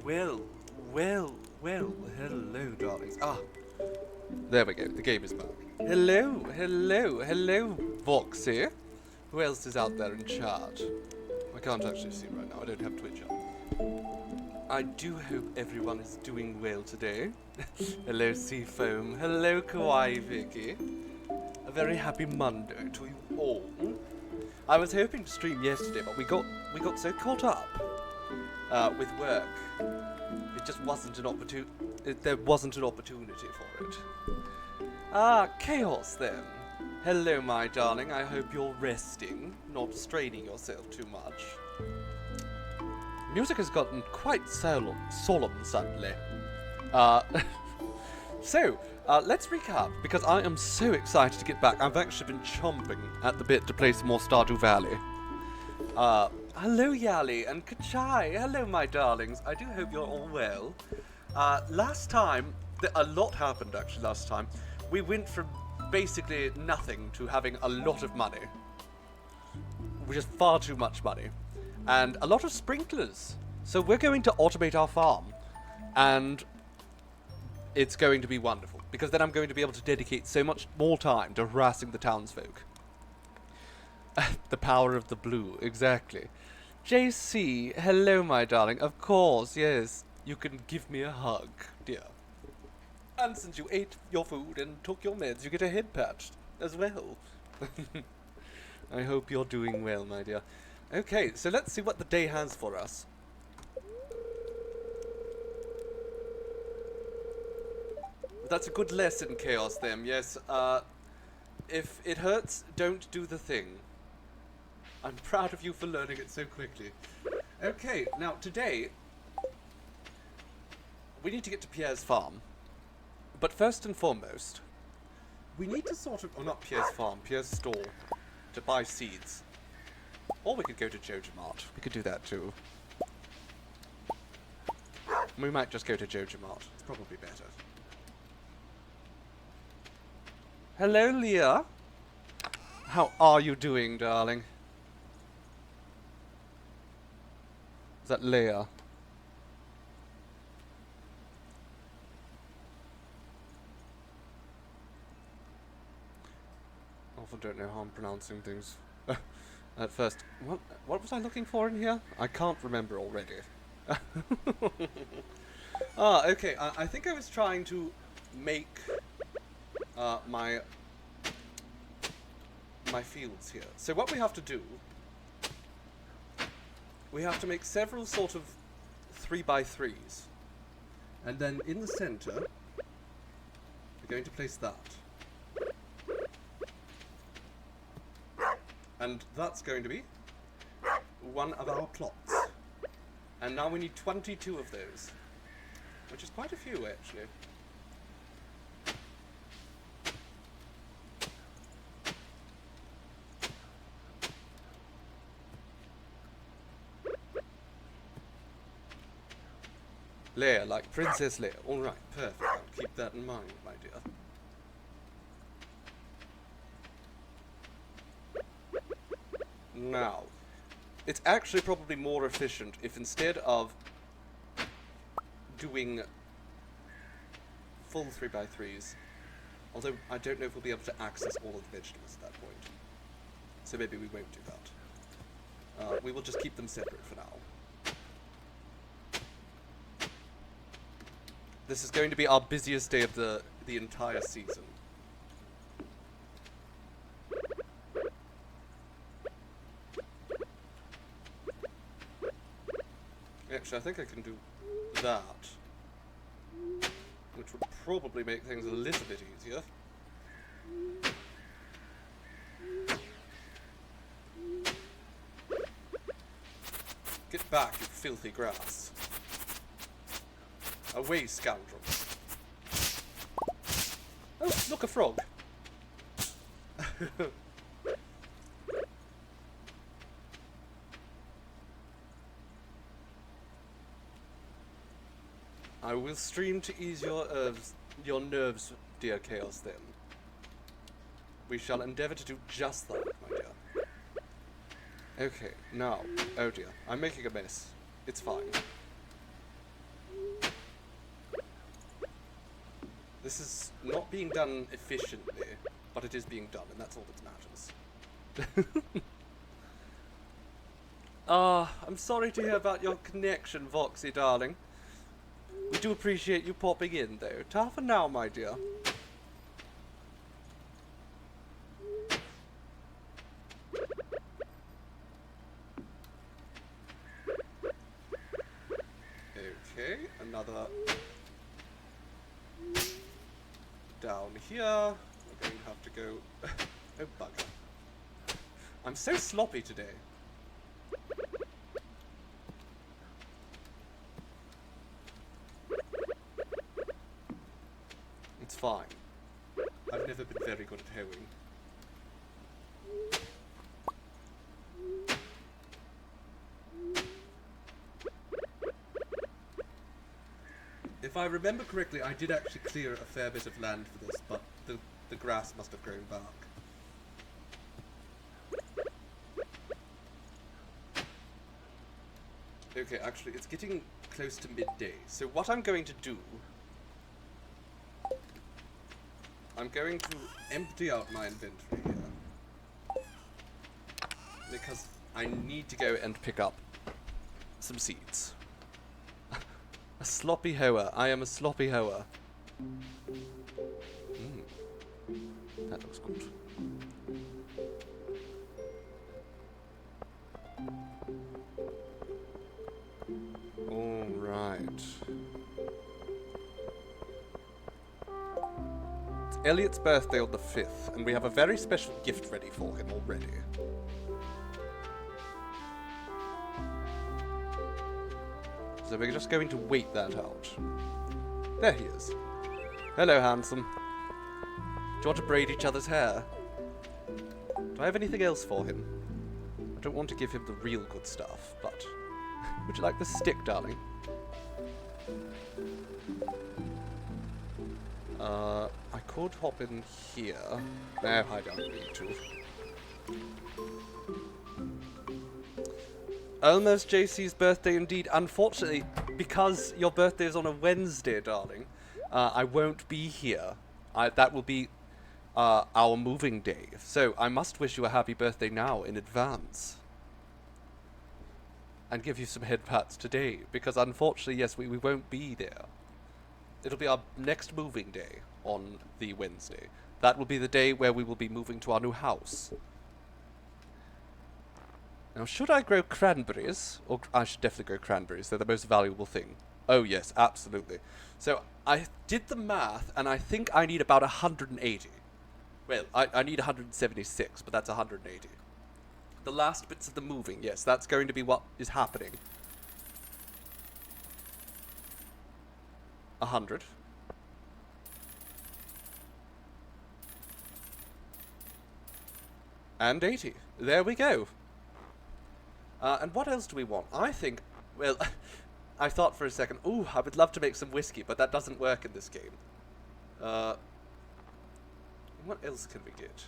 Well, well, hello, darlings. Ah, there we go. The game is back. Hello, Voxy. Who else is out there in chat? I can't actually see right now. I don't have Twitch up. I do hope everyone is doing well today. Hello, Seafoam. Hello, Kawaii Vicky. A very happy Monday to you all. I was hoping to stream yesterday, but we got so caught up with work. It just wasn't an opportunity. There wasn't an opportunity for it. Ah, Chaos then. Hello, my darling. I hope you're resting, not straining yourself too much. Music has gotten quite solemn suddenly. So, let's recap, because I am so excited to get back. I've actually been chomping at the bit to play some more Stardew Valley. Hello, Yali and Kachai. Hello, my darlings. I do hope you're all well. Last time, a lot happened actually last time. We went from basically nothing to having a lot of money. Which is far too much money. And a lot of sprinklers. So we're going to automate our farm. And it's going to be wonderful. Because then I'm going to be able to dedicate so much more time to harassing the townsfolk. The power of the blue, exactly. JC, hello my darling. Of course, yes. You can give me a hug, dear. And since you ate your food and took your meds, you get a head patch as well. I hope you're doing well, my dear. Okay, so let's see what the day has for us. That's a good lesson, Chaos, them. Yes, if it hurts, don't do the thing. I'm proud of you for learning it so quickly. Okay, now today, we need to get to Pierre's farm. But first and foremost, we need to sort of, oh not Pierre's farm, Pierre's store, to buy seeds. Or we could go to Joja Mart. We could do that too. We might just go to Joja Mart. It's probably better. Hello, Leah. How are you doing, darling? Is that Leah? I often don't know how I'm pronouncing things at first. What was I looking for in here? I can't remember already. Okay. I think I was trying to make my fields here. So what we have to do, we have to make several sort of 3x3s, and then in the center, we're going to place that. And that's going to be one of our plots. And now we need 22 of those, which is quite a few actually. Leia, like Princess Leia. Alright, perfect. I'll keep that in mind, my dear. Now, it's actually probably more efficient if instead of doing full 3x3s, although I don't know if we'll be able to access all of the vegetables at that point. So maybe we won't do that. We will just keep them separate for now. This is going to be our busiest day of the entire season. Actually, I think I can do that, which would probably make things a little bit easier. Get back, you filthy grass. Away, scoundrels. Oh, look, a frog. I will stream to ease your nerves, dear Chaos, then. We shall endeavour to do just that, my dear. Okay, now, oh dear, I'm making a mess. It's fine. This is not being done efficiently, but it is being done, and that's all that matters. I'm sorry to hear about your connection, Voxy, darling. We do appreciate you popping in, though. Ta for now, my dear. Okay, another down here. We're going to have to go... oh, bugger. I'm so sloppy today. It's fine. I've never been very good at hoeing. If I remember correctly, I did actually clear a fair bit of land for this, but the grass must have grown back. Okay, actually, it's getting close to midday. So what I'm going to do... I'm going to empty out my inventory here. Because I need to go and pick up some seeds. A sloppy hoer. I am a sloppy hoer. That looks good. Alright. It's Elliot's birthday on the 5th, and we have a very special gift ready for him already. So we're just going to wait that out. There he is. Hello, handsome. Do you want to braid each other's hair? Do I have anything else for him? I don't want to give him the real good stuff, but... would you like the stick, darling? I could hop in here. No, I don't need to. Almost JC's birthday indeed. Unfortunately, because your birthday is on a Wednesday, darling, I won't be here. That will be our moving day. So I must wish you a happy birthday now in advance. And give you some head pats today. Because unfortunately, yes, we won't be there. It'll be our next moving day on the Wednesday. That will be the day where we will be moving to our new house. Now, should I grow cranberries? Or I should definitely grow cranberries. They're the most valuable thing. Oh, yes, absolutely. So, I did the math, and I think I need about 180. Well, I need 176, but that's 180. The last bits of the moving, yes, that's going to be what is happening. 100. And 80. There we go. And what else do we want? I think, well, I thought for a second, ooh, I would love to make some whiskey, but that doesn't work in this game. What else can we get?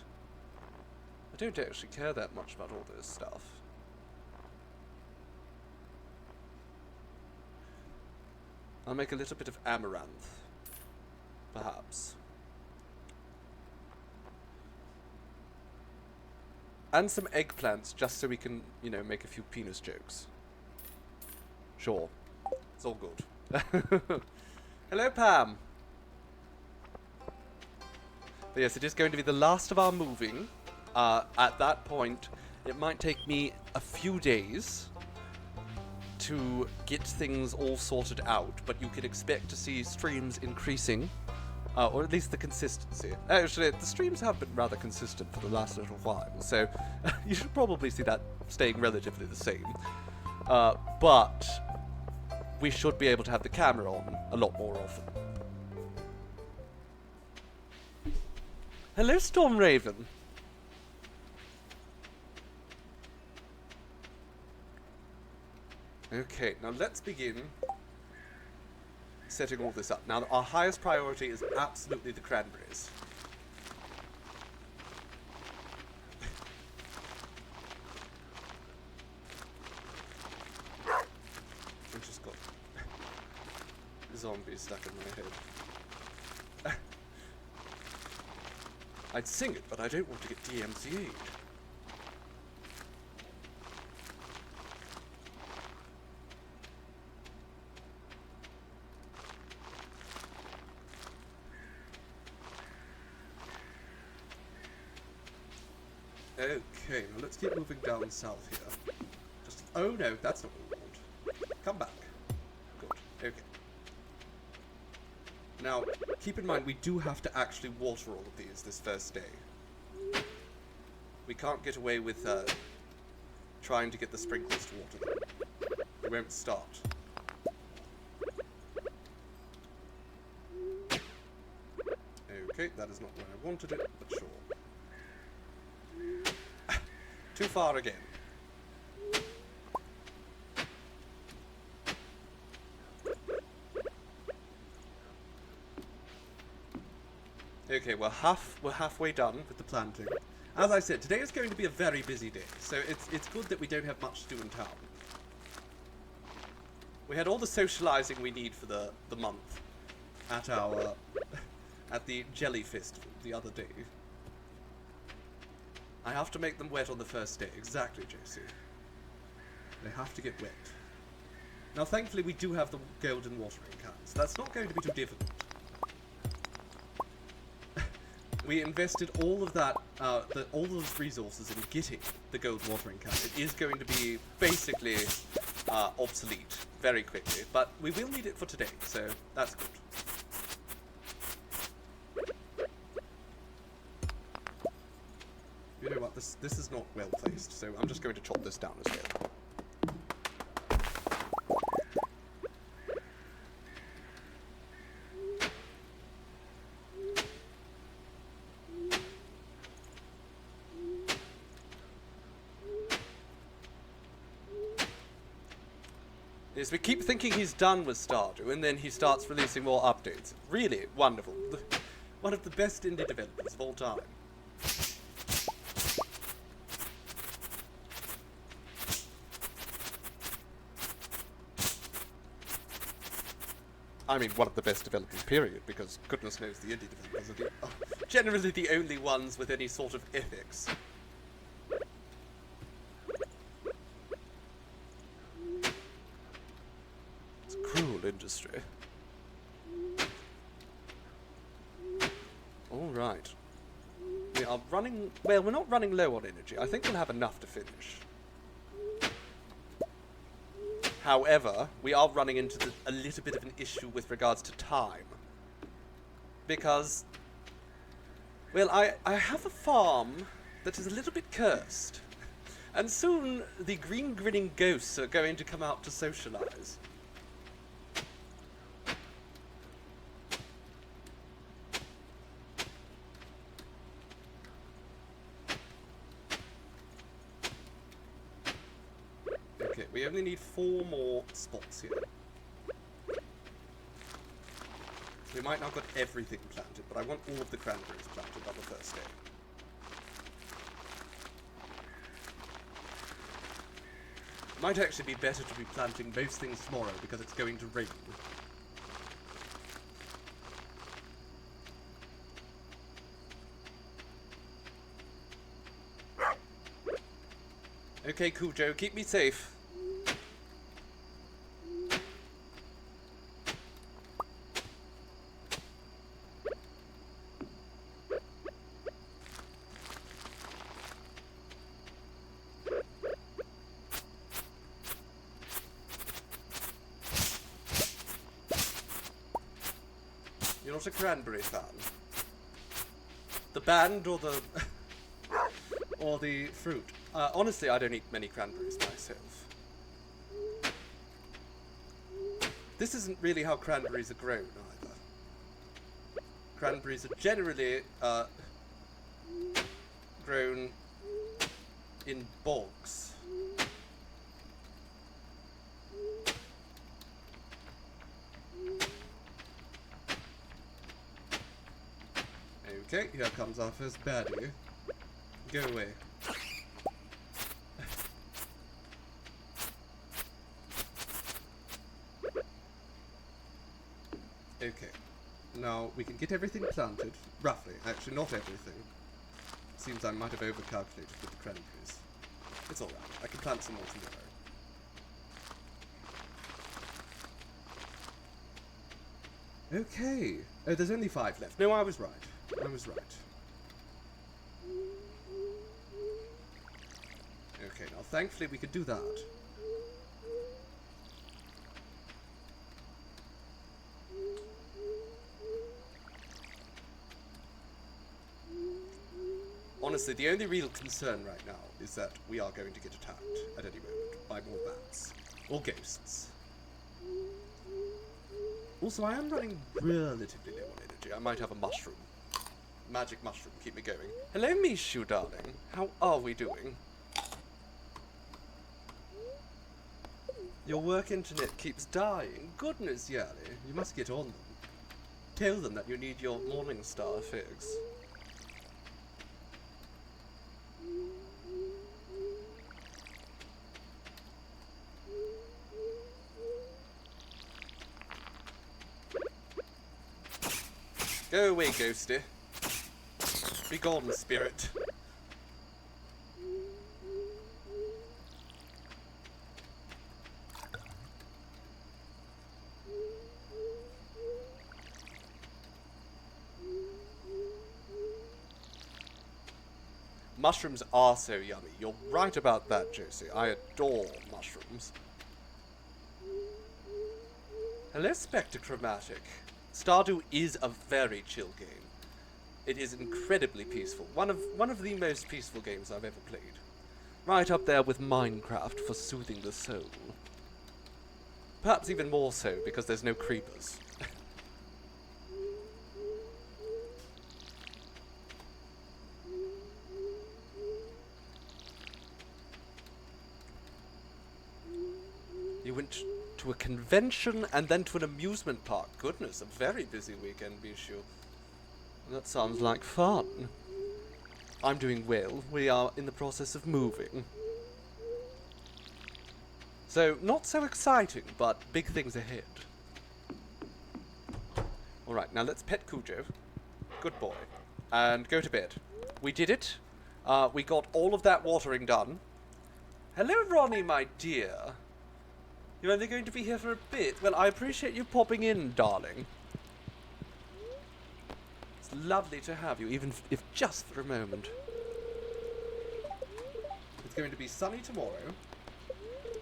I don't actually care that much about all this stuff. I'll make a little bit of amaranth, perhaps. And some eggplants, just so we can, you know, make a few penis jokes. Sure. It's all good. Hello, Pam! But yes, it is going to be the last of our moving. At that point, it might take me a few days to get things all sorted out, but you can expect to see streams increasing. Or at least the consistency. Actually, the streams have been rather consistent for the last little while, so you should probably see that staying relatively the same. But we should be able to have the camera on a lot more often. Hello, Storm Raven. Okay, now let's begin setting all this up. Now, our highest priority is absolutely the cranberries. I've just got zombies stuck in my head. I'd sing it, but I don't want to get DMCA'd. Okay, now let's keep moving down south here. Just, oh no, that's not what we want. Come back. Good. Okay. Now, keep in mind, we do have to actually water all of these this first day. We can't get away with trying to get the sprinklers to water them. We won't start. Okay, that is not where I wanted it, but sure. Too far again. Okay, we're halfway done with the planting. As I said, today is going to be a very busy day, so it's good that we don't have much to do in town. We had all the socializing we need for the month at our at the Jelly Festival the other day. I have to make them wet on the first day. Exactly, JC. They have to get wet. Now, thankfully, we do have the golden watering cans. That's not going to be too difficult. We invested all of that, all those resources in getting the gold watering can. It is going to be basically obsolete very quickly, but we will need it for today, so that's good. You know what, this is not well placed, so I'm just going to chop this down as well. Yes, we keep thinking he's done with Stardew, and then he starts releasing more updates. Really wonderful. One of the best indie developers of all time. I mean, one of the best developers, period, because goodness knows the indie developers are generally the only ones with any sort of ethics. It's a cruel industry. Alright. We are running... Well, we're not running low on energy. I think we'll have enough to finish. However, we are running into a little bit of an issue with regards to time. Because, well, I have a farm that is a little bit cursed. And soon the green grinning ghosts are going to come out to socialize. We only need 4 more spots here. We might not got everything planted, but I want all of the cranberries planted on the first day. Might actually be better to be planting most things tomorrow because it's going to rain. Okay, Cujo, keep me safe. You're not a cranberry fan? The band or the... or the fruit? Honestly, I don't eat many cranberries myself. This isn't really how cranberries are grown, either. Cranberries are generally, grown in bogs. Okay, here comes our first baddie. Go away. Okay. Now, we can get everything planted. Roughly. Actually, not everything. Seems I might have overcalculated with the cranberries. It's alright. I can plant some more tomorrow. Okay. Oh, there's only 5 left. No, I was right. I was right. Okay, now thankfully we could do that. Honestly, the only real concern right now is that we are going to get attacked at any moment by more bats. Or ghosts. Also, I am running relatively low on energy. I might have a mushroom. Magic mushroom, keep me going. Hello, Mishu, darling. How are we doing? Your work internet keeps dying. Goodness, Yali. You must get on them. Tell them that you need your Morningstar fix. Go away, ghosty. Be gone, spirit. Mushrooms are so yummy. You're right about that, Josie. I adore mushrooms. Hello, Spectrochromatic. Stardew is a very chill game. It is incredibly peaceful. One of the most peaceful games I've ever played. Right up there with Minecraft for soothing the soul. Perhaps even more so because there's no creepers. You went to a convention and then to an amusement park. Goodness, a very busy weekend, Bishu. That sounds like fun. I'm doing well. We are in the process of moving. So, not so exciting, but big things ahead. Alright, now let's pet Cujo. Good boy. And go to bed. We did it. We got all of that watering done. Hello, Ronnie, my dear. You're only going to be here for a bit. Well, I appreciate you popping in, darling. It's lovely to have you, even if just for a moment. It's going to be sunny tomorrow.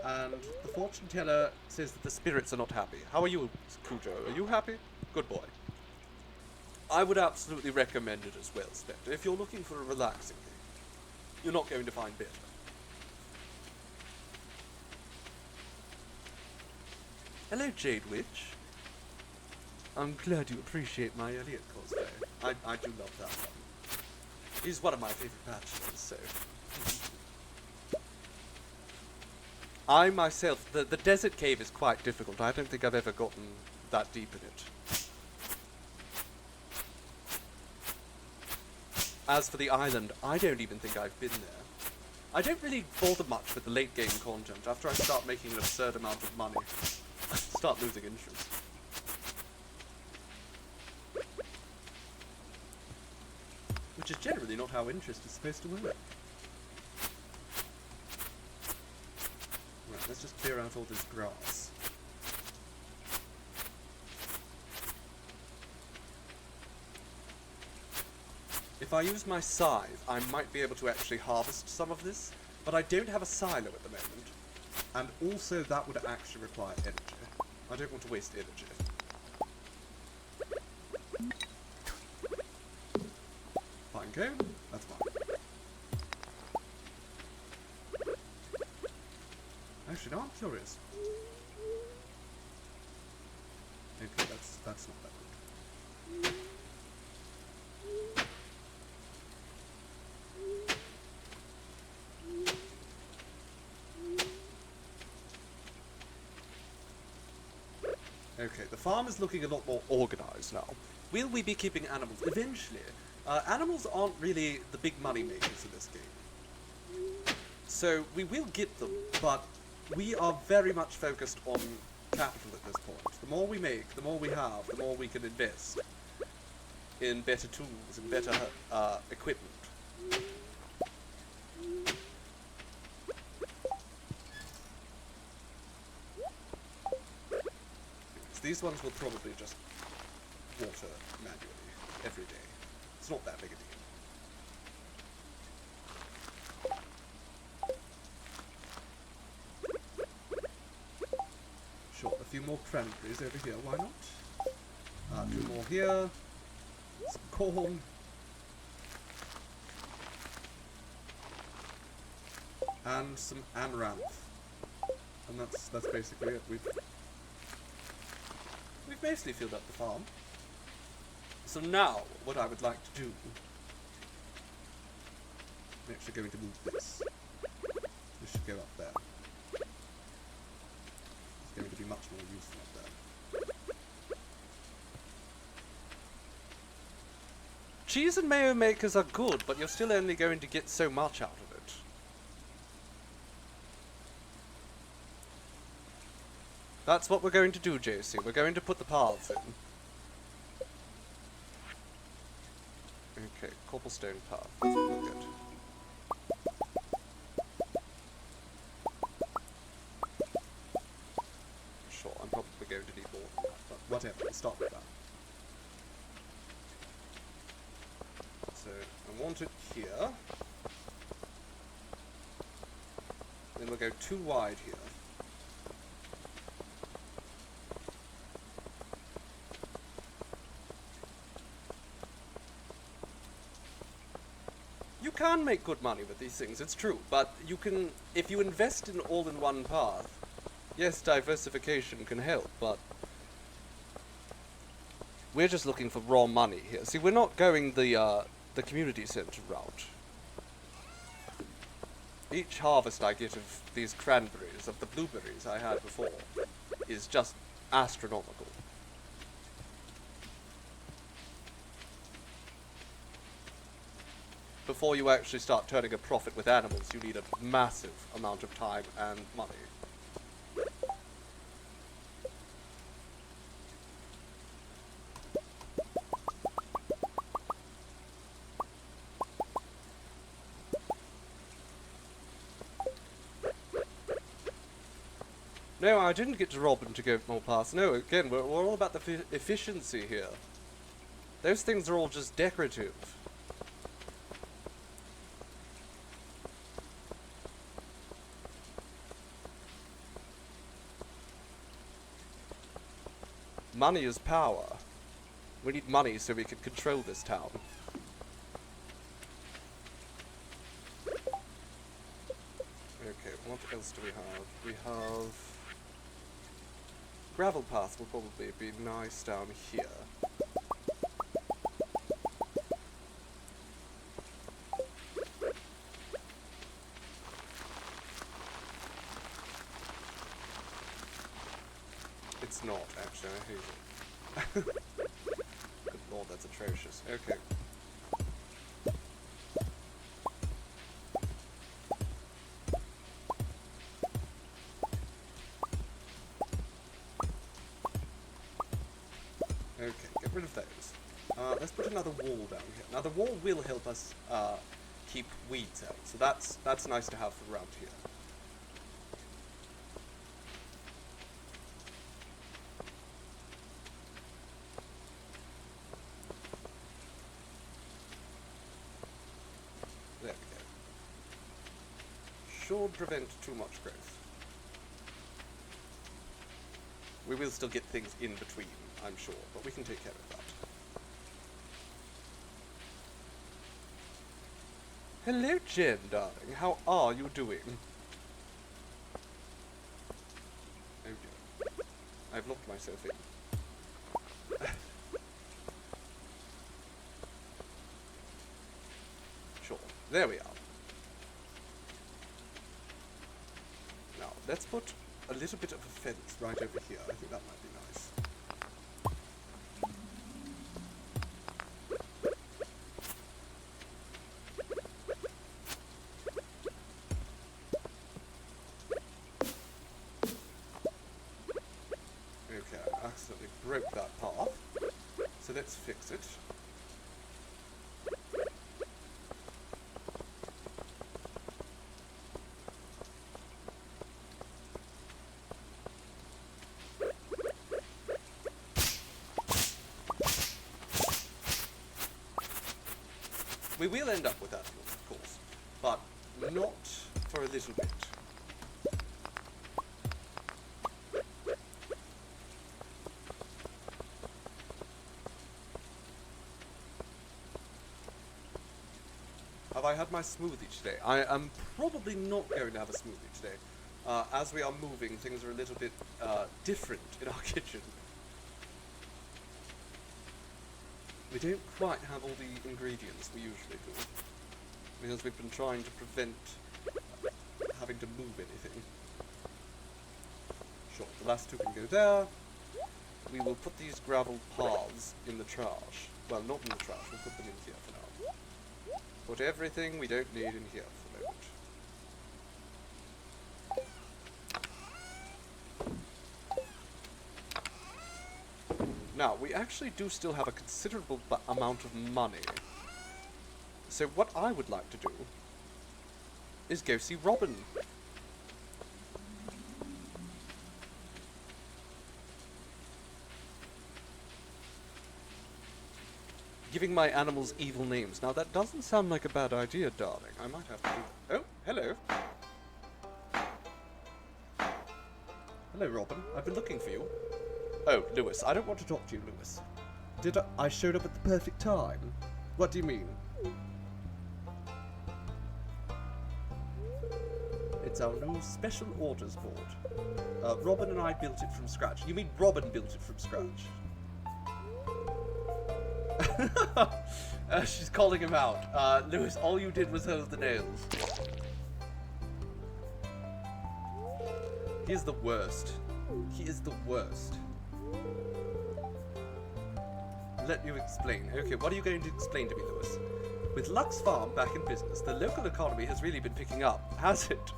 And the fortune teller says that the spirits are not happy. How are you, Cujo? Are you happy? Good boy. I would absolutely recommend it as well, Spectre. If you're looking for a relaxing game, you're not going to find better. Hello, Jade Witch. I'm glad you appreciate my Elliot cosplay. I do love that one. He's one of my favourite bachelors, so... I myself, the desert cave is quite difficult. I don't think I've ever gotten that deep in it. As for the island, I don't even think I've been there. I don't really bother much with the late game content. After I start making an absurd amount of money, I start losing interest. Which is generally not how interest is supposed to work. Right, let's just clear out all this grass. If I use my scythe, I might be able to actually harvest some of this, but I don't have a silo at the moment. And also that would actually require energy. I don't want to waste energy. Fine cone? That's fine. Actually, no, I'm curious. Okay, that's not that good. Okay, the farm is looking a lot more organised now. Will we be keeping animals? Eventually. Animals aren't really the big money makers in this game. So, we will get them, but we are very much focused on capital at this point. The more we make, the more we have, the more we can invest in better tools and better equipment. So these ones will probably just water manually every day. It's not that big a deal. Sure, a few more cranberries over here, why not? Two more here. Some corn. And some amaranth. And that's basically it. We've basically filled up the farm. So now, what I would like to do... I'm actually going to move this. This should go up there. It's going to be much more useful up there. Cheese and mayo makers are good, but you're still only going to get so much out of it. That's what we're going to do, JC. We're going to put the paths in. Okay, cobblestone path. Look good. Sure, I'm probably going to need more than that, but whatever, we'll start with that. So, I want it here. Then we'll go too wide here. You can make good money with these things, it's true, but you can, if you invest in all-in-one path, yes, diversification can help, but we're just looking for raw money here. See, we're not going the community center route. Each harvest I get of these cranberries, of the blueberries I had before, is just astronomical. Before you actually start turning a profit with animals, you need a massive amount of time and money. No, I didn't get to rob them to go more past. No, again, we're all about the efficiency here. Those things are all just decorative. Money is power. We need money so we can control this town. Okay, what else do we have? We have... gravel paths will probably be nice down here. It's not, actually, I hate it. Good lord, that's atrocious. Okay. Okay, get rid of those. Let's put another wall down here. Now the wall will help us keep weeds out, so that's nice to have around here. There we go. Should prevent too much growth. We will still get things in between, I'm sure, but we can take care of that. Hello, Jen, darling. How are you doing? Oh dear. I've locked myself in. Sure. There we are. Now, let's put a little bit of a fence right over here. I think that might be nice. Okay, I accidentally broke that path. So let's fix it. We will end up with animals, of course, but not for a little bit. Have I had my smoothie today? I am probably not going to have a smoothie today. As we are moving, things are a little bit different in our kitchen. We don't quite have all the ingredients we usually do, because we've been trying to prevent having to move anything. Sure, the last two can go there. We will put these gravel paths in the trash. Well, not in the trash, we'll put them in here for now. Put everything we don't need in here for the moment. Now, we actually do still have a considerable amount of money. So what I would like to do is go see Robin. Giving my animals evil names. Now that doesn't sound like a bad idea, darling. I might have to do that. Oh, hello. Hello, Robin. I've been looking for you. Oh, Lewis. I don't want to talk to you, Lewis. Did I showed up at the perfect time? What do you mean? It's our new special orders board. Robin and I built it from scratch. You mean Robin built it from scratch? She's calling him out. Lewis, all you did was hold the nails. He is the worst. He is the worst. Let you explain. Okay, what are you going to explain to me, Lewis? With Lux Farm back in business, the local economy has really been picking up, has it?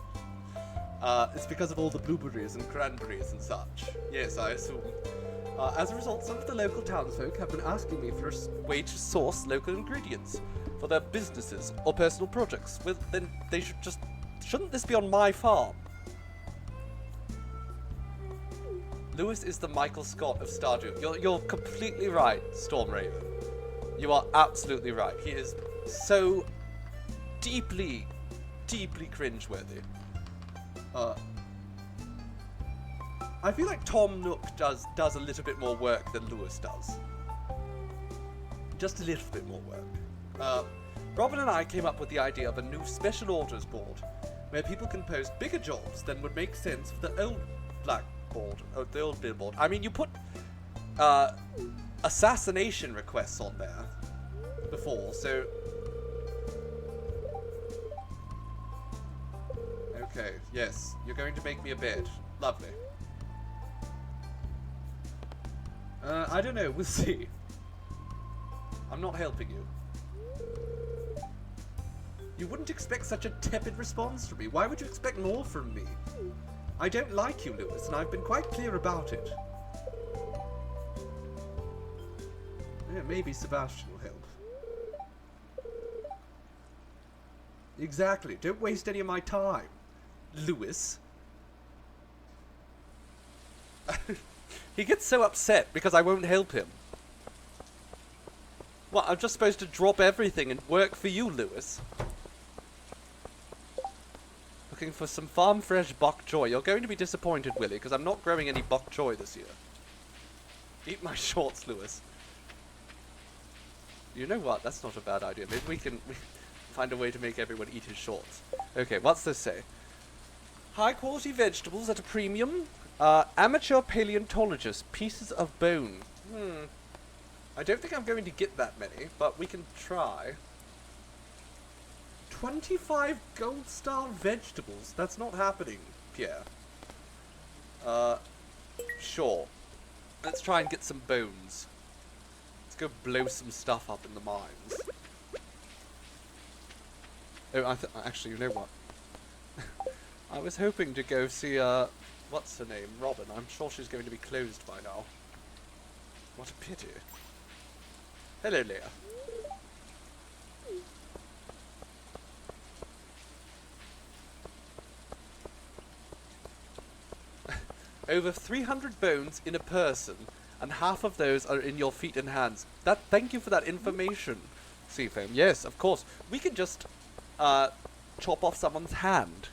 It's because of all the blueberries and cranberries and such. Yes, I assume. As a result, some of the local townsfolk have been asking me for a way to source local ingredients for their businesses or personal projects. Well, then they should just... Shouldn't this be on my farm? Lewis is the Michael Scott of Stardew. You're completely right, Stormraven. You are absolutely right. He is so deeply, deeply cringeworthy. I feel like Tom Nook does a little bit more work than Lewis does. Just a little bit more work. Robin and I came up with the idea of a new special orders board, where people can post bigger jobs than would make sense for the old blackboard, or the old billboard. I mean, you put assassination requests on there before, so... Okay, yes, you're going to make me a bed. Lovely. I don't know, we'll see. I'm not helping you. You wouldn't expect such a tepid response from me. Why would you expect more from me? I don't like you, Lewis, and I've been quite clear about it. Yeah, maybe Sebastian will help. Exactly. Don't waste any of my time, Lewis. He gets so upset because I won't help him. What, I'm just supposed to drop everything and work for you, Lewis? Looking for some farm fresh bok choy. You're going to be disappointed, Willie, because I'm not growing any bok choy this year. Eat my shorts, Lewis. You know what? That's not a bad idea. Maybe we can find a way to make everyone eat his shorts. Okay, what's this say? High quality vegetables at a premium. Amateur paleontologist, pieces of bone. I don't think I'm going to get that many, but we can try. 25 gold star vegetables. That's not happening, Pierre. Sure. Let's try and get some bones. Let's go blow some stuff up in the mines. Oh, actually, you know what? I was hoping to go see, what's her name? Robin. I'm sure she's going to be closed by now. What a pity. Hello, Leah. Over 300 bones in a person, and half of those are in your feet and hands. Thank you for that information. Seafoam, yes, of course. We could just chop off someone's hand.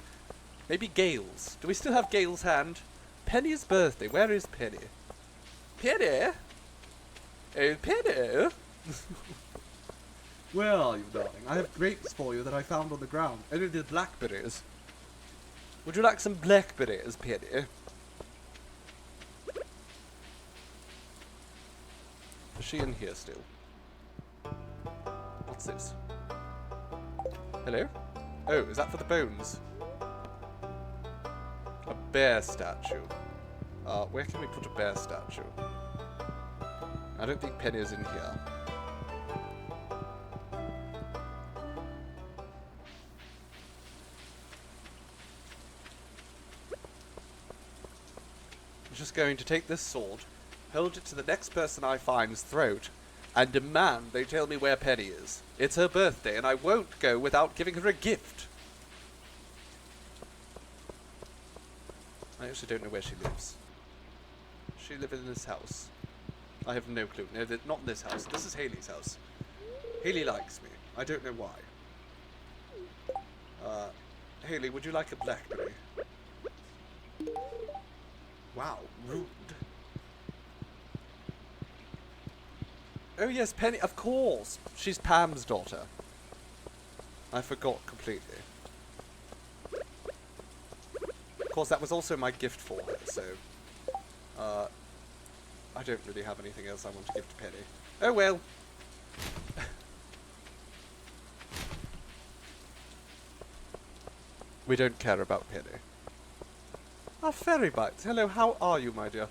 Maybe Gale's. Do we still have Gale's hand? Penny's birthday. Where is Penny? Penny? Oh, Penny? Where are you, darling? I have grapes for you that I found on the ground. Oh, they're blackberries. Would you like some blackberries, Penny? Is she in here still? What's this? Hello? Oh, is that for the bones? A bear statue. Where can we put a bear statue? I don't think Penny is in here. I'm just going to take this sword, hold it to the next person I find's throat, and demand they tell me where Penny is. It's her birthday, and I won't go without giving her a gift. I actually don't know where she lives. Does she live in this house? I have no clue. No, not in this house. This is Haley's house. Haley likes me. I don't know why. Haley, would you like a blackberry? Wow, rude. Oh yes, Penny, of course! She's Pam's daughter. I forgot completely. Of course, that was also my gift for her, so... I don't really have anything else I want to give to Penny. Oh well! We don't care about Penny. Ah, Fairy Bites. Hello, how are you, my dear?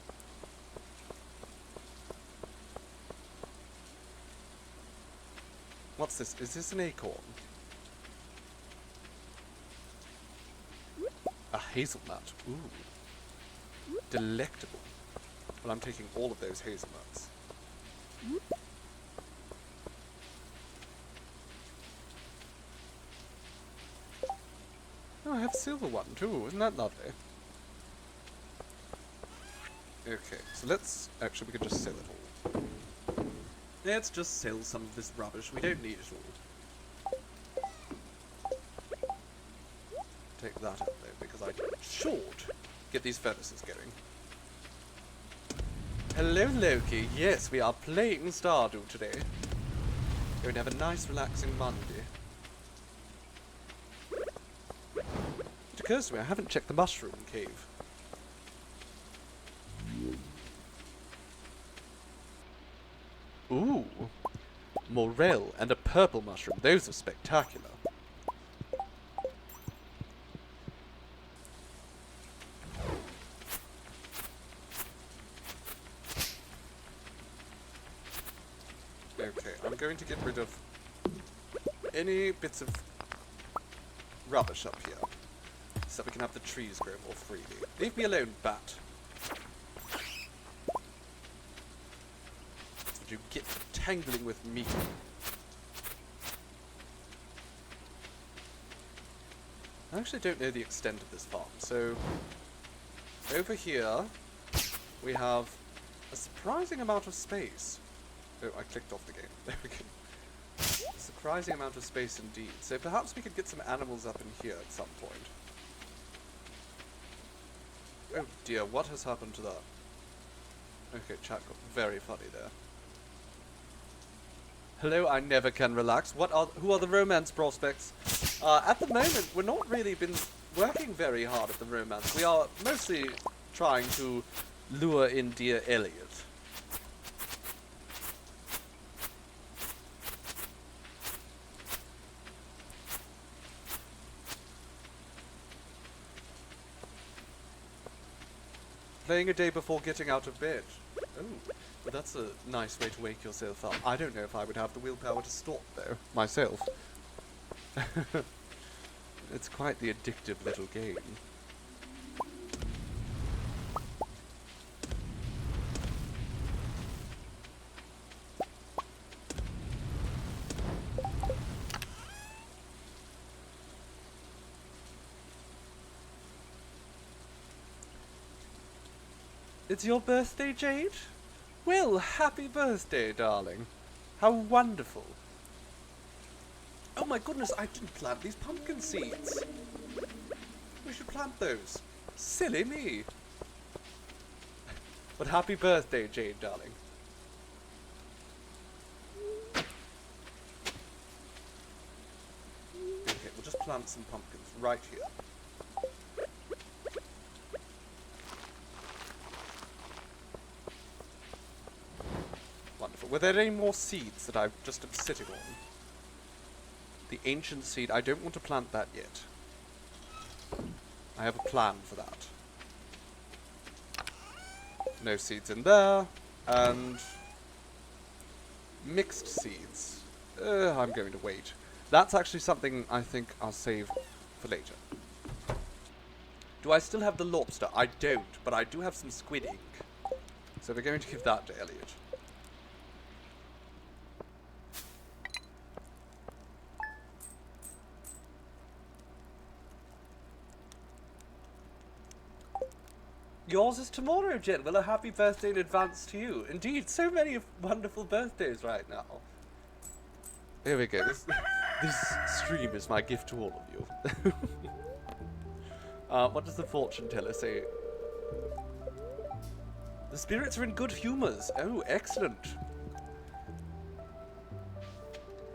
What's this? Is this an acorn? A hazelnut. Ooh. Delectable. Well, I'm taking all of those hazelnuts. Oh, I have a silver one too. Isn't that lovely? Okay, so let's... Actually, we can just sell it all. Let's just sell some of this rubbish. We don't need it all. Take that out though, because I should get these furnaces going. Hello, Loki. Yes, we are playing Stardew today. Going to have a nice, relaxing Monday. It occurs to me I haven't checked the mushroom cave. Ooh, morel and a purple mushroom. Those are spectacular. Okay, I'm going to get rid of any bits of rubbish up here, so that we can have the trees grow more freely. Leave me alone, bat. Would you get tangling with me? I actually don't know the extent of this farm, so over here we have a surprising amount of space. Oh, I clicked off the game. There we go. A surprising amount of space indeed. So perhaps we could get some animals up in here at some point. Oh dear, what has happened to that? Okay, chat got very funny there. Hello, I never can relax. Who are the romance prospects? At the moment, we're not really been working very hard at the romance. We are mostly trying to lure in dear Elliot. Playing a day before getting out of bed. Oh, well that's a nice way to wake yourself up. I don't know if I would have the willpower to stop, though, myself. It's quite the addictive little game. It's your birthday, Jade? Well, happy birthday, darling. How wonderful. Oh my goodness, I didn't plant these pumpkin seeds. We should plant those. Silly me. But happy birthday, Jane, darling. Okay, we'll just plant some pumpkins right here. Wonderful. Were there any more seeds that I've just am sitting on? The ancient seed, I don't want to plant that yet. I have a plan for that. No seeds in there, and mixed seeds. I'm going to wait. That's actually something I think I'll save for later. Do I still have the lobster? I don't, but I do have some squid ink. So we're going to give that to Elliot. Yours is tomorrow, Jen. Well, a happy birthday in advance to you. Indeed, so many wonderful birthdays right now. Here we go. This stream is my gift to all of you. What does the fortune teller say? The spirits are in good humours. Oh, excellent.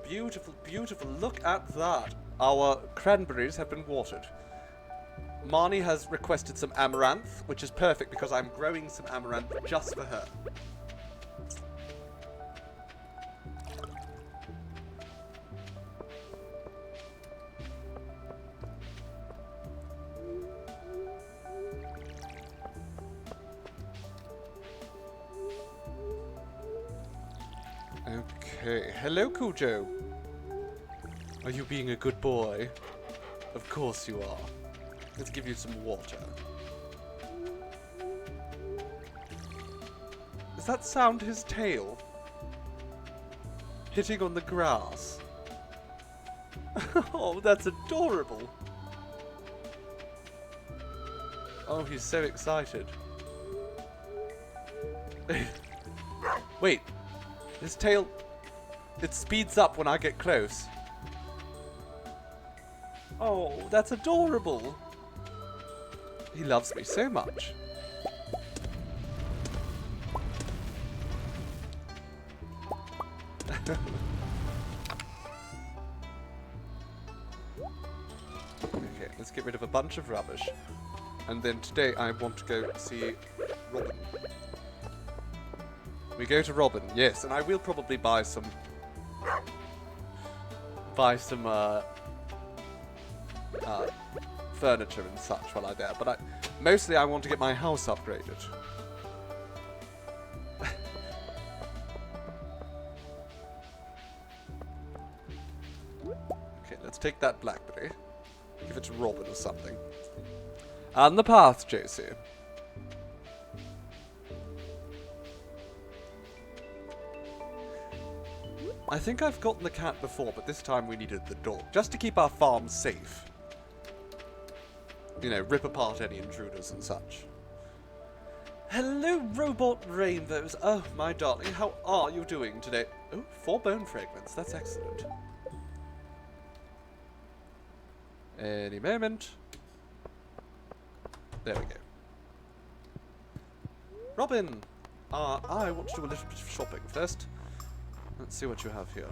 Beautiful, beautiful. Look at that. Our cranberries have been watered. Marnie has requested some amaranth, which is perfect because I'm growing some amaranth just for her. Okay, hello Cujo. Are you being a good boy? Of course you are. Let's give you some water. Does that sound his tail? Hitting on the grass. Oh, that's adorable. Oh, he's so excited. Wait, his tail, it speeds up when I get close. Oh, that's adorable. He loves me so much. Okay, let's get rid of a bunch of rubbish. And then today I want to go see Robin. We go to Robin, yes, and I will probably buy some furniture and such while I'm there, but mostly I want to get my house upgraded. Okay, let's take that blackberry. Give it to Robin or something. On the path, JC. I think I've gotten the cat before, but this time we needed the dog, just to keep our farm safe. You know, rip apart any intruders and such. Hello, robot rainbows. Oh, my darling, how are you doing today? Oh, 4 bone fragments. That's excellent. Any moment. There we go. Robin! I want to do a little bit of shopping first. Let's see what you have here.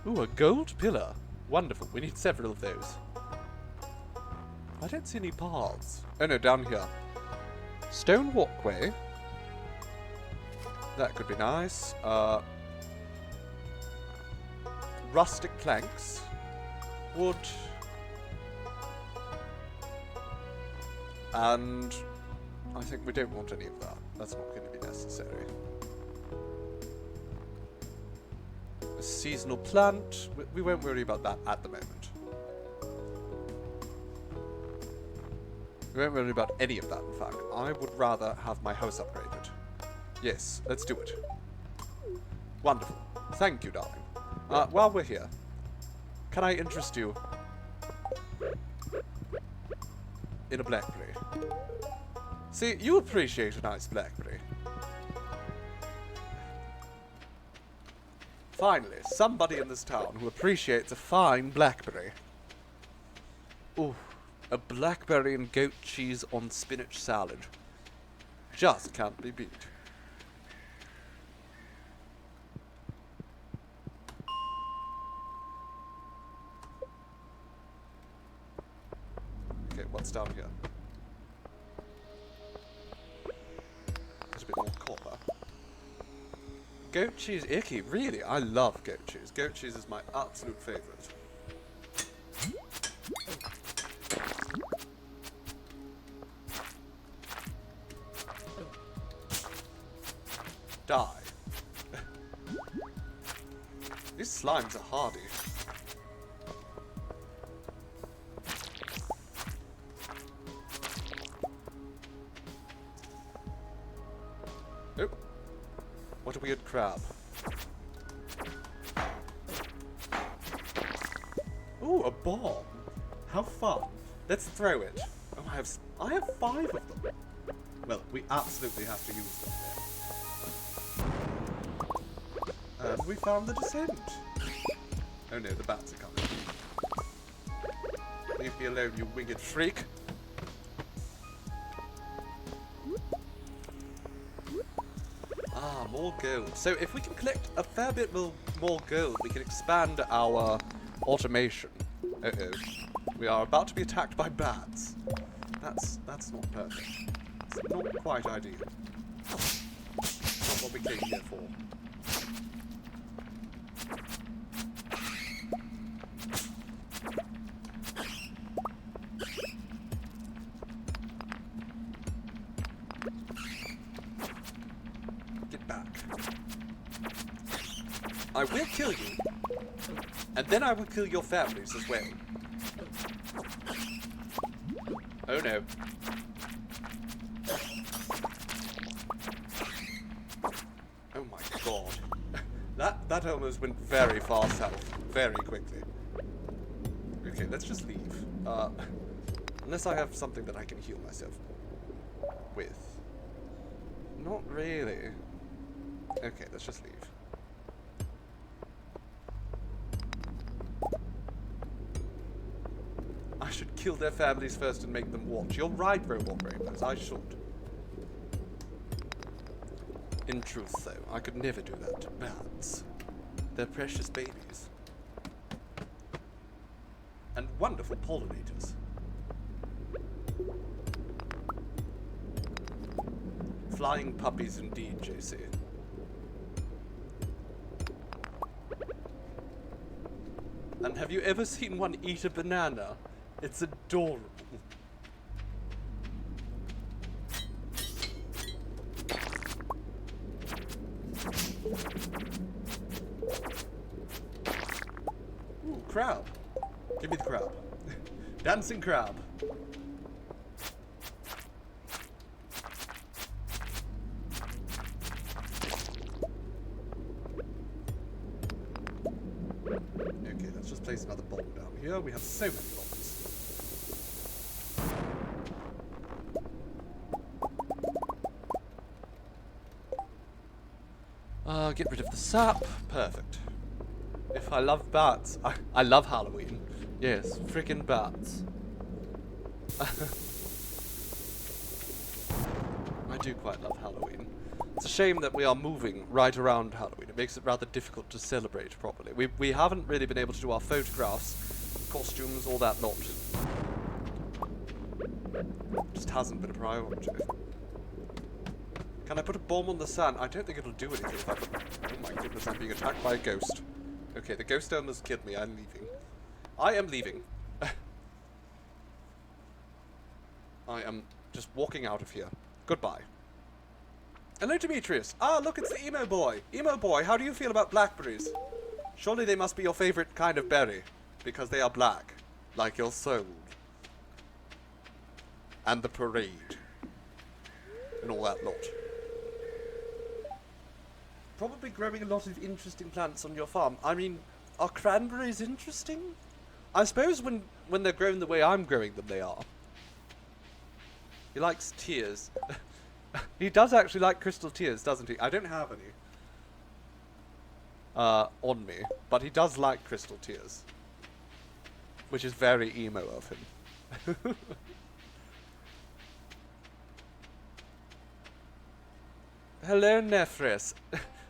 Ooh, a gold pillar. Wonderful. We need several of those. I don't see any paths. Oh no, down here. Stone walkway. That could be nice. Rustic planks. Wood. And I think we don't want any of that. That's not going to be necessary. A seasonal plant. We won't worry about that at the moment. We won't worry about any of that, in fact. I would rather have my house upgraded. Yes, let's do it. Wonderful. Thank you, darling. While we're here, can I interest you in a blackberry? See, you appreciate a nice blackberry. Finally, somebody in this town who appreciates a fine blackberry. Ooh, a blackberry and goat cheese on spinach salad. Just can't be beat. Okay, what's down here? There's a bit more copper. Goat cheese icky, really? I love goat cheese. Goat cheese is my absolute favourite. Die. These slimes are hardy. Oh. What a weird crab. Ooh, a bomb. How fun. Let's throw it. Oh, I have 5 of them. Well, we absolutely have to use them then. And we found the descent. Oh no, the bats are coming. Leave me alone, you winged freak. Ah, more gold. So if we can collect a fair bit more gold, we can expand our automation. Uh-oh. We are about to be attacked by bats. That's not perfect. It's not quite ideal. Not what we came here for. Get back. I will kill you. And then I will kill your families as well. Oh no. Oh my god. that almost went very far south. Very quickly. Okay, let's just leave. Unless I have something that I can heal myself with. Not really. Okay, let's just leave. I should kill their families first and make them watch. You're right, Robot Rainbows, I should. In truth, though, I could never do that to bats. They're precious babies. And wonderful pollinators. Flying puppies indeed, JC. And have you ever seen one eat a banana? It's adorable. Ooh, crab. Give me the crab. Dancing crab. Okay, let's just place another bomb down here. We have so many bombs. Get rid of the sap. Perfect. If I love bats, I love Halloween. Yes, freaking bats. I do quite love Halloween. It's a shame that we are moving right around Halloween. It makes it rather difficult to celebrate properly. We haven't really been able to do our photographs, costumes, all that lot. Just hasn't been a priority. Can I put a bomb on the sand? I don't think it'll do anything if I put... Oh my goodness, I'm being attacked by a ghost. Okay, the ghost almost killed me. I'm leaving. I am leaving. I am just walking out of here. Goodbye. Hello, Demetrius. Ah, look, it's the emo boy. Emo boy, how do you feel about blackberries? Surely they must be your favorite kind of berry, because they are black, like your soul. And the parade. And all that lot. Probably growing a lot of interesting plants on your farm. I mean, are cranberries interesting? I suppose when they're grown the way I'm growing them, they are. He likes tears. He does actually like crystal tears, doesn't he? I don't have any. on me, but he does like crystal tears, which is very emo of him. Hello, Nephris.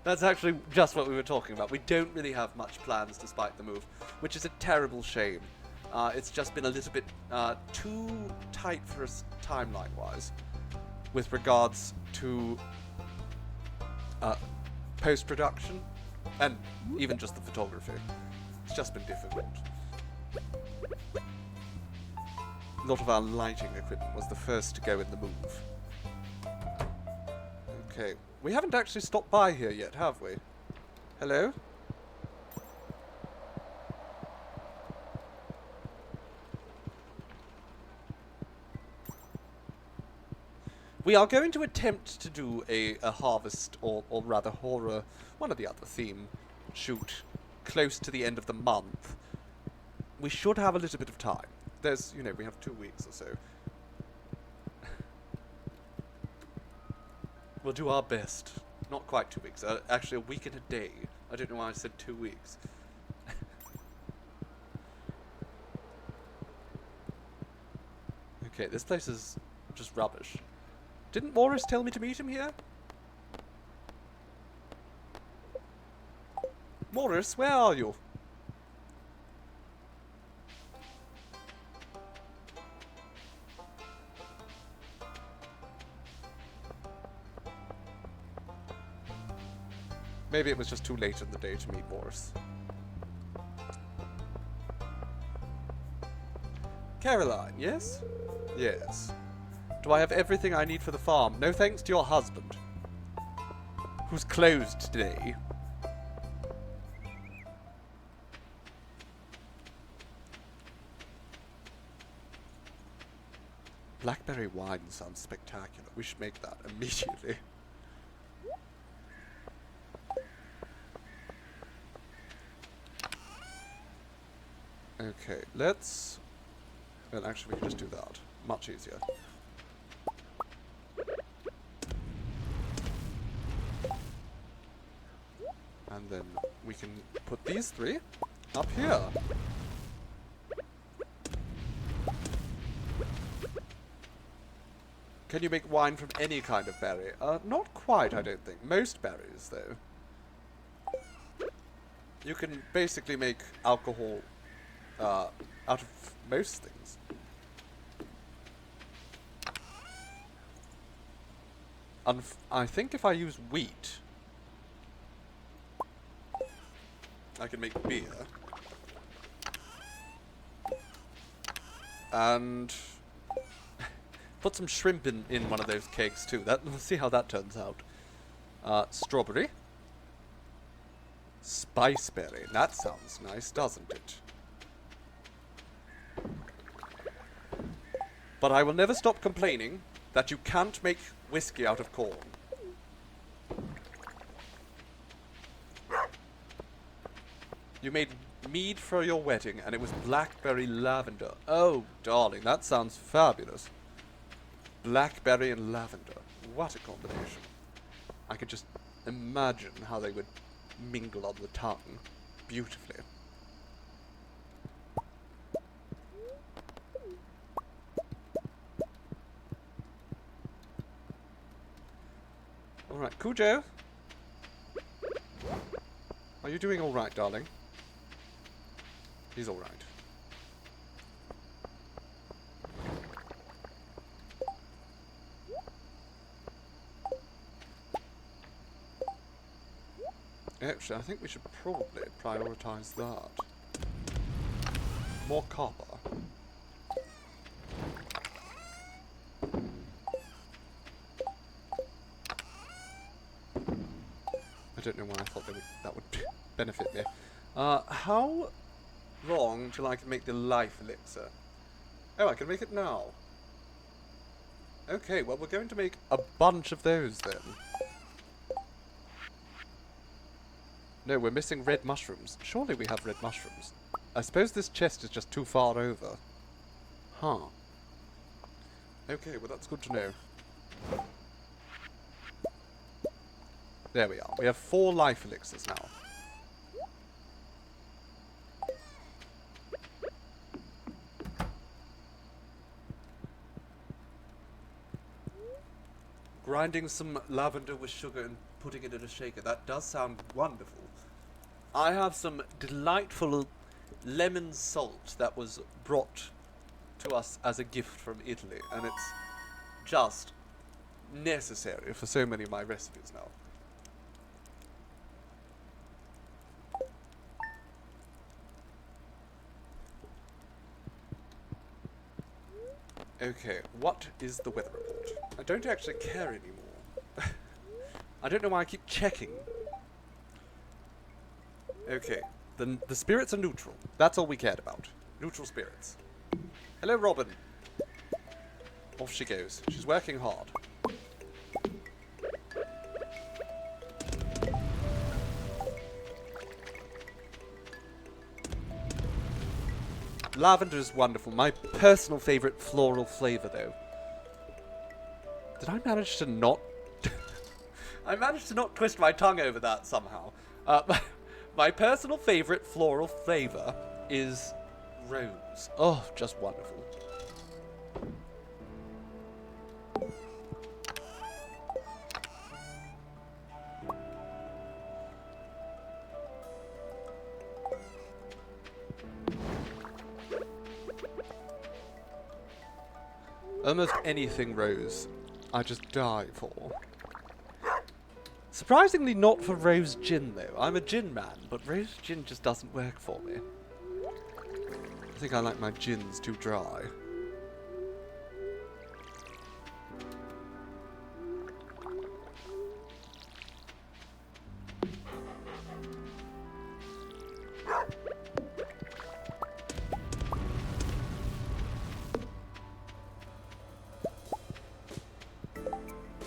That's actually just what we were talking about. We don't really have much plans despite the move, which is a terrible shame. It's just been a little bit too tight for us timeline-wise with regards to post-production and even just the photography. It's just been difficult. A lot of our lighting equipment was the first to go in the move. Okay, we haven't actually stopped by here yet, have we? Hello? We are going to attempt to do a harvest, or rather horror, one or the other theme, shoot close to the end of the month. We should have a little bit of time. There's, you know, we have 2 weeks or so. We'll do our best. Not quite 2 weeks. Actually, a week and a day. I don't know why I said 2 weeks. Okay, this place is just rubbish. Didn't Morris tell me to meet him here? Morris, where are you? Maybe it was just too late in the day to meet Morris. Caroline, yes? Yes. Do I have everything I need for the farm? No thanks to your husband, who's closed today. Blackberry wine sounds spectacular. We should make that immediately. Okay, let's... Well, actually, we can just do that. Much easier. And then we can put these 3 up here. Can you make wine from any kind of berry? Not quite, I don't think. Most berries, though. You can basically make alcohol out of most things. I think if I use wheat, I can make beer. And put some shrimp in one of those cakes too. Let's see how that turns out. Strawberry. Spiceberry. That sounds nice, doesn't it? But I will never stop complaining that you can't make whiskey out of corn. You made mead for your wedding, and it was blackberry lavender. Oh, darling, that sounds fabulous. Blackberry and lavender. What a combination. I could just imagine how they would mingle on the tongue beautifully. Alright, Cujo. Are you doing alright, darling? He's alright. Actually, I think we should probably prioritize that. More copper. I don't know why I thought that would benefit me. How long till I can make the life elixir? Oh, I can make it now. Okay, well, we're going to make a bunch of those then. No, we're missing red mushrooms. Surely we have red mushrooms. I suppose this chest is just too far over. Huh. Okay, well that's good to know. There we are. We have 4 life elixirs now. grinding some lavender with sugar and putting it in a shaker. That does sound wonderful. I have some delightful lemon salt that was brought to us as a gift from Italy, and it's just necessary for so many of my recipes now. Okay, what is the weather report? I don't actually care anymore. I don't know why I keep checking. Okay, the spirits are neutral. That's all we cared about. Neutral spirits. Hello, Robin. Off she goes. She's working hard. Lavender is wonderful. My personal favorite floral flavor, though. Did I manage to not... I managed to not twist my tongue over that somehow. My personal favorite floral flavor is rose. Oh, just wonderful. Almost anything rose, I just die for. Surprisingly not for rose gin though. I'm a gin man, but rose gin just doesn't work for me. I think I like my gins too dry.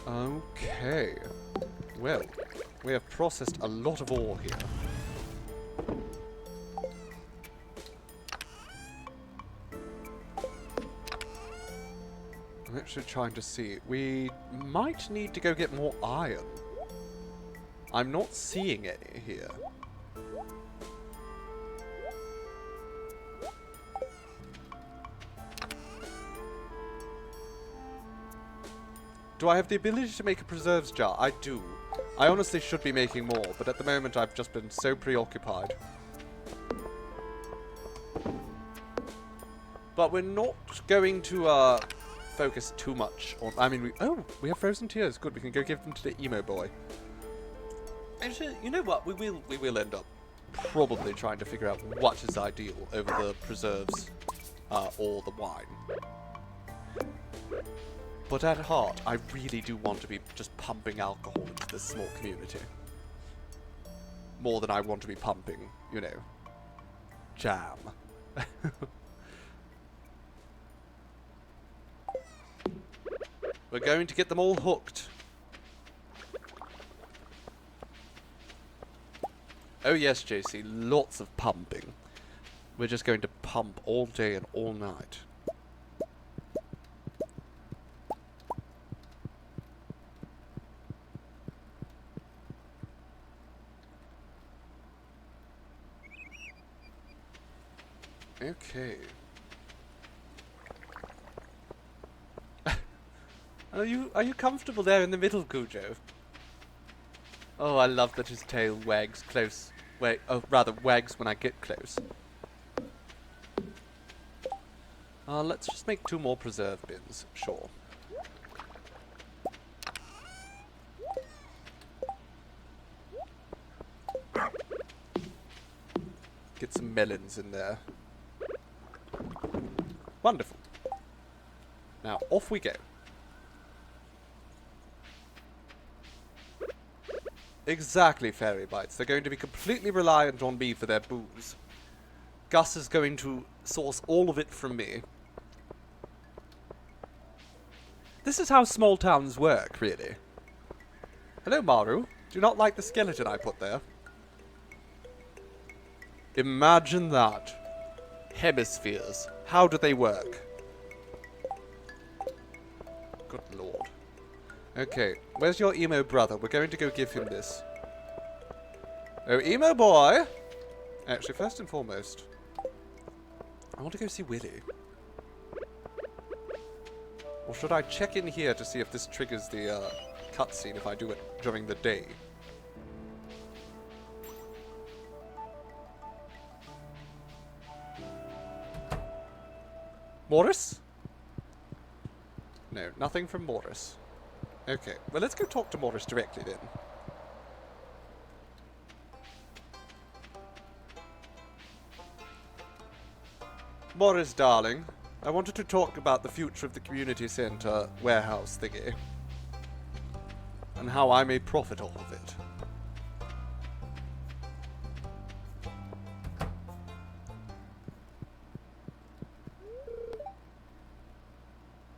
Okay. Well, we have processed a lot of ore here. I'm actually trying to see. We might need to go get more iron. I'm not seeing any here. Do I have the ability to make a preserves jar? I do. I honestly should be making more, but at the moment I've just been so preoccupied. But we're not going to focus too much on... I mean, we have frozen tears. Good, we can go give them to the emo boy. Actually, you know what? We will end up probably trying to figure out what is ideal over the preserves or the wine. But at heart, I really do want to be just pumping alcohol into this small community. More than I want to be pumping, you know, jam. We're going to get them all hooked. Oh yes, JC, lots of pumping. We're just going to pump all day and all night. Okay. Are you comfortable there in the middle, Cujo? Oh, I love that his tail wags close. Wait, oh, rather wags when I get close. Let's just make 2 more preserve bins, sure. Get some melons in there. Wonderful. Now, off we go. Exactly, Fairy Bites. They're going to be completely reliant on me for their booze. Gus is going to source all of it from me. This is how small towns work, really. Hello, Maru. Do you not like the skeleton I put there? Imagine that. Hemispheres. How do they work? Good lord. Okay, where's your emo brother? We're going to go give him this. Oh, emo boy! Actually, first and foremost, I want to go see Willy. Or should I check in here to see if this triggers the cutscene if I do it during the day? Morris? No, nothing from Morris. Okay, well let's go talk to Morris directly then. Morris, darling, I wanted to talk about the future of the community centre warehouse thingy. And how I may profit off of it.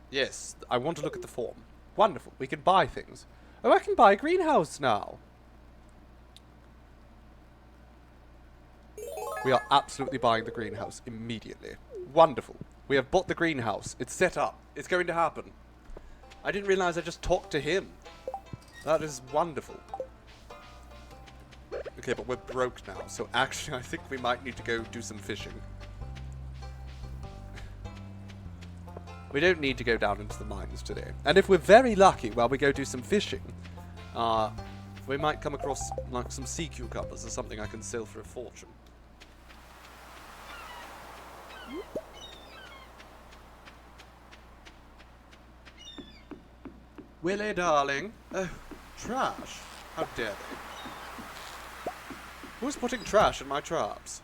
Yes, I want to look at the form. Wonderful, we can buy things. Oh, I can buy a greenhouse now. We are absolutely buying the greenhouse immediately. Wonderful. We have bought the greenhouse. It's set up. It's going to happen. I didn't realize I just talked to him. That is wonderful. Okay, but we're broke now, so actually I think we might need to go do some fishing. We don't need to go down into the mines today. And if we're very lucky while we go do some fishing, we might come across like some sea cucumbers or something I can sell for a fortune. Willie, darling. Oh, trash. How dare they? Who's putting trash in my traps?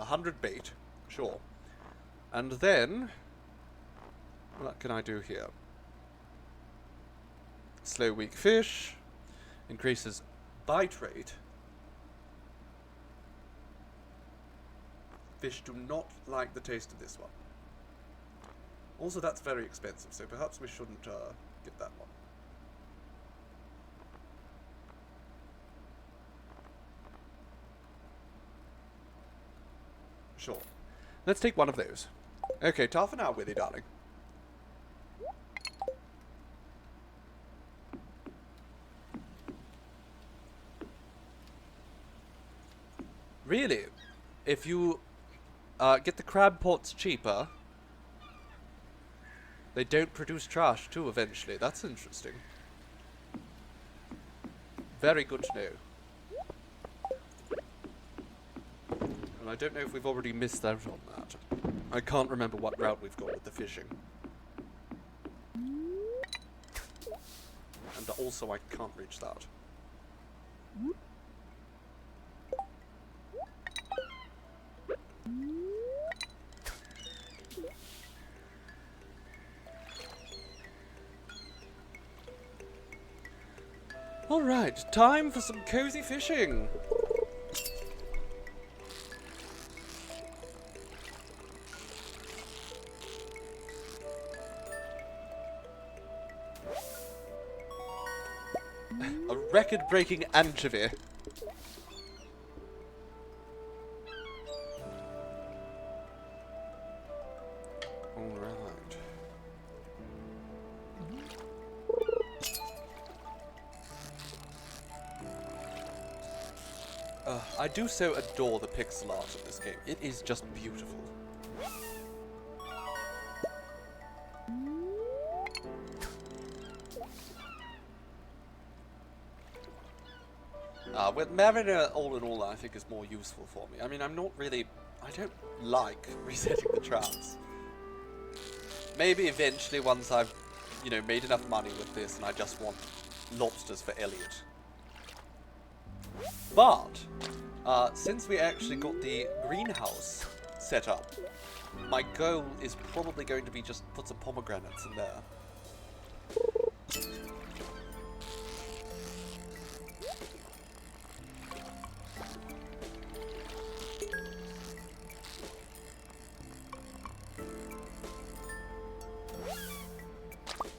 $100 bait. Sure. And then... what can I do here? Slow weak fish. Increases bite rate. Fish do not like the taste of this one. Also, that's very expensive, so perhaps we shouldn't get that one. Sure. Let's take one of those. Okay, ta for now, Willie, darling. Really? If you get the crab pots cheaper, they don't produce trash too eventually. That's interesting. Very good to know. And I don't know if we've already missed out on that. I can't remember what route we've got with the fishing. And also I can't reach that. Alright, time for some cozy fishing! A record-breaking anchovy. Alright. I do so adore the pixel art of this game. It is just beautiful. With Mariner, all in all, I think is more useful for me. I mean, I'm not really... I don't like resetting the traps. Maybe eventually once I've, you know, made enough money with this and I just want lobsters for Elliot. But, since we actually got the greenhouse set up, my goal is probably going to be just put some pomegranates in there.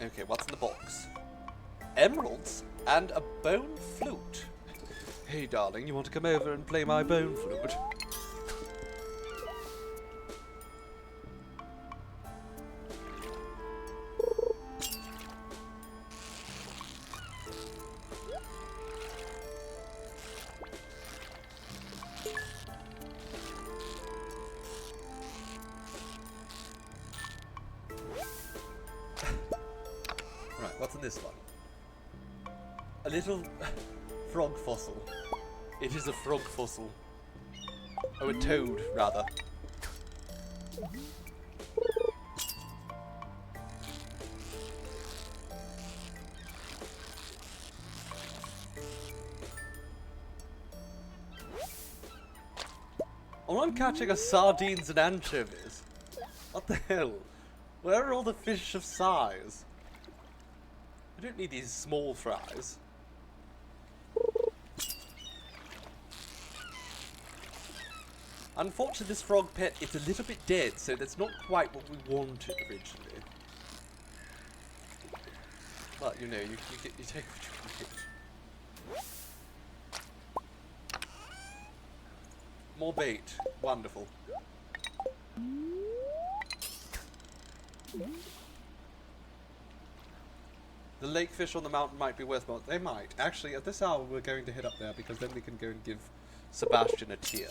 Okay, what's in the box? Emeralds and a bone flute. Hey, darling, you want to come over and play my bone flute? What's in this one? A little frog fossil. It is a frog fossil. Oh, a toad, rather. All I'm catching are sardines and anchovies. What the hell? Where are all the fish of size? I don't need these small fries. Unfortunately, this frog pet is a little bit dead, so that's not quite what we wanted originally. But, you know, you take what you get. More bait. Wonderful. The lake fish on the mountain might be worth more. They might. Actually, at this hour, we're going to head up there because then we can go and give Sebastian a tear.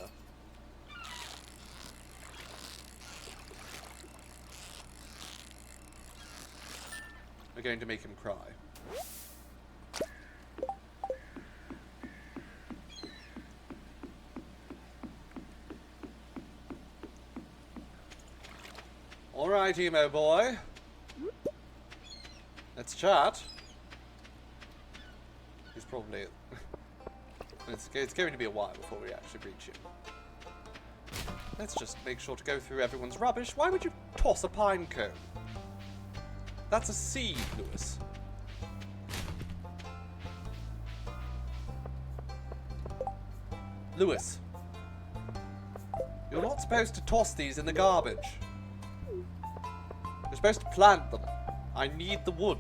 We're going to make him cry. Alright, emo boy. Let's chat. He's probably... it's going to be a while before we actually reach him. Let's just make sure to go through everyone's rubbish. Why would you toss a pine cone? That's a seed, Lewis. Lewis. You're not supposed to toss these in the garbage. You're supposed to plant them. I need the wood.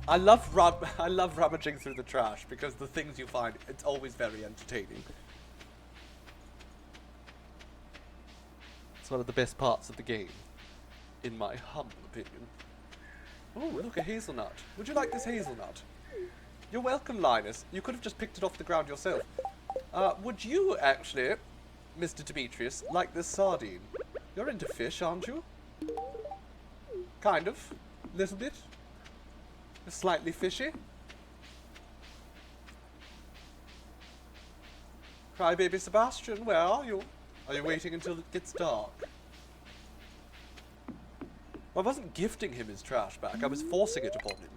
I love rummaging through the trash because the things you find, it's always very entertaining. It's one of the best parts of the game, in my humble opinion. Oh, look, a hazelnut. Would you like this hazelnut? You're welcome, Linus. You could have just picked it off the ground yourself. Would you, actually, Mr. Demetrius, like this sardine? You're into fish, aren't you? Kind of. Little bit. Slightly fishy. Crybaby Sebastian, where are you? Are you waiting until it gets dark? I wasn't gifting him his trash back, I was forcing it upon him.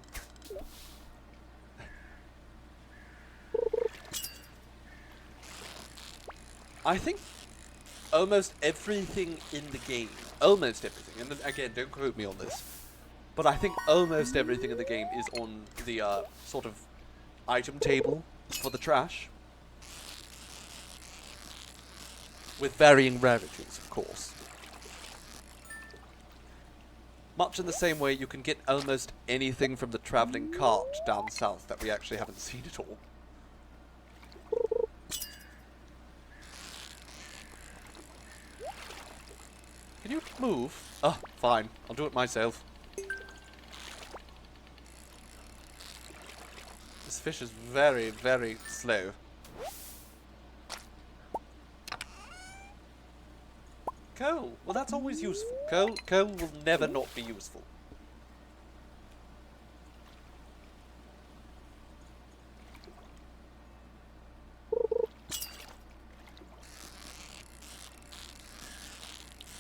I think almost everything in the game, almost everything, and again, don't quote me on this, but I think almost everything in the game is on the sort of item table for the trash. With varying rarities, of course. Much in the same way you can get almost anything from the travelling cart down south that we actually haven't seen at all. Can you move? Oh, fine. I'll do it myself. This fish is very, very slow. Coal. Well, that's always useful. Coal will never not be useful.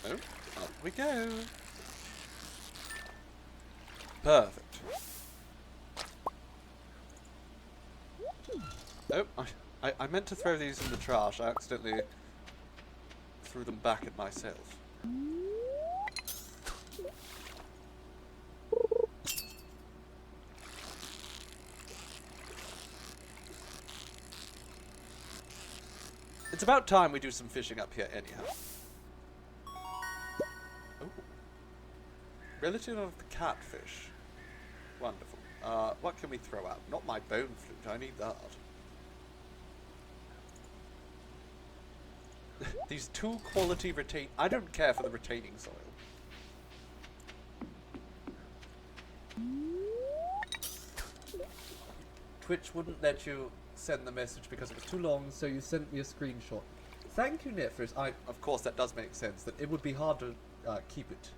Oh, up we go. Perfect. Oh, I meant to throw these in the trash. I accidentally threw them back at myself. It's about time we do some fishing up here anyhow. Oh. Relative of the catfish. Wonderful. What can we throw out? Not my bone flute, I need that. These 2 quality retain... I don't care for the retaining soil. Twitch wouldn't let you send the message because it was too long, so you sent me a screenshot. Thank you, Netflix. Of course, that does make sense, that it would be hard to keep it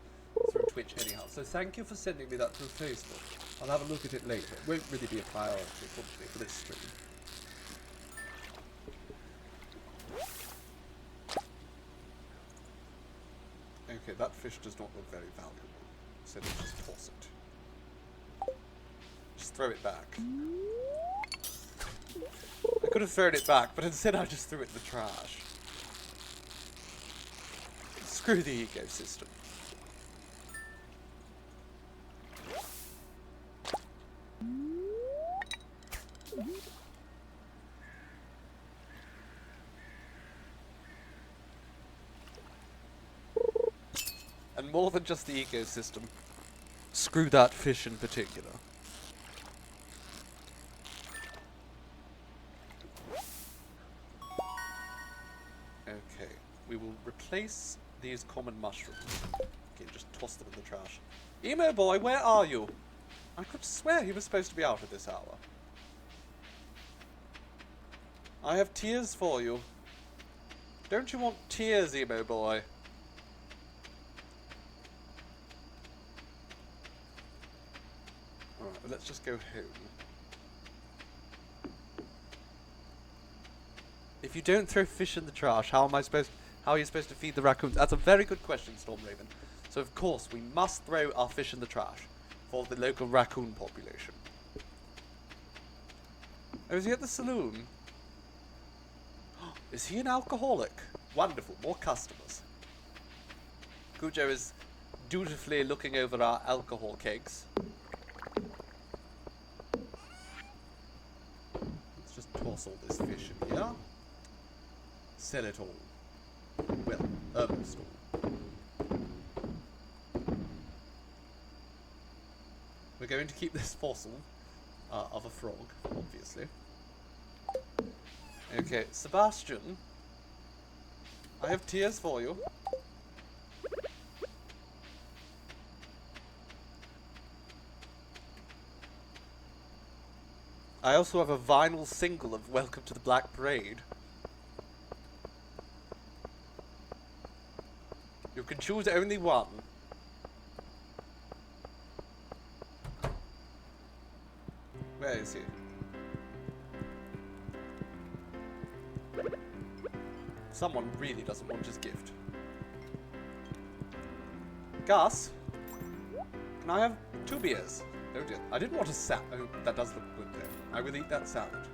through Twitch anyhow. So thank you for sending me that through Facebook. I'll have a look at it later. It won't really be a priority, probably, for this stream. Okay, that fish does not look very valuable. So let's just toss it. Just throw it back. I could have thrown it back, but instead I just threw it in the trash. Screw the ecosystem. And more than just the ecosystem, screw that fish in particular. Okay, we will replace these common mushrooms. Okay, just toss them in the trash. Emo boy, where are you? I could swear he was supposed to be out at this hour. I have tears for you. Don't you want tears, Emo boy? Alright, let's just go home. If you don't throw fish in the trash, how are you supposed to feed the raccoons? That's a very good question, Stormraven. So of course, we must throw our fish in the trash for the local raccoon population. Oh, is he at the saloon? Is he an alcoholic? Wonderful, more customers. Cujo is dutifully looking over our alcohol kegs. Let's just toss all this fish in here. Sell it all. Well, herbal store. We're going to keep this fossil of a frog, obviously. Okay, Sebastian. I have tears for you. I also have a vinyl single of Welcome to the Black Parade. You can choose only one. Where is he? Someone really doesn't want his gift. Gus? Can I have 2 beers? Oh dear. I didn't want a salad. Oh, that does look good though. I will eat that salad.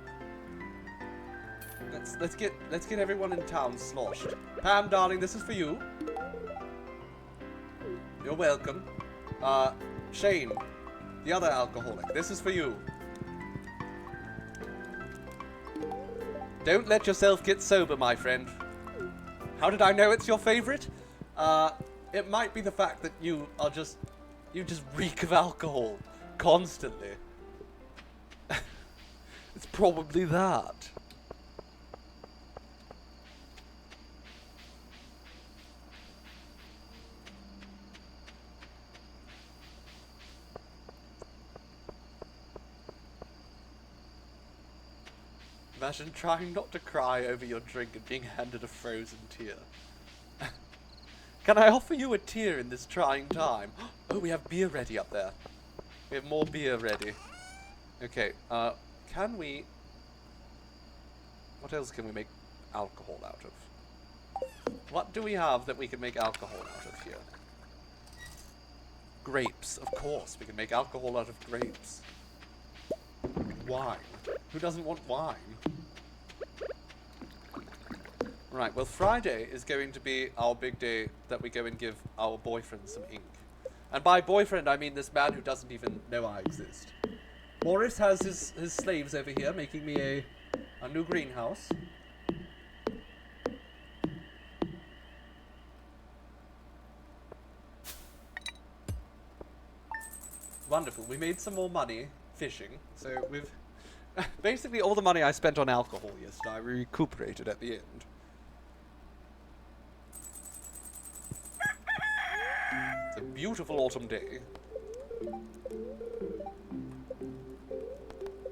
Let's get everyone in town sloshed. Pam, darling, this is for you. You're welcome. Shane, the other alcoholic, this is for you. Don't let yourself get sober, my friend. How did I know it's your favorite? It might be the fact that you just reek of alcohol constantly. It's probably that. Imagine trying not to cry over your drink and being handed a frozen tear. Can I offer you a tear in this trying time? Oh, we have beer ready up there. We have more beer ready. Okay, can we... What else can we make alcohol out of? What do we have that we can make alcohol out of here? Grapes, of course. We can make alcohol out of grapes. Wine. Who doesn't want wine? Right, well, Friday is going to be our big day that we go and give our boyfriend some ink. And by boyfriend, I mean this man who doesn't even know I exist. Morris has his slaves over here making me a new greenhouse. Wonderful. We made some more money fishing, so we've... Basically, all the money I spent on alcohol yesterday, I recuperated at the end. It's a beautiful autumn day.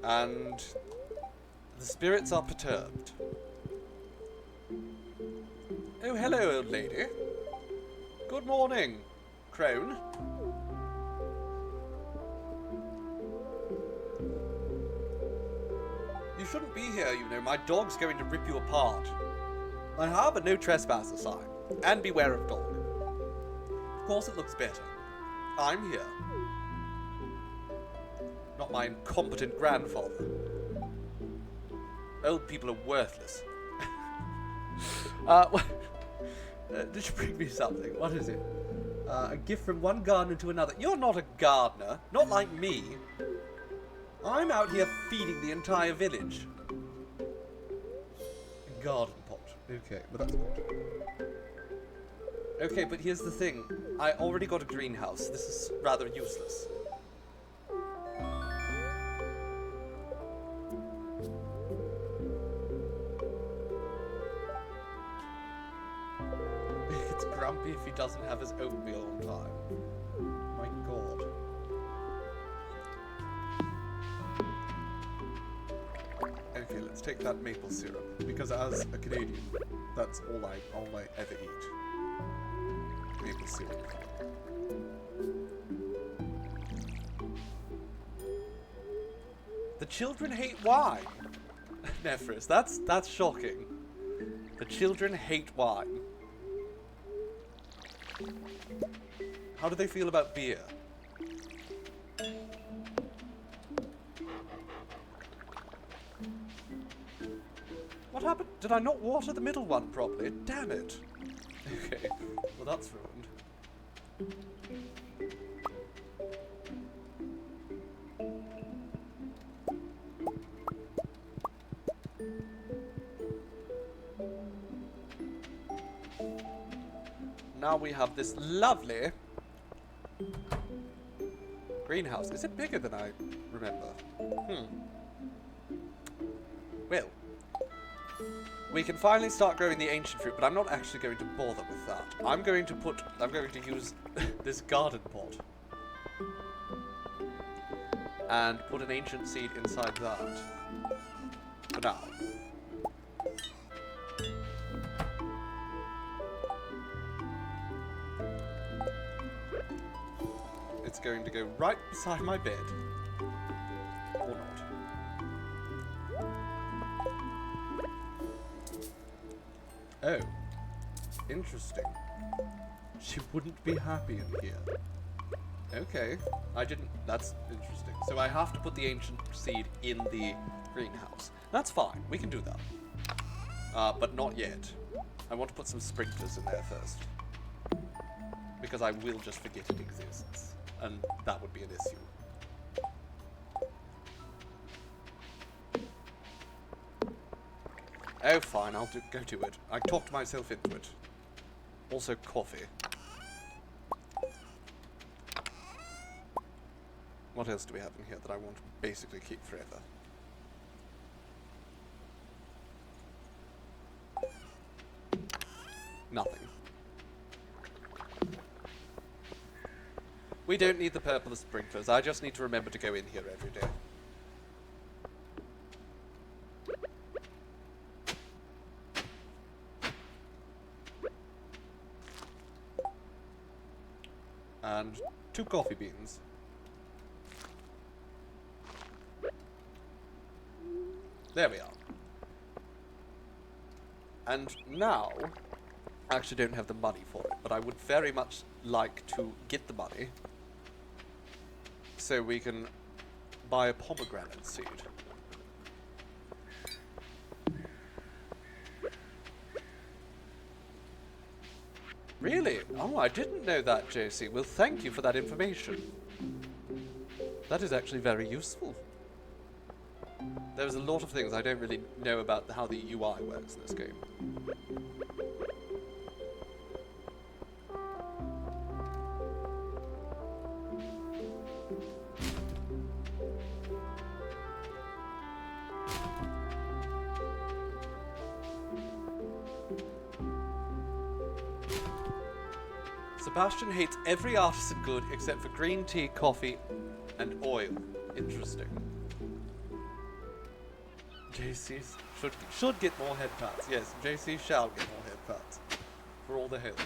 And the spirits are perturbed. Oh, hello, old lady. Good morning, crone. You shouldn't be here, you know. My dog's going to rip you apart. I have a no trespassing sign. And beware of dog. Of course it looks better. I'm here. Not my incompetent grandfather. Old people are worthless. Did you bring me something? What is it? A gift from one gardener to another. You're not a gardener. Not like me. I'm out here feeding the entire village. A garden pot. Okay, well that's good. Okay, but here's the thing. I already got a greenhouse. This is rather useless. It's grumpy if he doesn't have his oatmeal on time. My god. Okay, let's take that maple syrup, because as a Canadian, that's all I ever eat. Maple syrup. The children hate wine. Nephris, that's shocking. The children hate wine. How do they feel about beer? What happened? Did I not water the middle one properly? Damn it. Okay, well that's ruined. Now we have this lovely greenhouse. Is it bigger than I remember? Well, we can finally start growing the ancient fruit, but I'm not actually going to bother with that. I'm going to use this garden pot and put an ancient seed inside that for now. It's going to go right beside my bed. Or not. Oh. Interesting. She wouldn't be happy in here. Okay. That's interesting. So I have to put the ancient seed in the greenhouse. That's fine. We can do that. But not yet. I want to put some sprinklers in there first. Because I will just forget it exists. And that would be an issue. Oh, fine, I'll go to it. I talked myself into it. Also, coffee. What else do we have in here that I want to basically keep forever? Nothing. We don't need the purple sprinklers. I just need to remember to go in here every day. And 2 coffee beans. There we are. And now, I actually don't have the money for it, but I would very much like to get the money so we can buy a pomegranate seed. Really? Oh, I didn't know that, JC. Well, thank you for that information. That is actually very useful. There's a lot of things I don't really know about how the UI works in this game. Sebastian hates every artisan good except for green tea, coffee, and oil. Interesting. JC should get more head pats. Yes, JC shall get more head pats. For all the help.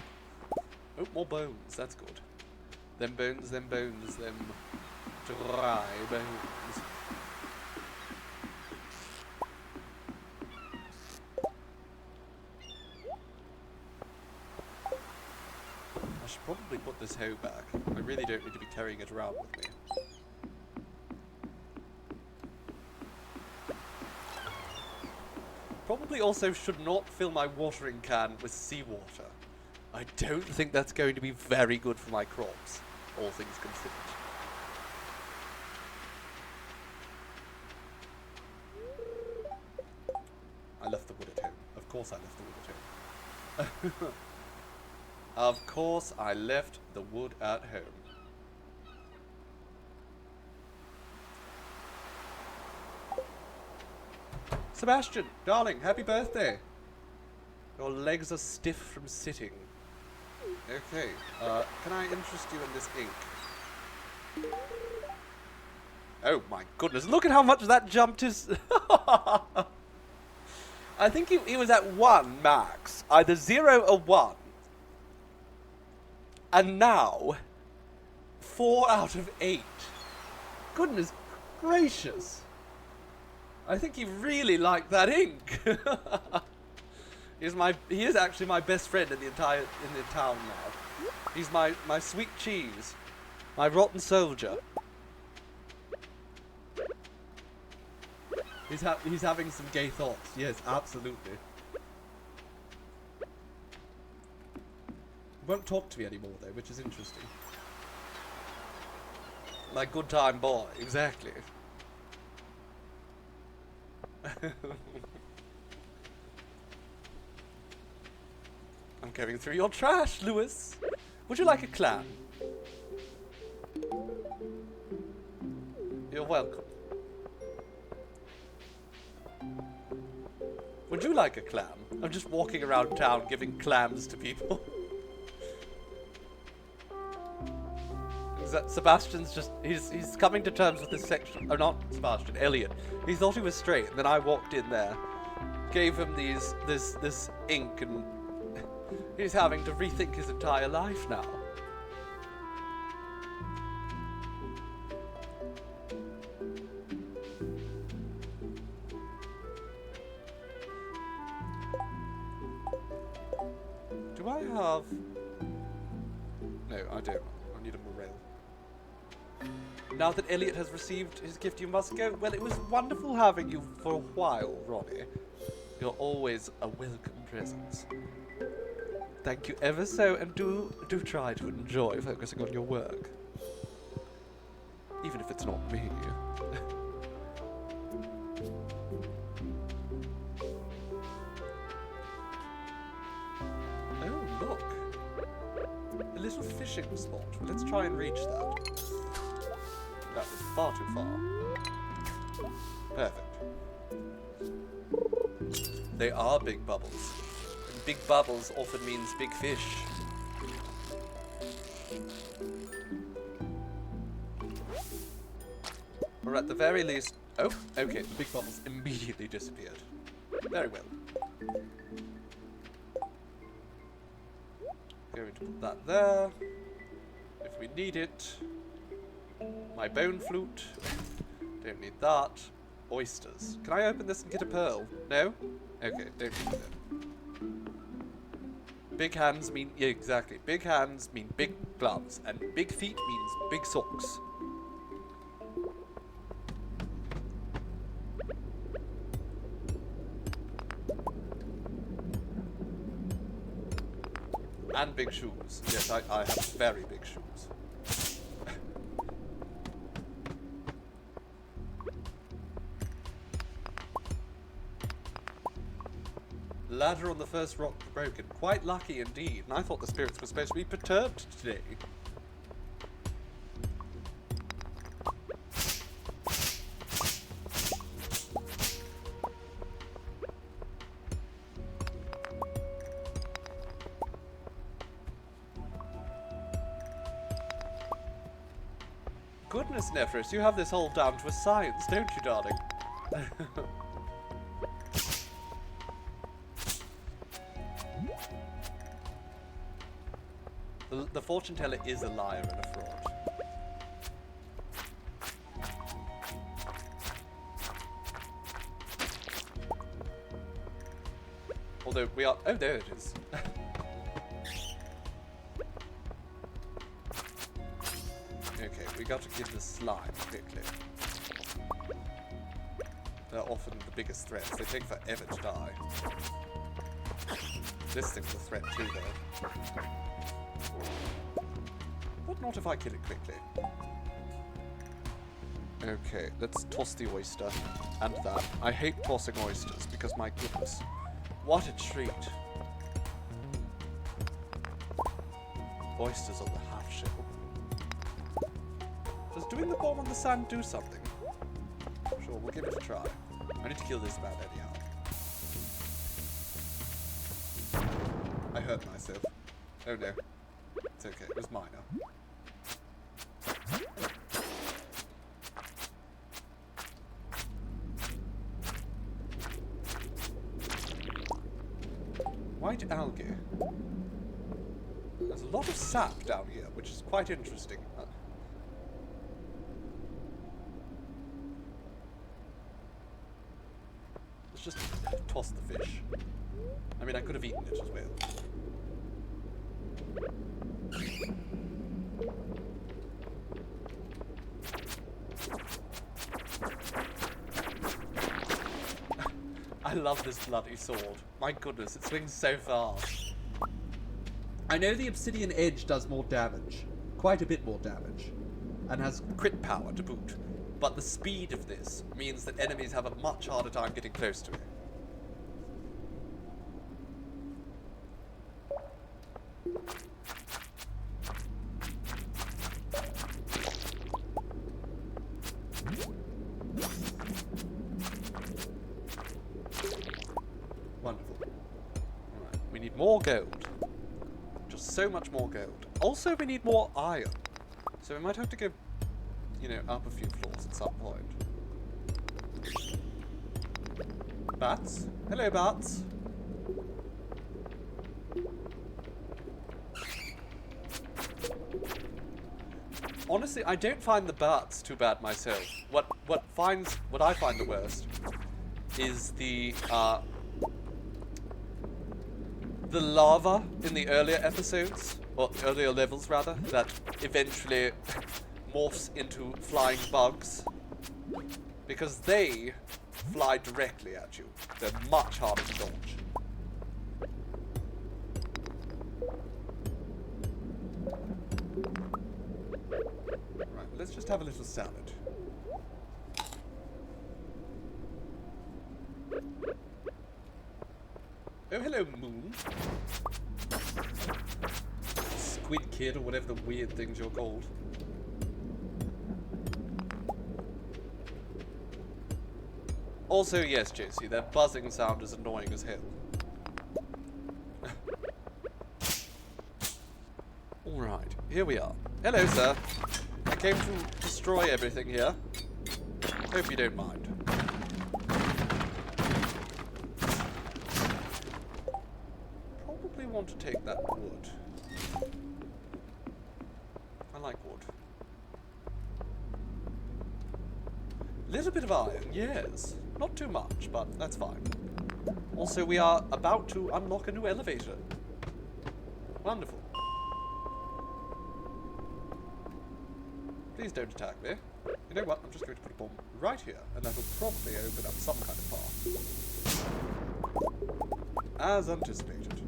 Oh, more bones. That's good. Them bones, them bones, them dry bones. I should probably put this hoe back. I really don't need to be carrying it around with me. Probably also should not fill my watering can with seawater. I don't think that's going to be very good for my crops, all things considered. I left the wood at home. Of course I left the wood at home. Of course I left the wood at home. Sebastian, darling, happy birthday. Your legs are stiff from sitting. Okay, can I interest you in this ink? Oh my goodness, look at how much that jumped his... I think he was at 1 max. Either 0 or 1. And now, 4 out of 8. Goodness gracious. I think he really liked that ink. He is actually my best friend in the town now. He's my sweet cheese, my rotten soldier. He's having some gay thoughts. Yes, absolutely. He won't talk to me anymore though, which is interesting. My good time boy, exactly. I'm going through your trash, Lewis. Would you like a clam? You're welcome. Would you like a clam? I'm just walking around town giving clams to people. Is that Sebastian's just... He's coming to terms with this section... Oh, not Sebastian, Elliot. He thought he was straight, and then I walked in there. Gave him this ink, and... He's having to rethink his entire life now. Do I have... No, I don't. I need a morel. Now that Elliot has received his gift, you must go. Well, it was wonderful having you for a while, Ronnie. You're always a welcome presence. Thank you ever so, and do try to enjoy focusing on your work. Even if it's not me. Oh, look. A little fishing spot. Let's try and reach that. That was far too far. Perfect. They are big bubbles. And big bubbles often means big fish. Or at the very least... Oh, okay, the big bubbles immediately disappeared. Very well. Going to put that there. If we need it. My bone flute. Don't need that. Oysters. Can I open this and get a pearl? No? Okay, don't need that. Big hands mean... Yeah, exactly. Big hands mean big gloves. And big feet means big socks. And big shoes. Yes, I have very big shoes. Ladder on the first rock broken. Quite lucky indeed. And I thought the spirits were supposed to be perturbed today. Goodness, Nephris, you have this all down to a science, don't you, darling? the fortune teller is a liar and a fraud. Although we are... Oh, there it is. Okay, we got to kill the slime quickly. They're often the biggest threats. They take forever to die. This thing's a threat too, though. But not if I kill it quickly. Okay, let's toss the oyster. And that. I hate tossing oysters because, my goodness, what a treat. Oysters on the half shell. Does doing the bomb on the sand do something? Sure, we'll give it a try. I need to kill this man anyhow. I hurt myself. Oh no. It's okay, it was minor. White algae. There's a lot of sap down here, which is quite interesting. Let's just toss the fish. I mean, I could have eaten it as well. I love this bloody sword. My goodness, it swings so fast. I know the obsidian edge does more damage. Quite a bit more damage. And has crit power to boot. But the speed of this means that enemies have a much harder time getting close to it. Wonderful. Alright, we need more gold. Just so much more gold. Also, we need more iron. So we might have to go, you know, up a few floors at some point. Bats? Hello, bats. Honestly, I don't find the bats too bad myself. What I find the worst is the lava in the earlier episodes, or earlier levels rather, that eventually morphs into flying bugs. Because they fly directly at you. They're much harder to dodge. Right, let's just have a little salad. Oh, hello, Moon. Squid Kid, or whatever the weird things you're called. Also, yes, JC, their buzzing sound is annoying as hell. Alright, here we are. Hello, sir. I came to destroy everything here. Hope you don't mind. Probably want to take that wood. I like wood. Little bit of iron, yes. Not too much, but that's fine. Also, we are about to unlock a new elevator. Wonderful. Please don't attack me. You know what? I'm just going to put a bomb right here, and that'll probably open up some kind of path. As anticipated.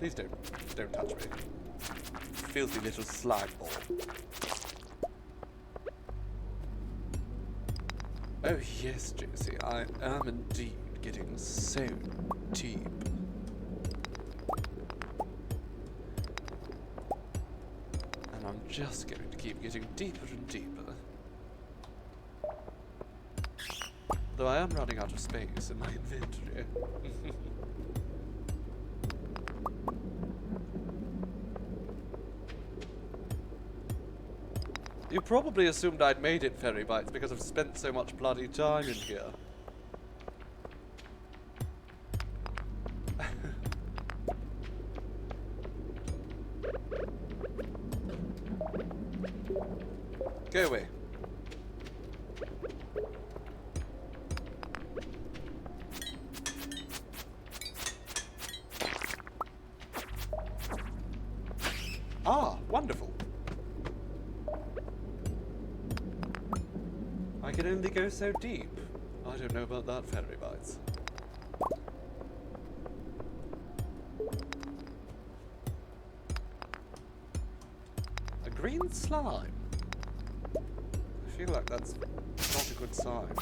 Please don't touch me. Filthy little slime ball. Oh yes, JC, I am indeed getting so deep. And I'm just going to keep getting deeper and deeper. Though I am running out of space in my inventory. You probably assumed I'd made it, Fairy Bites, because I've spent so much bloody time in here. Go away. Ah, wonderful. I can only go so deep. I don't know about that, fairy bites. A green slime. I feel like that's not a good sign.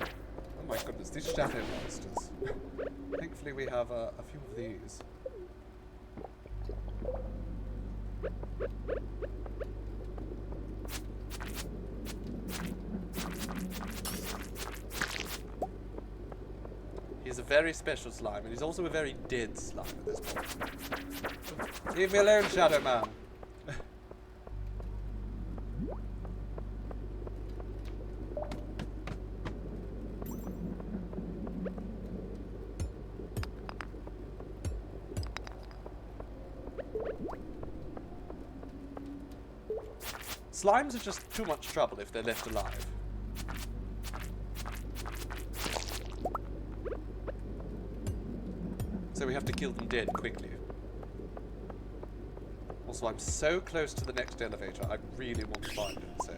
Oh my goodness, these shadow monsters. Thankfully we have a few of these. He's a very special slime, and he's also a very dead slime at this point. Leave me alone, Shadow Man. Slimes are just too much trouble if they're left alive. So we have to kill them dead quickly. Also, I'm so close to the next elevator, I really want to find it, so...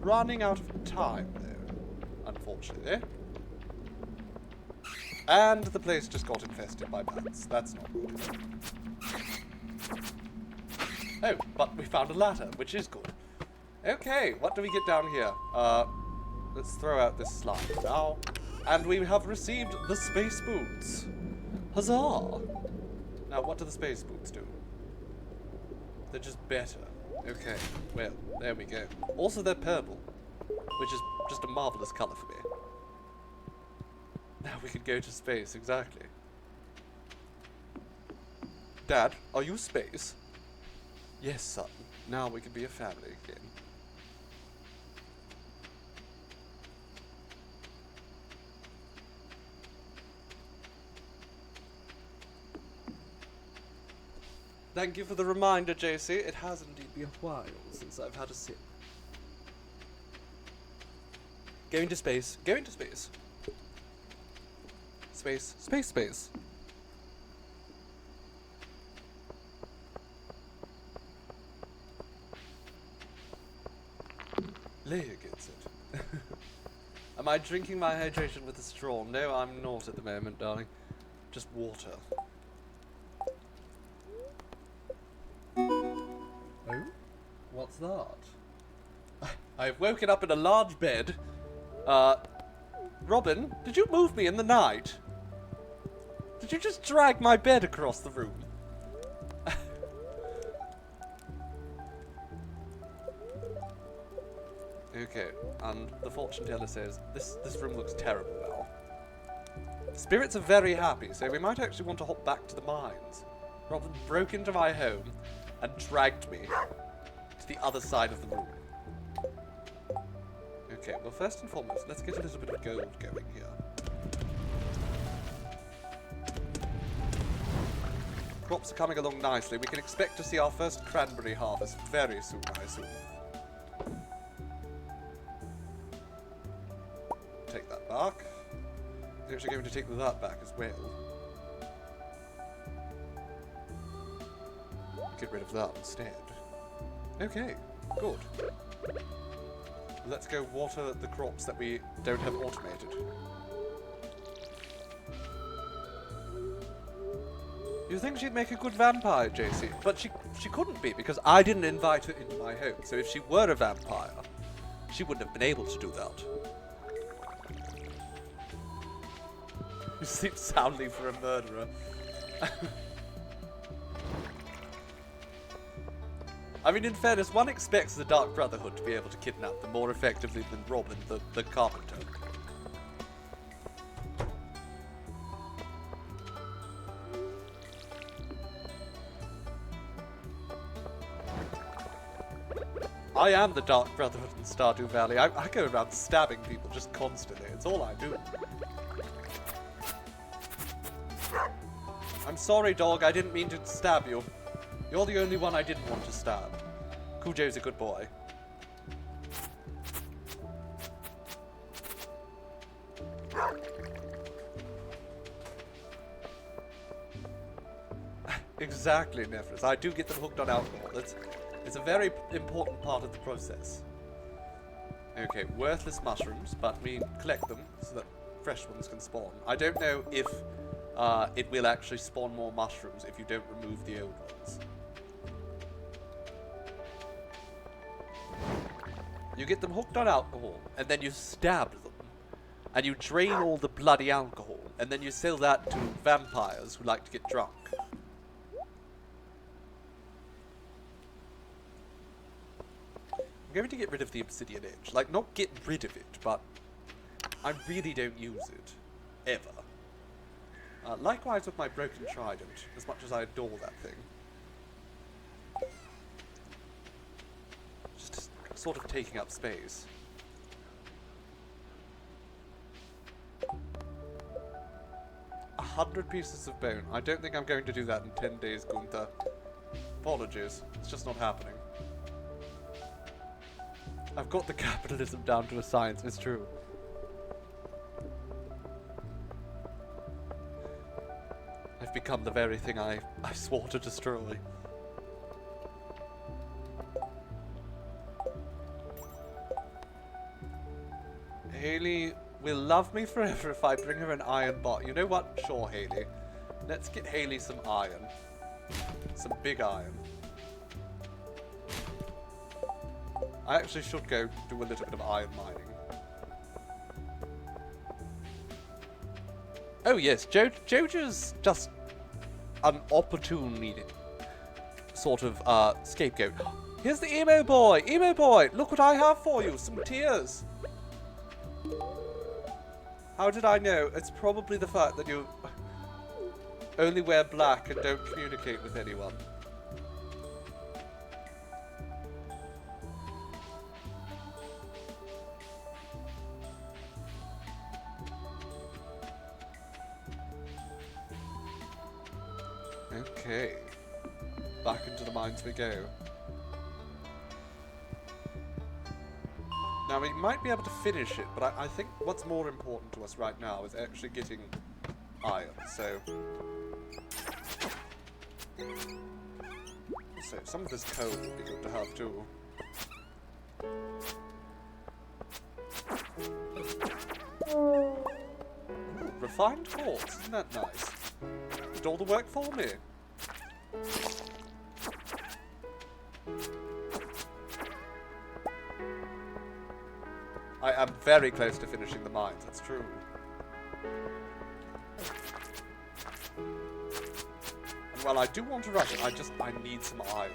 Running out of time, though, unfortunately. And the place just got infested by bats. That's not good. Oh, but we found a ladder, which is good. Okay, what do we get down here? Let's throw out this slime now. And we have received the space boots. Huzzah! Now, what do the space boots do? They're just better. Okay, well, there we go. Also, they're purple, which is just a marvelous colour for me. Now we can go to space, exactly. Dad, are you space? Yes, son. Now we can be a family again. Thank you for the reminder, JC. It has indeed been a while since I've had a sip. Going to space. Going to space. Space. Space, space. Leia gets it. Am I drinking my hydration with a straw? No, I'm not at the moment, darling. Just water. Oh? What's that? I've woken up in a large bed. Robin, did you move me in the night? Did you just drag my bed across the room? Okay, and the fortune teller says, this room looks terrible now. Spirits are very happy, so we might actually want to hop back to the mines. Robin broke into my home and dragged me to the other side of the room. Okay, well first and foremost, let's get a little bit of gold going here. Crops are coming along nicely. We can expect to see our first cranberry harvest very soon, I assume. Take that back. I'm actually going to take that back as well. Get rid of that instead. Okay, good. Let's go water the crops that we don't have automated. You think she'd make a good vampire, JC? But she couldn't be, because I didn't invite her into my home. So if she were a vampire, she wouldn't have been able to do that. You sleep soundly for a murderer. I mean, in fairness, one expects the Dark Brotherhood to be able to kidnap them more effectively than Robin, the carpenter. I am the Dark Brotherhood in Stardew Valley. I go around stabbing people just constantly. It's all I do. I'm sorry, dog. I didn't mean to stab you. You're the only one I didn't want to stab. Cujo's a good boy. Exactly, Nephris. I do get them hooked on alcohol. It's a very important part of the process. Okay, worthless mushrooms, but we collect them so that fresh ones can spawn. I don't know if it will actually spawn more mushrooms if you don't remove the old ones. You get them hooked on alcohol, and then you stab them, and you drain all the bloody alcohol, and then you sell that to vampires who like to get drunk. I'm going to get rid of the obsidian edge. Like, not get rid of it, but I really don't use it. Ever. Likewise with my broken trident, as much as I adore that thing. Just sort of taking up space. A 100 pieces of bone. I don't think I'm going to do that in 10 days, Gunther. Apologies. It's just not happening. I've got the capitalism down to a science, it's true. I've become the very thing I swore to destroy. Haley will love me forever if I bring her an iron bar. You know what? Sure, Haley. Let's get Haley some iron. Some big iron. I actually should go do a little bit of iron mining. Oh yes, Jojo's just an opportunity sort of scapegoat. Here's the emo boy! Emo boy! Look what I have for you! Some tears! How did I know? It's probably the fact that you only wear black and don't communicate with anyone. Okay, back into the mines we go. Now we might be able to finish it, but I think what's more important to us right now is actually getting iron, so some of this coal would be good to have too. Ooh, refined quartz, isn't that nice? Did all the work for me. I am very close to finishing the mines, that's true. And while I do want to rush it, I need some iron.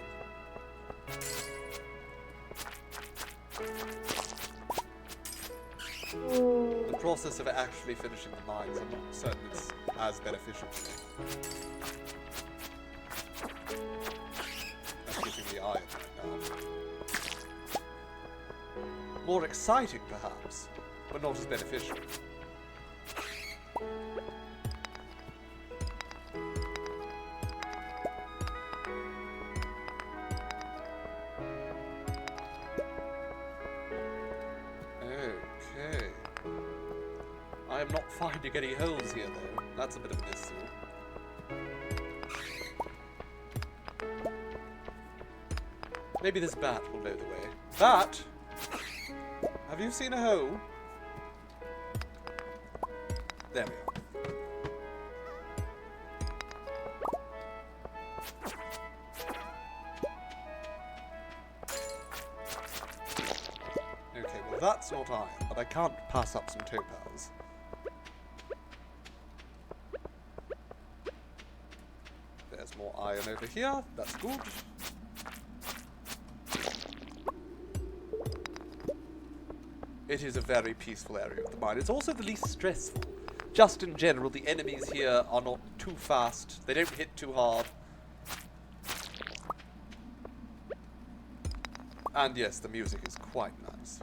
The process of actually finishing the mines, I'm not certain it's as beneficial to me. As getting the iron right now. More exciting, perhaps, but not as beneficial. Okay. I am not finding any holes here, though. That's a bit of an issue. Maybe this bat will know the way. Bat! Have you seen a hole? There we are. Okay, well that's not iron, but I can't pass up some topaz. There's more iron over here, that's good. It is a very peaceful area of the mine. It's also the least stressful. Just in general, the enemies here are not too fast. They don't hit too hard. And yes, the music is quite nice.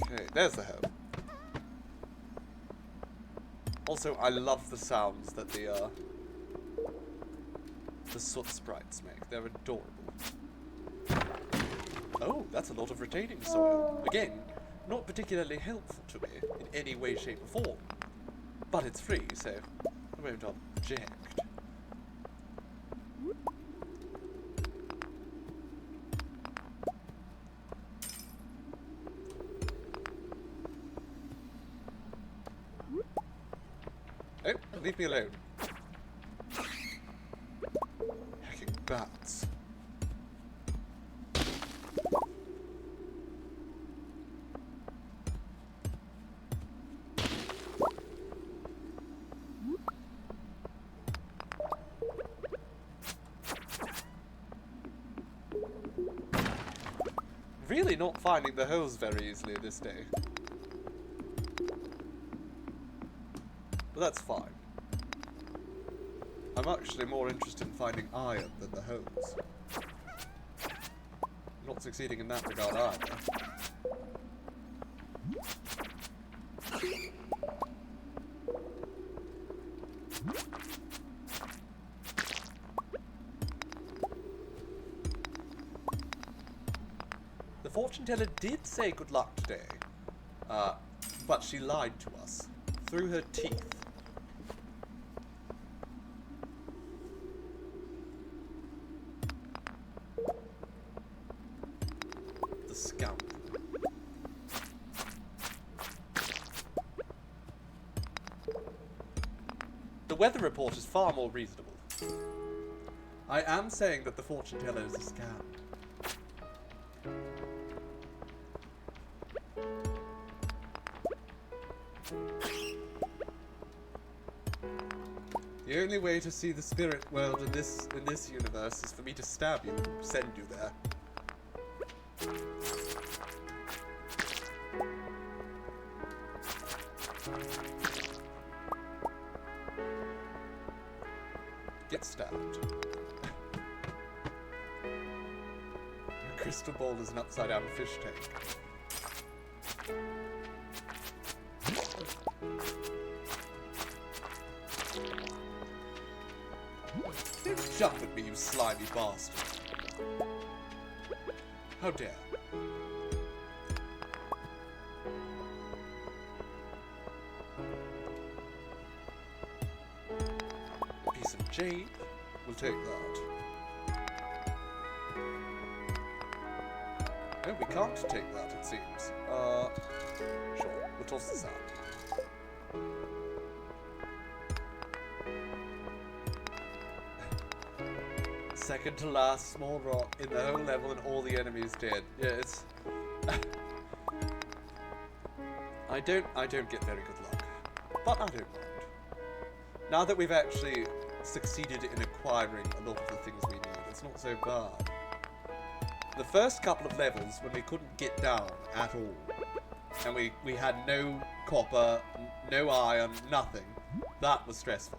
Okay, there's the home. Also, I love the sounds that the soot sprites make. They're adorable. Oh, that's a lot of retaining soil. Again, not particularly helpful to me in any way, shape, or form. But it's free, so I won't object. Oh, leave me alone. Hacking bats. Really not finding the holes very easily this day. But that's fine. I'm actually more interested in finding iron than the holes. Not succeeding in that regard either. The fortune teller did say good luck today, but she lied to us through her teeth. The scoundrel. The weather report is far more reasonable. I am saying that the fortune teller is a scam. The only way to see the spirit world in this universe is for me to stab you and send you there. Get stabbed. Your crystal ball is an upside down fish tank. Don't jump at me, you slimy bastard. How dare. Piece of jade. We'll take that. No, we can't take that, it seems. Sure. We'll toss this out. Second to last small rock in the whole level and all the enemies dead. Yeah, it's... I don't get very good luck. But I don't mind. Now that we've actually succeeded in acquiring a lot of the things we need, it's not so bad. The first couple of levels, when we couldn't get down at all, and we had no copper, no iron, nothing, that was stressful.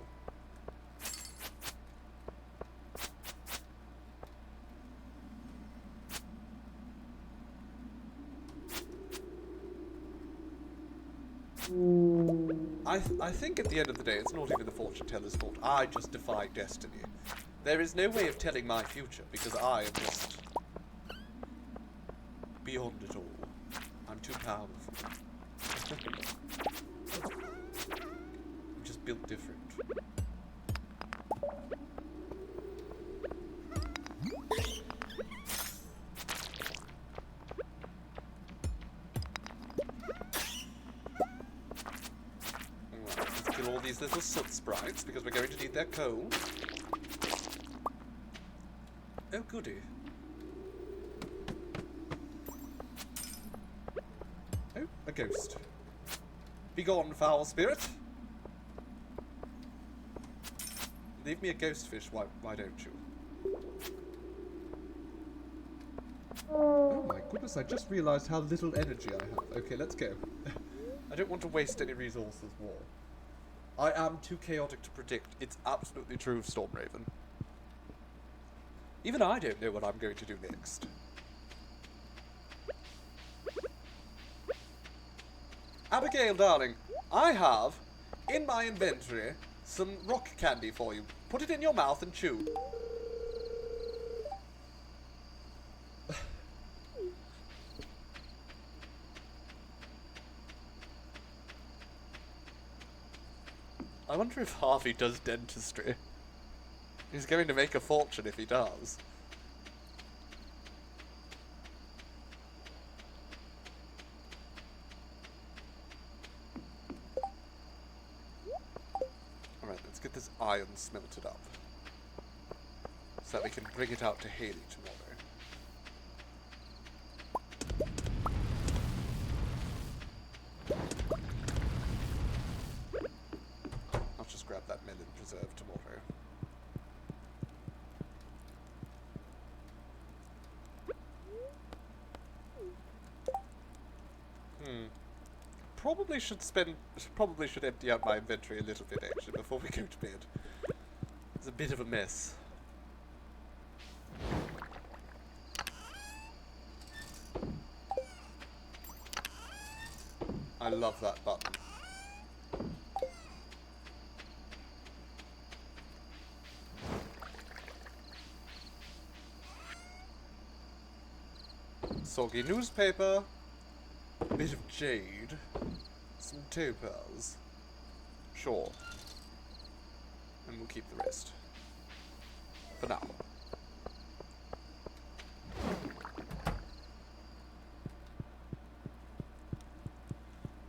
I think at the end of the day, it's not even the fortune teller's fault. I just defy destiny. There is no way of telling my future, because I am just beyond it all. I'm too powerful. I'm just built different. All these little soot sprites because we're going to need their coal. Oh goody. Oh, a ghost. Begone, foul spirit. Leave me a ghost fish, why don't you? Oh my goodness, I just realised how little energy I have. Okay, let's go. I don't want to waste any resources more. I am too chaotic to predict. It's absolutely true of Stormraven. Even I don't know what I'm going to do next. Abigail, darling, I have, in my inventory, some rock candy for you. Put it in your mouth and chew. I wonder if Harvey does dentistry. He's going to make a fortune if he does. Alright, let's get this iron smelted up. So that we can bring it out to Haley tomorrow. I'll just grab that melon preserve tomorrow. Probably should empty out my inventory a little bit actually before we go to bed. It's a bit of a mess. I love that button. Soggy newspaper, a bit of jade, some topaz. Sure. And we'll keep the rest. For now.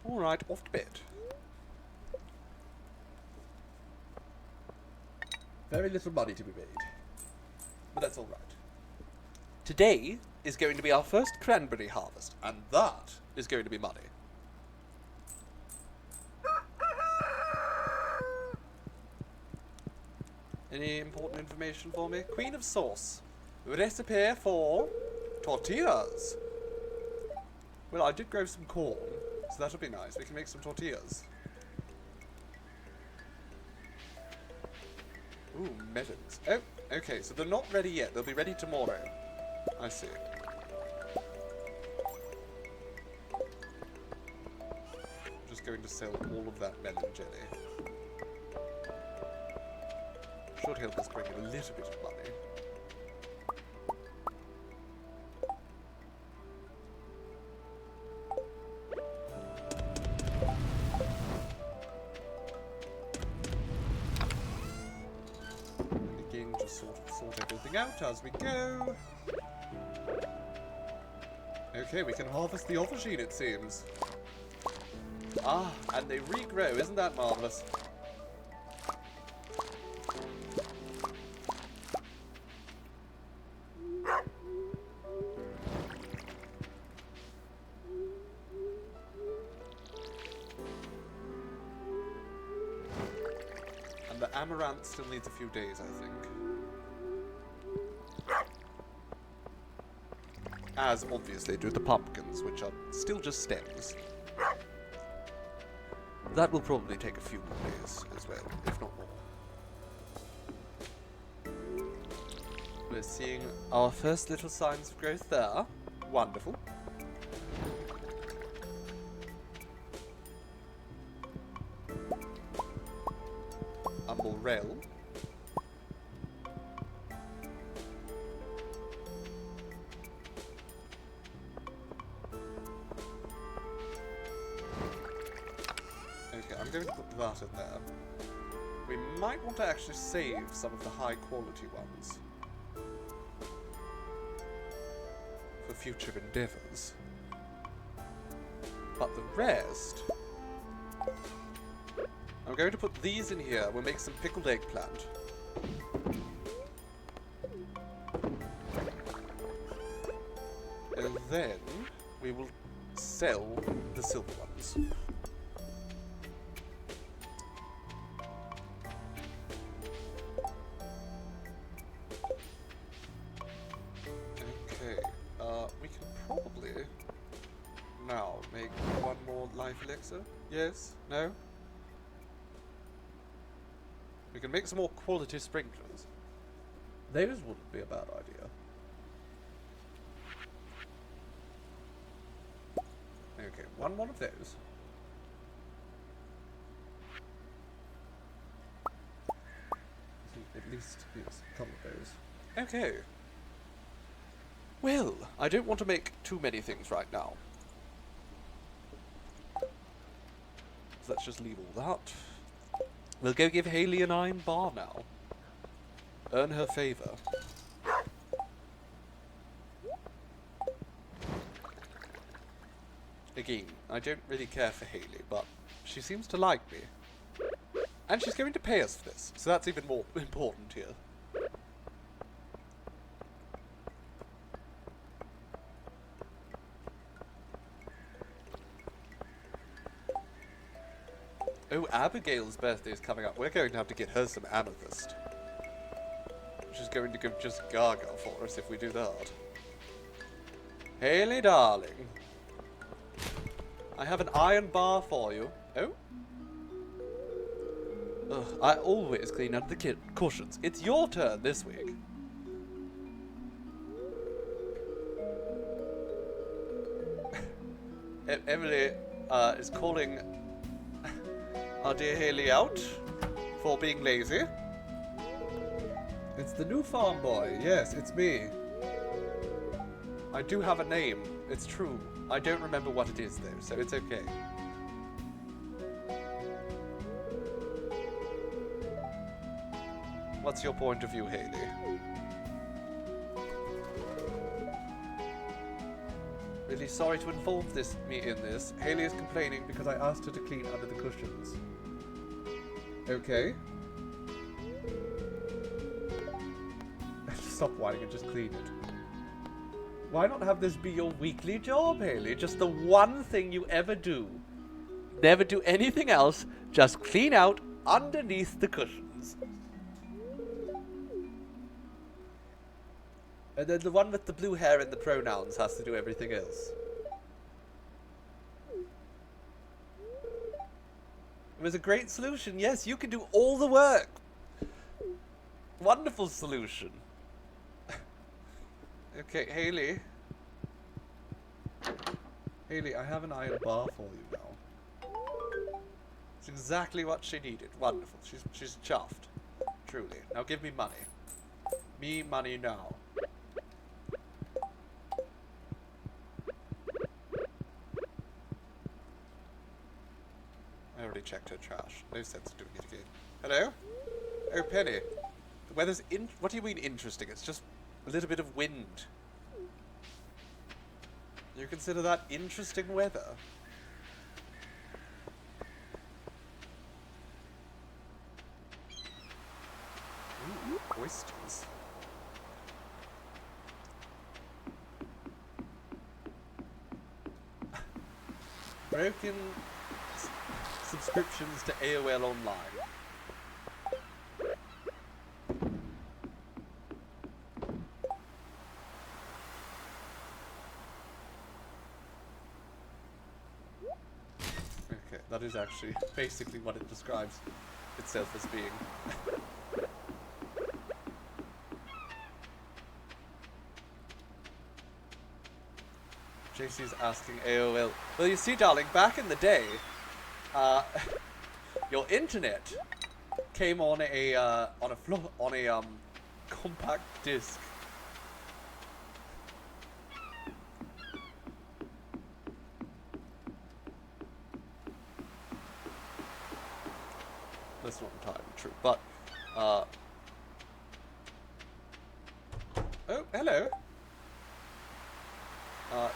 Alright, off to bed. Very little money to be made. But that's alright. Today is going to be our first cranberry harvest, and that is going to be money. Any important information for me? Queen of Sauce. Recipe for tortillas. Well, I did grow some corn, so that'll be nice. We can make some tortillas. Ooh, melons. Oh, okay, so they're not ready yet. They'll be ready tomorrow. I see. I'm just going to sell all of that melon jelly. Should help us bring in a little bit of money. And again, just sort everything out as we go. Okay, we can harvest the aubergine, it seems. Ah, and they regrow, isn't that marvellous? And the amaranth still needs a few days, I think. As obviously do the pumpkins, which are still just stems. That will probably take a few more days as well, if not more. We're seeing our first little signs of growth there. Wonderful. A morel. I'm going to put that in there. We might want to actually save some of the high quality ones for future endeavours. But the rest... I'm going to put these in here. We'll make some pickled eggplant. And then we will sell the silver ones. probably now make one more life elixir. Yes? No? We can make some more quality sprinklers. Those wouldn't be a bad idea. Okay, one more of those. At least, yes, a couple of those. Okay. Well, I don't want to make too many things right now. So let's just leave all that. We'll go give Hayley an iron bar now. Earn her favour. Again, I don't really care for Hayley, but she seems to like me. And she's going to pay us for this, so that's even more important here. Oh, Abigail's birthday is coming up. We're going to have to get her some amethyst. She's going to go just gaga for us if we do that. Hayley, darling. I have an iron bar for you. Oh? Ugh, I always clean under the cushions. It's your turn this week. Emily is calling our dear Hayley out for being lazy. It's the new farm boy. Yes, it's me. I do have a name. It's true. I don't remember what it is, though, so it's okay. What's your point of view, Hayley? Really sorry to involve me in this. Hayley is complaining because I asked her to clean under the cushions. Okay. Stop whining and just clean it. Why not have this be your weekly job, Hayley? Just the one thing you ever do. Never do anything else. Just clean out underneath the cushions. And then the one with the blue hair and the pronouns has to do everything else. It was a great solution. Yes, you can do all the work. Wonderful solution. Okay, Hayley. Hayley, I have an iron bar for you now. It's exactly what she needed. Wonderful. She's chuffed. Truly. Now give me money. Me money now. I already checked her trash. No sense doing it again. Hello? Oh, Penny. The weather's what do you mean interesting? It's just a little bit of wind. You consider that interesting weather? Ooh, oysters. Broken subscriptions to AOL Online. Okay, that is actually basically what it describes itself as being. JC's asking AOL. Well, you see, darling, back in the day, your internet came on a compact disc. That's not entirely true, but oh, hello.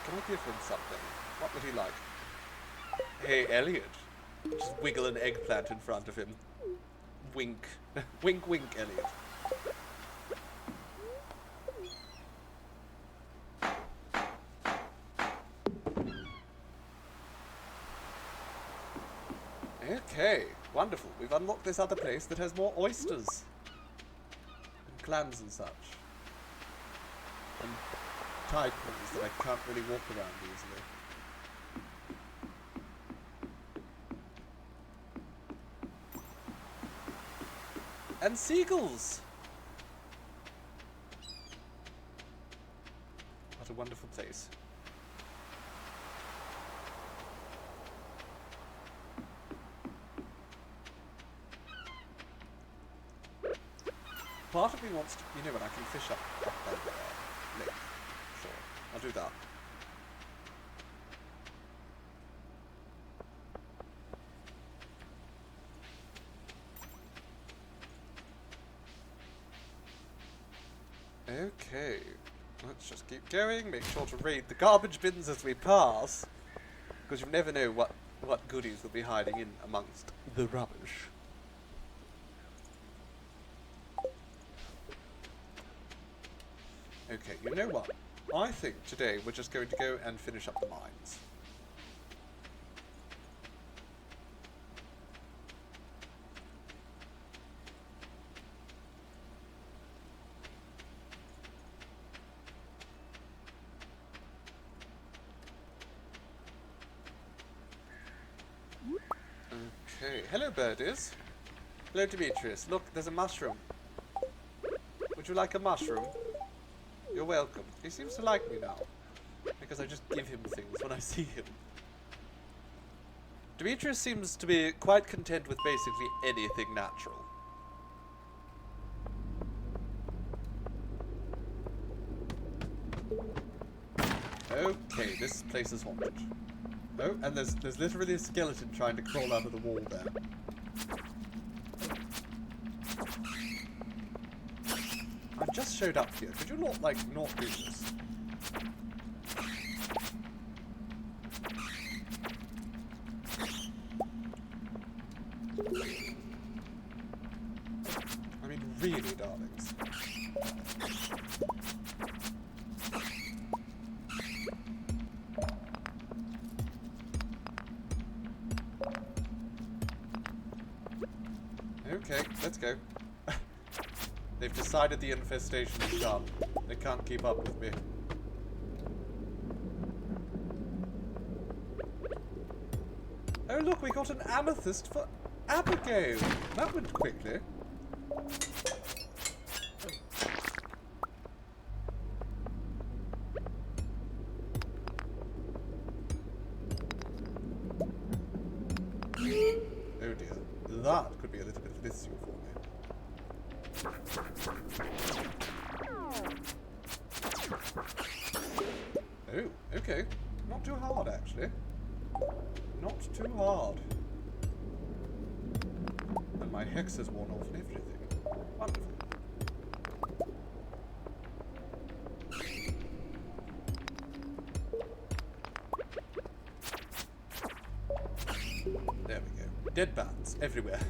Can I give him something? What would he like? Hey, Elliot. Just wiggle an eggplant in front of him. Wink. Wink, wink, Elliot. Okay, wonderful. We've unlocked this other place that has more oysters. And clams and such. And tide pools that I can't really walk around easily. And seagulls! What a wonderful place. Part of me wants to, you know what, I can fish up by the lake. Sure, I'll do that. Okay, let's just keep going, make sure to raid the garbage bins as we pass, because you never know what goodies will be hiding in amongst the rubbish. Okay, you know what? I think today we're just going to go and finish up the mines. Okay, hello birdies. Hello Demetrius. Look, there's a mushroom. Would you like a mushroom? You're welcome. He seems to like me now, because I just give him things when I see him. Demetrius seems to be quite content with basically anything natural. Okay, this place is haunted. Oh, and there's literally a skeleton trying to crawl out of the wall there. I just showed up here. Could you not, like, not do this? I mean, really, darlings. Okay, let's go. They've decided the infestation is done. They can't keep up with me. Oh look, we got an amethyst for Abigail! That went quickly. Oh dear. That could be a little bit of an issue for me. Oh, okay. Not too hard, actually. Not too hard. And my hex has worn off and everything. Wonderful. There we go. Dead bats everywhere.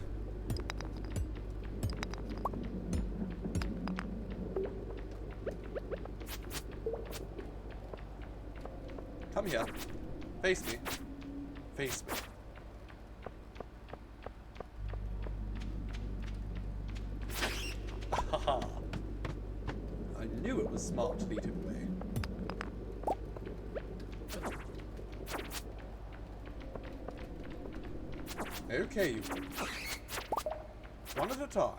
Come here. Face me. Face me. Haha. I knew it was smart to lead him away. Okay, you. One at a time.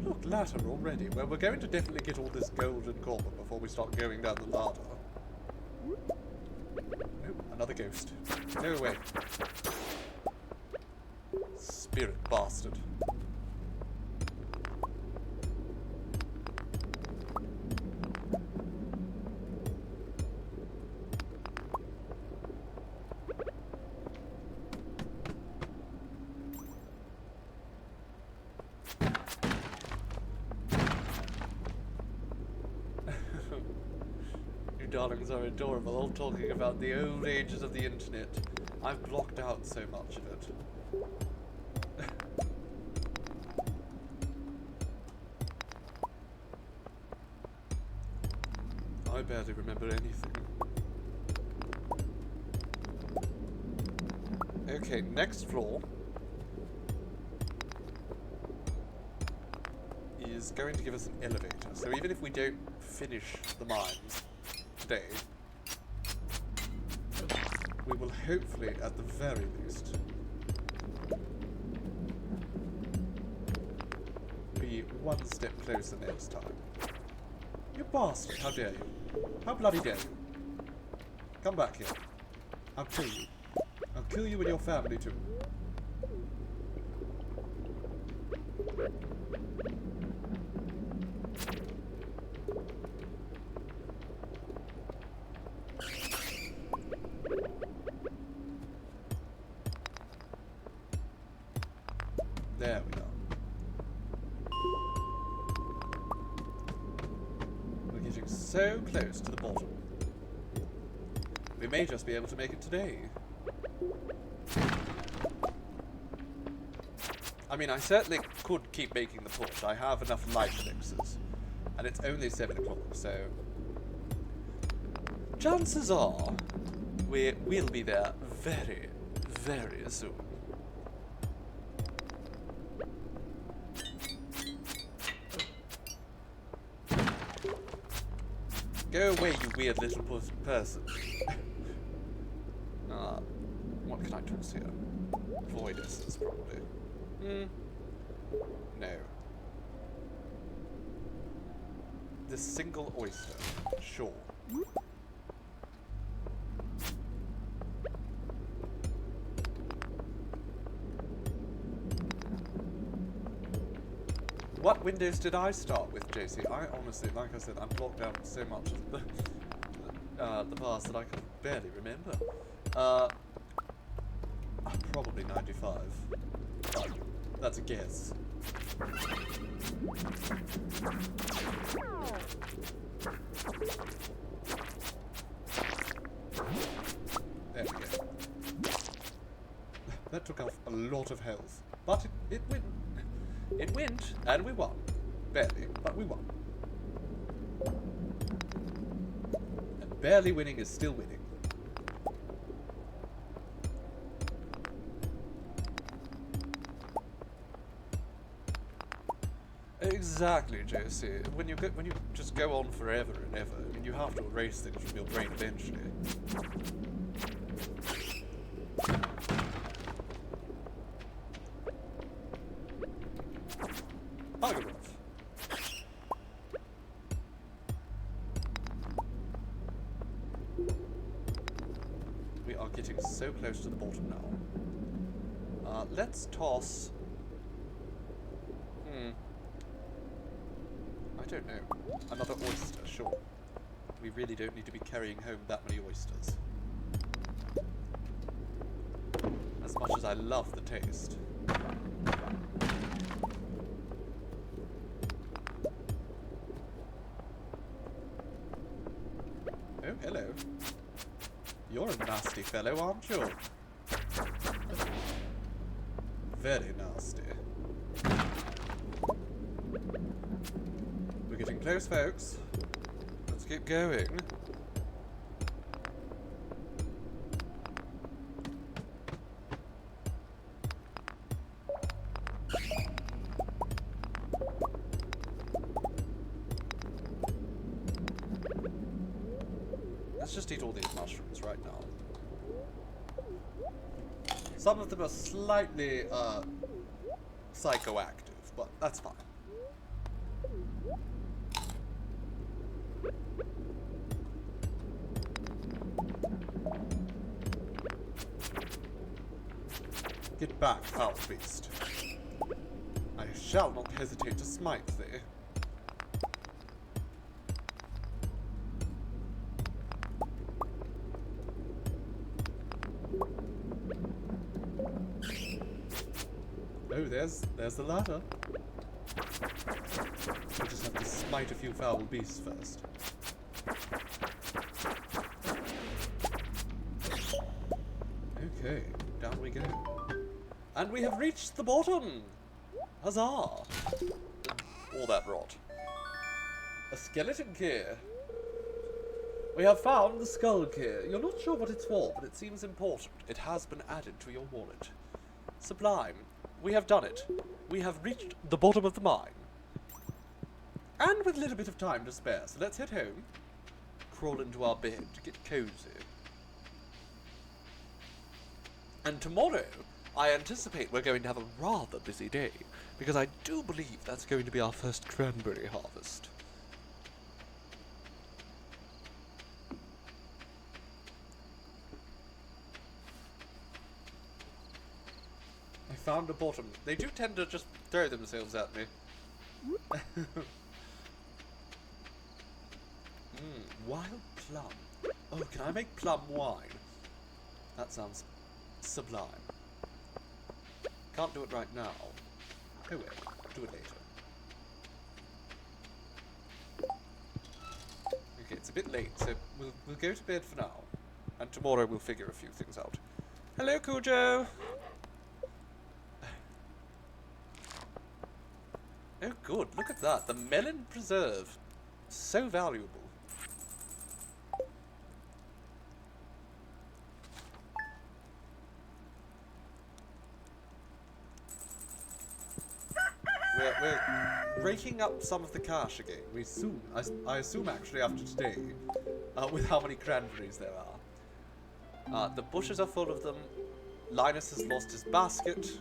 Look, ladder already. Well, we're going to definitely get all this gold and copper before we start going down the ladder. Oh, another ghost. Go away. Spirit bastard. Darlings are adorable, all talking about the old ages of the internet. I've blocked out so much of it. I barely remember anything. Okay, next floor. is going to give us an elevator. So even if we don't finish the mines today, we will hopefully, at the very least, be one step closer next time. You bastard! How dare you? How bloody dare you? Come back here. I'll kill you. I'll kill you and your family too. There we are. We're getting so close to the bottom. We may just be able to make it today. I mean, I certainly could keep making the push. I have enough life elixirs. And it's only 7 o'clock, so... chances are we will be there very, very soon. Go away, you weird little person. What can I toss here? Void essence, probably. No. The single oyster. Sure. What windows did I start with, JC? I honestly, like I said, I've blocked out so much of the past that I can barely remember. Probably 95. That's a guess. There we go. That took off a lot of health. But it went. It went, and we won. Barely, but we won. And barely winning is still winning. Exactly, JC. When you just go on forever and ever, I mean, you have to erase things from your brain eventually. We are getting so close to the bottom now. Let's toss... I don't know. Another oyster, sure. We really don't need to be carrying home that many oysters. As much as I love the taste. Oh, hello. You're a nasty fellow, aren't you? Very nasty. We're getting close, folks. Let's keep going. Let's just eat all these mushrooms right now. Some of them are slightly, psychoactive, but that's fine. Get back, foul beast. I shall not hesitate to smite thee. Oh, there's the ladder. We just have to smite a few foul beasts first. Okay, down we go. And we have reached the bottom! Huzzah! All that rot. A skeleton key. We have found the skull key. You're not sure what it's for, but it seems important. It has been added to your wallet. Sublime. We have done it. We have reached the bottom of the mine. And with a little bit of time to spare, so let's head home. Crawl into our bed, get cozy. And tomorrow, I anticipate we're going to have a rather busy day, because I do believe that's going to be our first cranberry harvest. I found a bottom. They do tend to just throw themselves at me. Wild plum. Oh, can I make plum wine? That sounds sublime. Can't do it right now. Oh well, do it later. Okay, it's a bit late, so we'll go to bed for now. And tomorrow we'll figure a few things out. Hello, Cujo! Oh good, look at that. The melon preserve. So valuable. We're raking up some of the cash again. We soon, I assume actually after today, with how many cranberries there are. The bushes are full of them. Linus has lost his basket.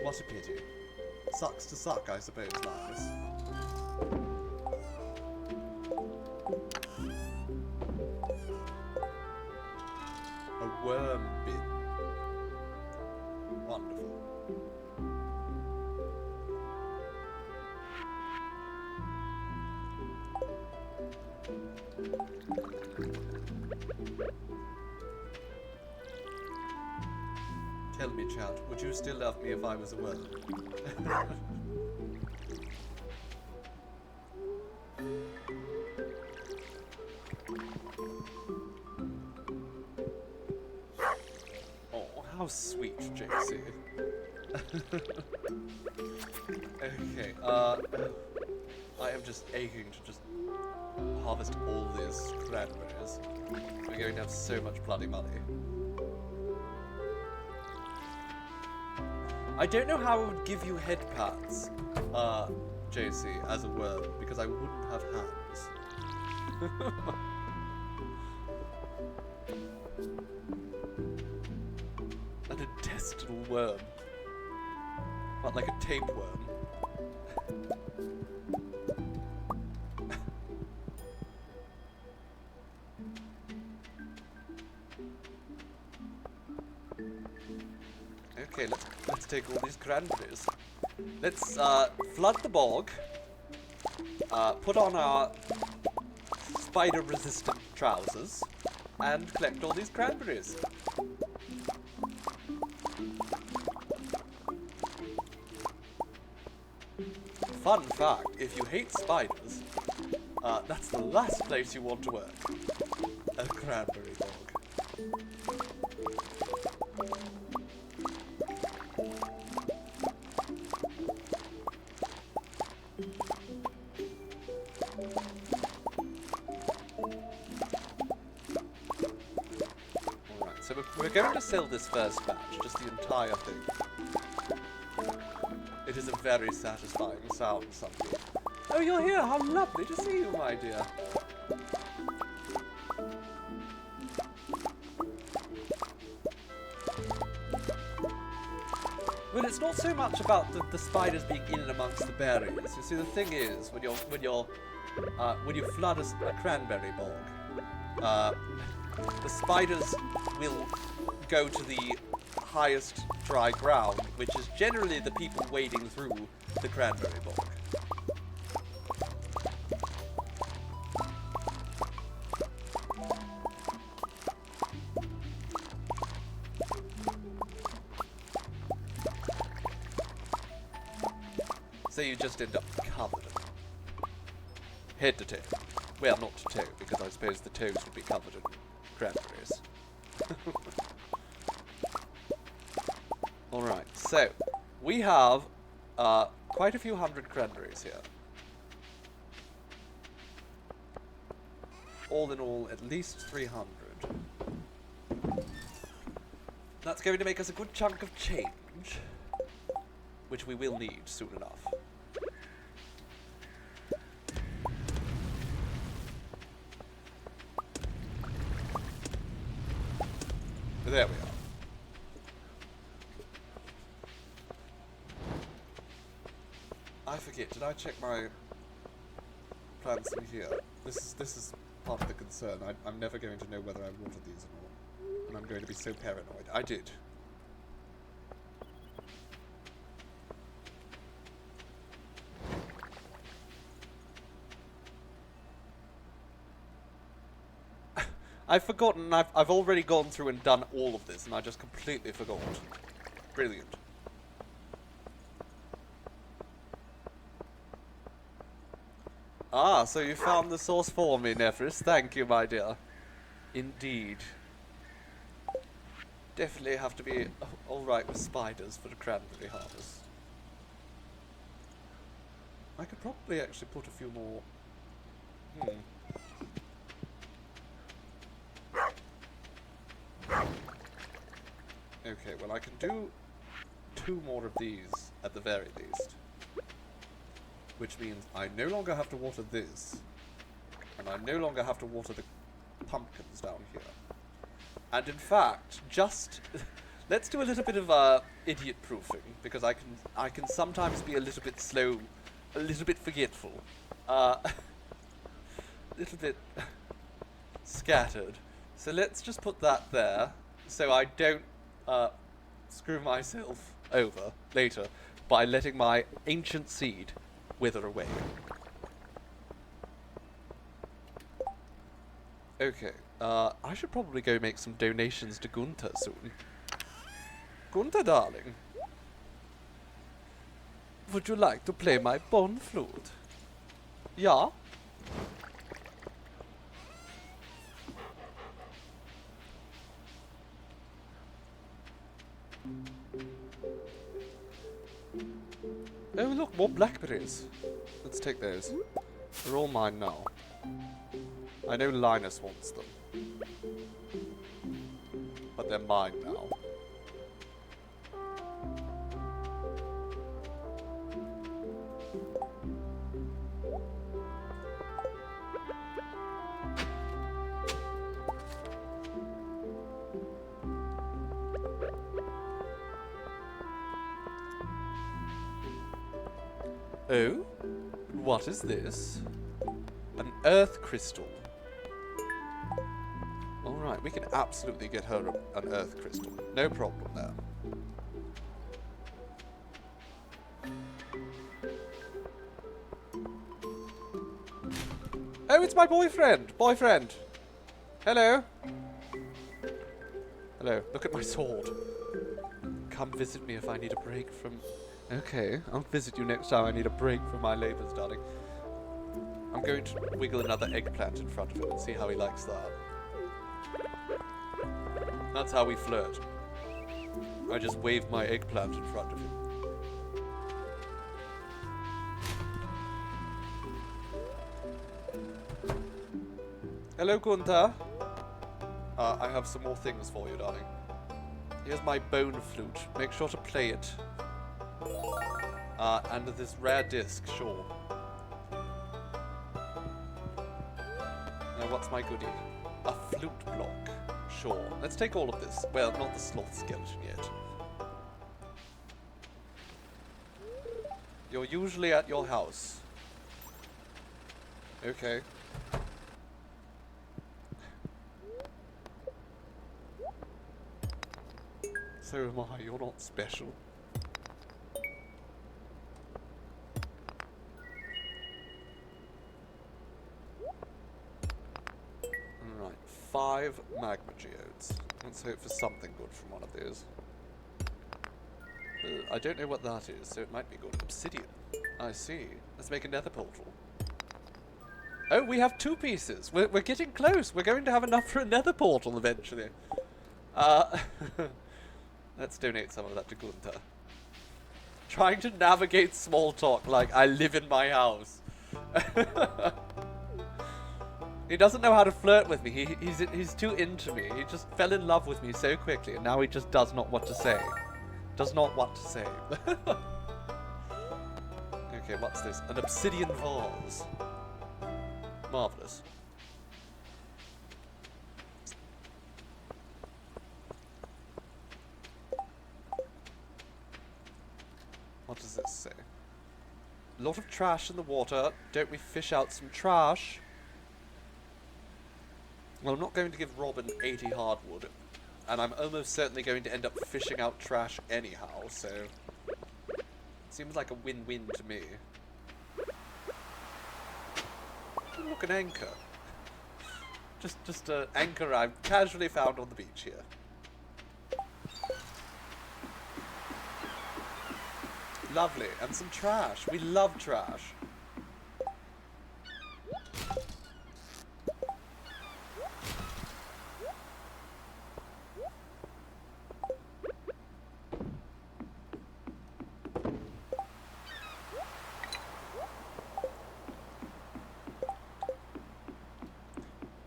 What a pity. Sucks to suck, I suppose, Linus. A worm bin. Wonderful. Tell me, child, would you still love me if I was a worm? Oh, how sweet, JC. Okay, I am just aching to just harvest all these cranberries. We're going to have so much bloody money. I don't know how I would give you head pats, JC, as a worm, because I wouldn't have hands. An intestinal worm. What, like a tapeworm? Okay, let's take all these cranberries. Let's flood the bog. Put on our spider-resistant trousers and collect all these cranberries. Fun fact, if you hate spiders, that's the last place you want to work. A cranberry bog. Alright, so we're going to sell this first batch, just the entire thing. It is a very satisfying sound, something. Oh, you're here! How lovely to see you, my dear! Well, it's not so much about the spiders being in and amongst the berries. You see, the thing is, when you flood a cranberry bog, the spiders will go to the highest dry ground, which is generally the people wading through the cranberry bog. So you just end up covered in them. Head to toe. Well, not to toe, because I suppose the toes would be covered in cranberries. Alright, so we have quite a few hundred cranberries here. All in all, at least 300. That's going to make us a good chunk of change, which we will need soon enough. There we are. I forget, did I check my plants in here? This is part of the concern. I'm never going to know whether I watered these or not. And I'm going to be so paranoid. I did. I've forgotten, I've already gone through and done all of this, and I just completely forgot. Brilliant. Ah, so you found the source for me, Nephris. Thank you, my dear. Indeed. Definitely have to be alright with spiders for the cranberry harvest. I could probably actually put a few more... Okay, well I can do 2 more of these at the very least. Which means I no longer have to water this. And I no longer have to water the pumpkins down here. And in fact, just... let's do a little bit of idiot proofing, because I can sometimes be a little bit slow, a little bit forgetful. A little bit scattered. So let's just put that there, so I don't screw myself over later by letting my ancient seed wither away. Okay, I should probably go make some donations to Gunther soon. Gunther, darling, would you like to play my bone flute? Yeah? Oh look, more blackberries. Let's take those. They're all mine now. I know Linus wants them. But they're mine now. Oh? What is this? An earth crystal. Alright, we can absolutely get her an earth crystal. No problem there. Oh, it's my boyfriend! Boyfriend! Hello! Hello, look at my sword. Come visit me if I need a break from... Okay, I'll visit you next time I need a break from my labours, darling. I'm going to wiggle another eggplant in front of him and see how he likes that. That's how we flirt. I just wave my eggplant in front of him. Hello, Gunther. I have some more things for you, darling. Here's my bone flute. Make sure to play it. And this rare disc, sure. Now, what's my goodie? A flute block. Sure. Let's take all of this. Well, not the sloth skeleton yet. You're usually at your house. Okay. So am I. You're not special. Alright, 5 magma geodes. Let's hope for something good from one of these. I don't know what that is, so it might be good. Obsidian. I see. Let's make a nether portal. Oh, we have 2 pieces. We're getting close. We're going to have enough for a nether portal eventually. Let's donate some of that to Gunther. Trying to navigate small talk like I live in my house. He doesn't know how to flirt with me. He's too into me. He just fell in love with me so quickly, and now he just does not want to say. Does not want to say. Okay, what's this? An obsidian vase. Marvellous. does this say? A lot of trash in the water. Don't we fish out some trash? Well, I'm not going to give Robin 80 hardwood. And I'm almost certainly going to end up fishing out trash anyhow, so... Seems like a win-win to me. Look, an anchor. Just an anchor I've casually found on the beach here. Lovely. And some trash. We love trash.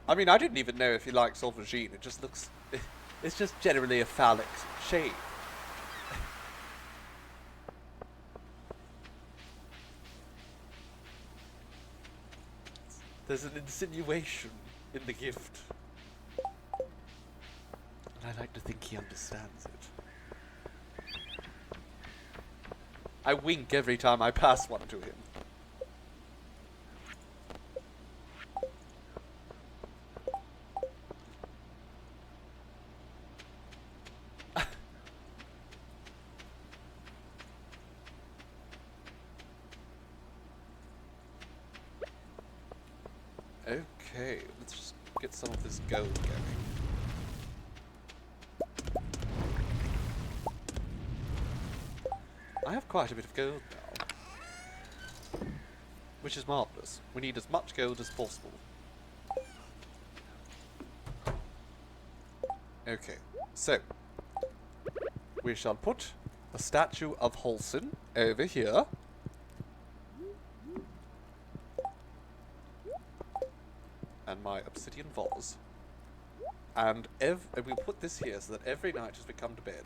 I mean, I didn't even know if he likes aubergine. It just looks... It's just generally a phallic shape. There's an insinuation in the gift. And I like to think he understands it. I wink every time I pass one to him. Okay, let's just get some of this gold going. I have quite a bit of gold now, which is marvellous. We need as much gold as possible. Okay, so we shall put a statue of Holson over here. And my obsidian vase. And we'll put this here so that every night as we come to bed,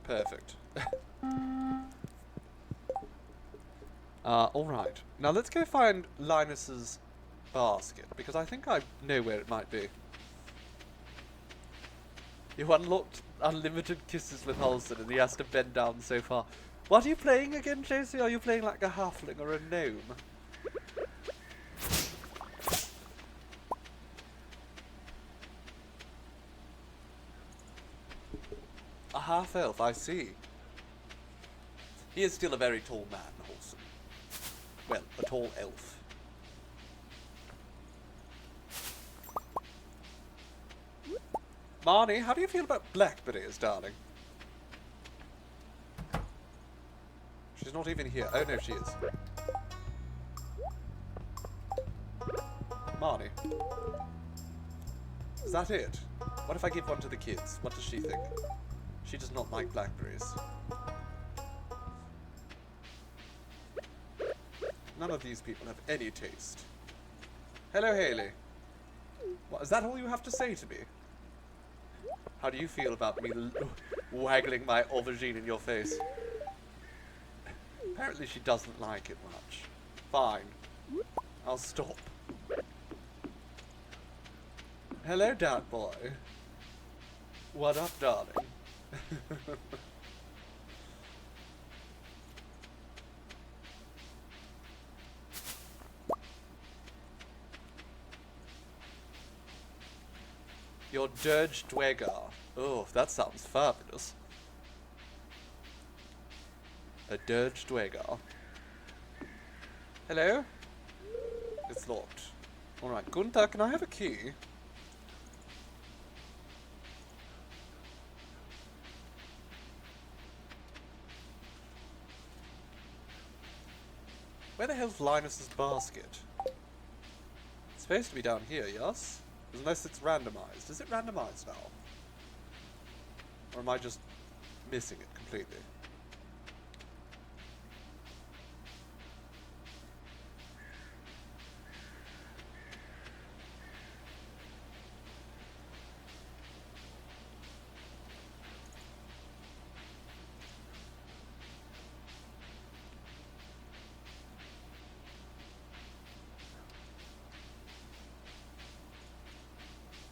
perfect. Alright. Now let's go find Linus's basket, because I think I know where it might be. You unlocked unlimited kisses with Holson and he has to bend down so far. What are you playing again, Josie? Are you playing like a halfling or a gnome? A half-elf, I see. He is still a very tall man, Holson. Well, a tall elf. Marnie, how do you feel about blackberries, darling? She's not even here. Oh no, she is. Marnie. Is that it? What if I give one to the kids? What does she think? She does not like blackberries. None of these people have any taste. Hello, Haley. What, is that all you have to say to me? How do you feel about me waggling my aubergine in your face? Apparently she doesn't like it much. Fine. I'll stop. Hello, Dad boy. What up, darling? Your dirge dwegar. Oh, that sounds fabulous. A dirge dwegar. Hello? It's locked. Alright, Gunther, can I have a key? Where the hell's Linus's basket? It's supposed to be down here, yes? Unless it's randomized. Is it randomized now? Or am I just missing it completely?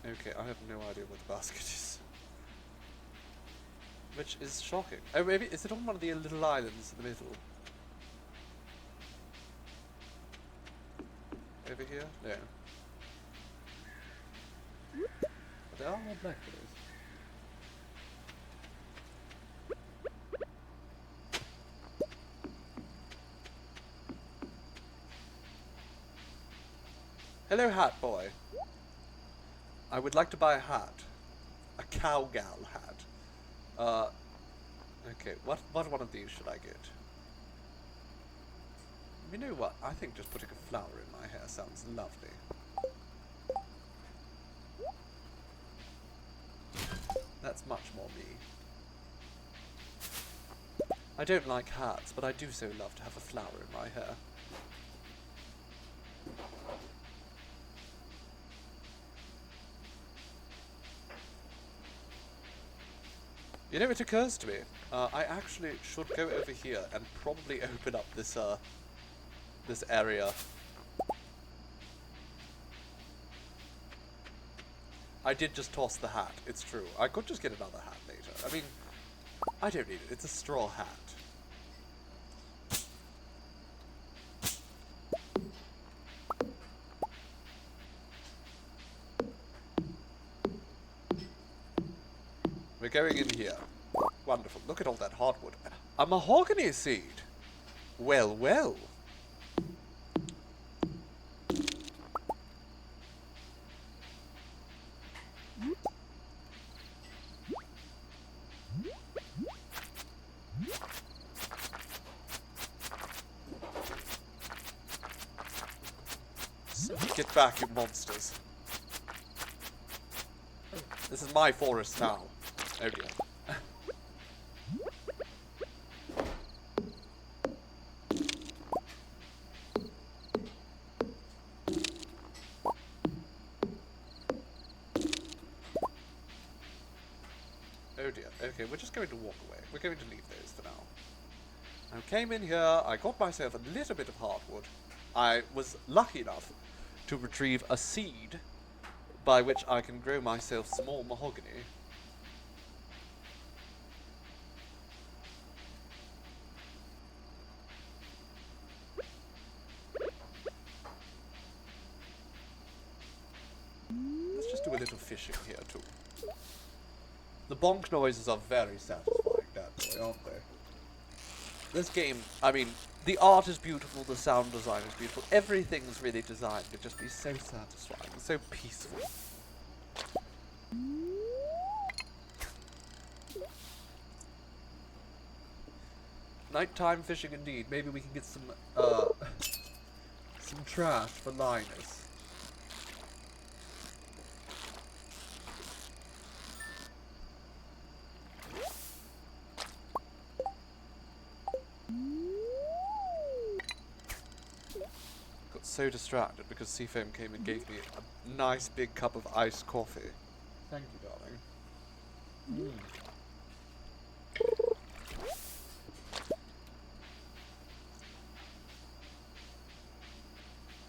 Okay, I have no idea what the basket is. Which is shocking. Oh, maybe, is it on one of the little islands in the middle? Over here? No. But there are more blackberries. Hello, hat boy. I would like to buy a hat. A cowgal hat. Okay, what one of these should I get? You know what? I think just putting a flower in my hair sounds lovely. That's much more me. I don't like hats, but I do so love to have a flower in my hair. You know, it occurs to me, I actually should go over here and probably open up this, this area. I did just toss the hat, it's true. I could just get another hat later. I mean, I don't need it, it's a straw hat. We're going in here. Wonderful. Look at all that hardwood. A mahogany seed. Well, well. Get back, you monsters. This is my forest now. Oh dear. Oh dear. Okay, we're just going to walk away. We're going to leave those for now. I came in here, I got myself a little bit of hardwood. I was lucky enough to retrieve a seed by which I can grow myself some more mahogany. Let's just do a little fishing here too. The bonk noises are very satisfying, that boy, aren't they? This game, I mean, the art is beautiful, the sound design is beautiful, everything's really designed to just be so satisfying, so peaceful. Nighttime fishing indeed. Maybe we can get some trash for Linus. Got so distracted because Seafoam came and gave me a nice big cup of iced coffee. Thank you, darling.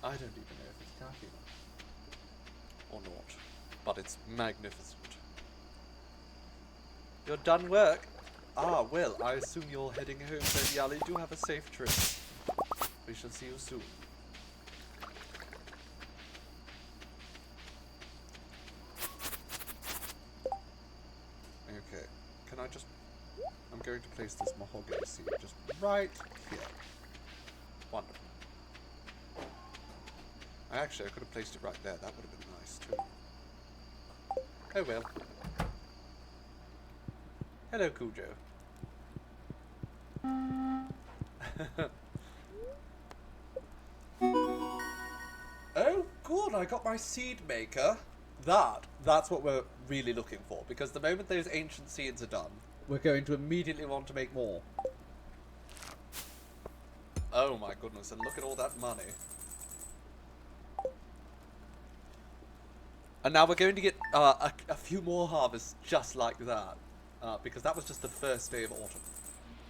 I don't even know if it's caffeine or not, but it's magnificent. You're done work? Ah, well, I assume you're heading home, so Yali, do have a safe trip. We shall see you soon. Okay, can I just... I'm going to place this mahogany seed just right here. Wonderful. Actually, I could have placed it right there. That would have been nice, too. Oh well. Hello, Cujo. Oh, good. I got my seed maker. That's what we're really looking for. Because the moment those ancient seeds are done, we're going to immediately want to make more. Oh my goodness, and look at all that money. And now we're going to get a few more harvests just like that, because that was just the first day of autumn.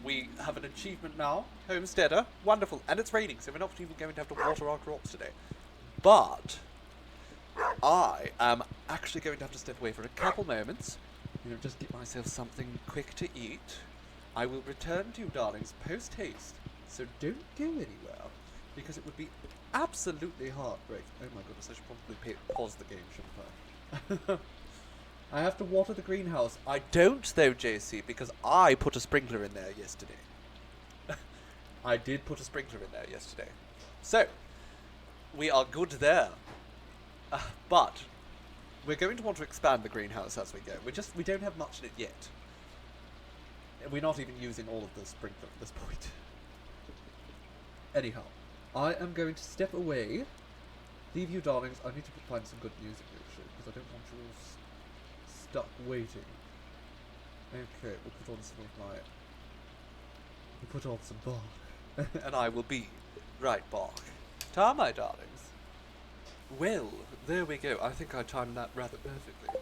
We have an achievement now, Homesteader, wonderful, and it's raining, so we're not even going to have to water our crops today. But I am actually going to have to step away for a couple moments. You know, just get myself something quick to eat. I will return to you, darlings, post-haste. So don't go anywhere, because it would be absolutely heartbreaking. Oh my goodness, I should probably pause the game, shouldn't I? I have to water the greenhouse. I don't, though, JC, because I put a sprinkler in there yesterday. I did put a sprinkler in there yesterday. So, we are good there. But we're going to want to expand the greenhouse as we go. We don't have much in it yet. We're not even using all of the sprinkler at this point. Anyhow, I am going to step away. Leave you, darlings. I need to find some good music, actually, because I don't want you all stuck waiting. Okay, we'll put on some of my... We'll put on some bark. And I will be right back. Ta, my darlings. Well, there we go. I think I timed that rather perfectly.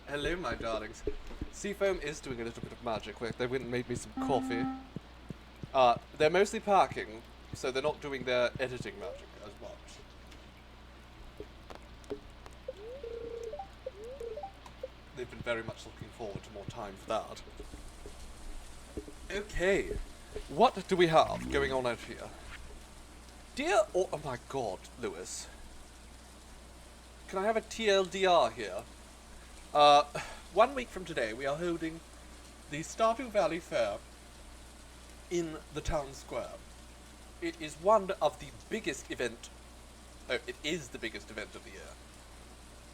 Hello, my darlings. Seafoam is doing a little bit of magic work. They went and made me some coffee. They're mostly parking, so they're not doing their editing magic as much. They've been very much looking forward to more time for that. Okay, what do we have going on out here? Oh my god, Lewis. Can I have a TLDR here? 1 week from today, we are holding the Stardew Valley Fair in the town square. It is one of the biggest event... Oh, it is the biggest event of the year.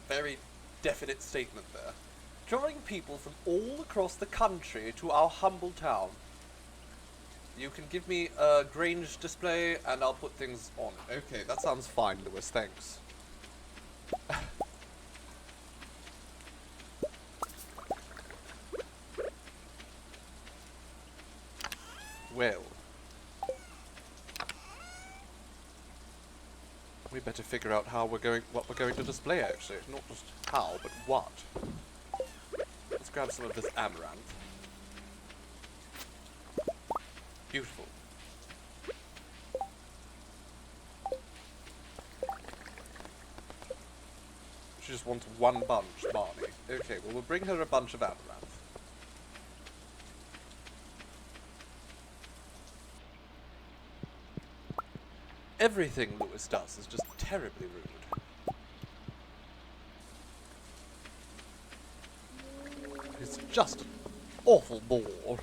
Very definite statement there. Drawing people from all across the country to our humble town. You can give me a Grange display and I'll put things on it. Okay, that sounds fine, Lewis, thanks. Well, we better figure out what we're going to display, actually. Not just how, but what. Let's grab some of this amaranth. Beautiful. She just wants one bunch, Barney. Okay, well, we'll bring her a bunch of amaranth. Everything Lewis does is just terribly rude. He's just an awful bore.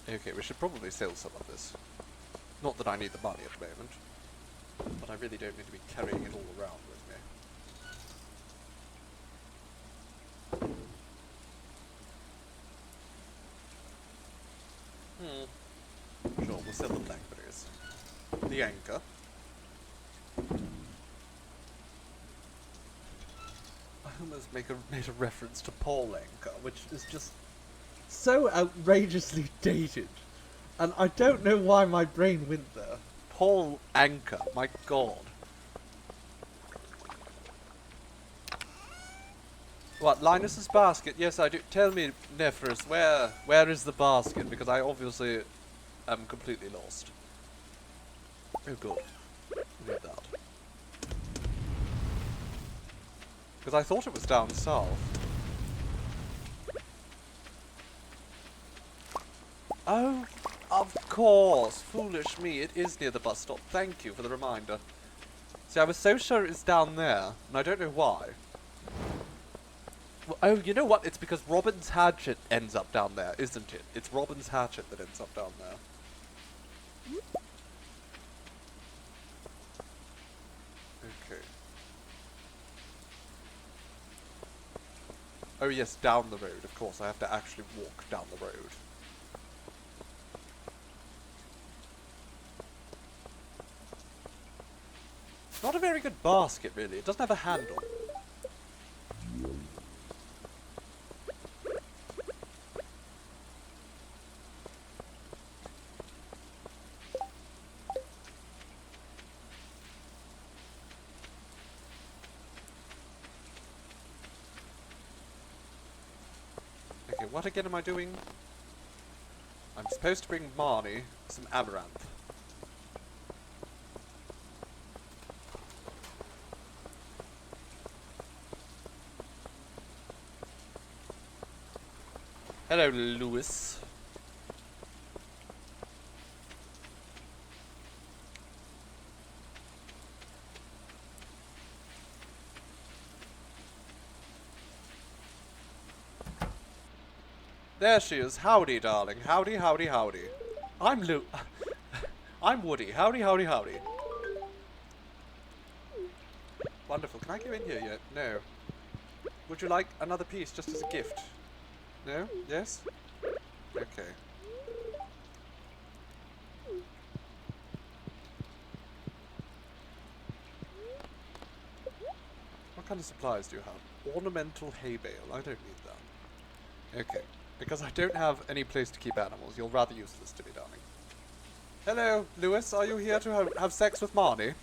Okay, we should probably sell some of this. Not that I need the money at the moment, but I really don't need to be carrying it all around with me. Sure, we'll sell the blackberries. The anchor. I almost made a reference to Paul Anchor, which is just so outrageously dated. And I don't know why my brain went there. Paul Anchor, my god. What, Linus's basket? Yes, I do. Tell me, Nephris, where is the basket? Because I obviously am completely lost. Oh god. I need that. Because I thought it was down south. Oh, of course. Foolish me. It is near the bus stop. Thank you for the reminder. See, I was so sure it's down there, and I don't know why. Well, oh, you know what? It's because Robin's hatchet ends up down there, isn't it? It's Robin's hatchet that ends up down there. Okay. Oh yes, down the road, of course. I have to actually walk down the road. Not a very good basket, really. It doesn't have a handle. Okay, what again am I doing? I'm supposed to bring Marnie some amaranth. Hello, Lewis. There she is. Howdy, darling. Howdy, howdy, howdy. I'm I'm Woody. Howdy, howdy, howdy. Wonderful. Can I go in here yet? No. Would you like another piece just as a gift? No? Yes? Okay. What kind of supplies do you have? Ornamental hay bale. I don't need that. Okay. Because I don't have any place to keep animals. You're rather useless to me, darling. Hello, Lewis. Are you here to have sex with Marnie?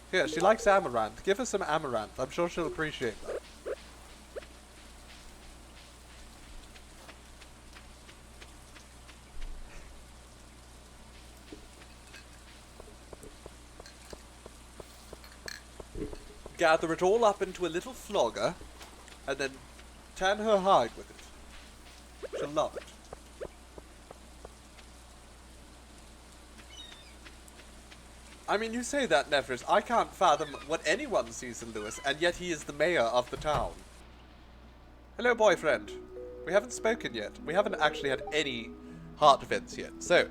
Here, she likes amaranth. Give her some amaranth. I'm sure she'll appreciate that. Gather it all up into a little flogger, and then tan her hide with it. She'll love it. I mean, you say that, Nephris. I can't fathom what anyone sees in Lewis, and yet he is the mayor of the town. Hello, boyfriend. We haven't spoken yet. We haven't actually had any heart events yet. So,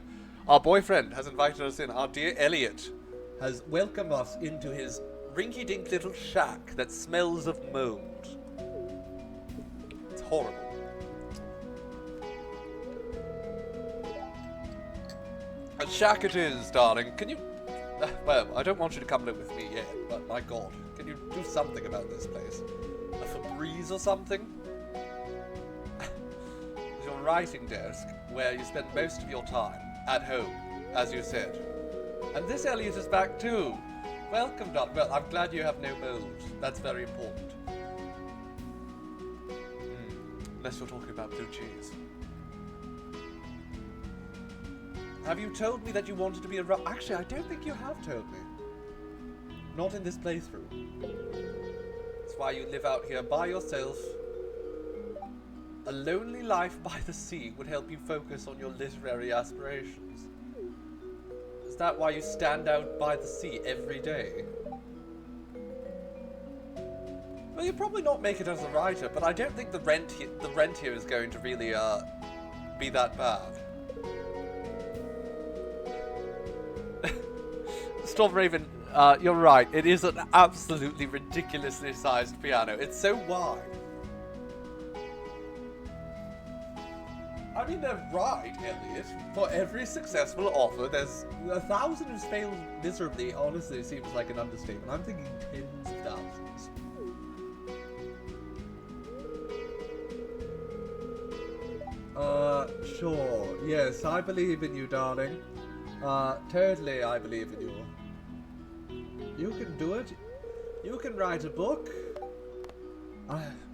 our boyfriend has invited us in. Our dear Elliot has welcomed us into his rinky-dink little shack that smells of mold. It's horrible. A shack it is, darling. Can you... well, I don't want you to come live with me yet, but my god, can you do something about this place? A Febreze or something? Your writing desk, where you spend most of your time, at home, as you said. And this Elliot is back too. Welcome, Doc. Well, I'm glad you have no mold. That's very important. Unless you're talking about blue cheese. Have you told me that you wanted to be a Actually, I don't think you have told me. Not in this playthrough. That's why you live out here by yourself. A lonely life by the sea would help you focus on your literary aspirations. Is that why you stand out by the sea every day? Well, you'll probably not make it as a writer, but I don't think the rent here is going to really be that bad. Stormraven, you're right. It is an absolutely ridiculously sized piano. It's so wide. I mean, they're right, Elliot. For every successful offer, there's 1,000 who's failed miserably. Honestly, it seems like an understatement. I'm thinking tens of thousands. Sure. Yes, I believe in you, darling. Totally I believe in you. You can do it. You can write a book.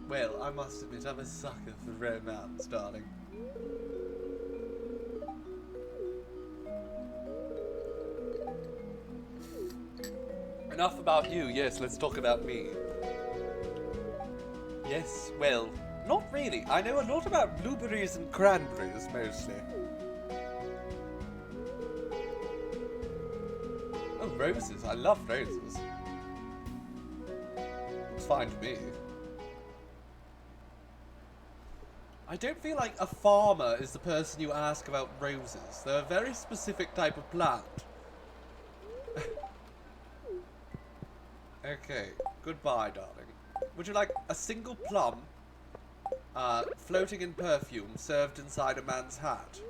Well, I must admit, I'm a sucker for romance, darling. Enough about you. Yes, let's talk about me. Yes, well, not really. I know a lot about blueberries and cranberries, mostly. Oh, roses. I love roses. It's fine to me. I don't feel like a farmer is the person you ask about roses. They're a very specific type of plant. Okay, goodbye, darling. Would you like a single plum, floating in perfume, served inside a man's hat?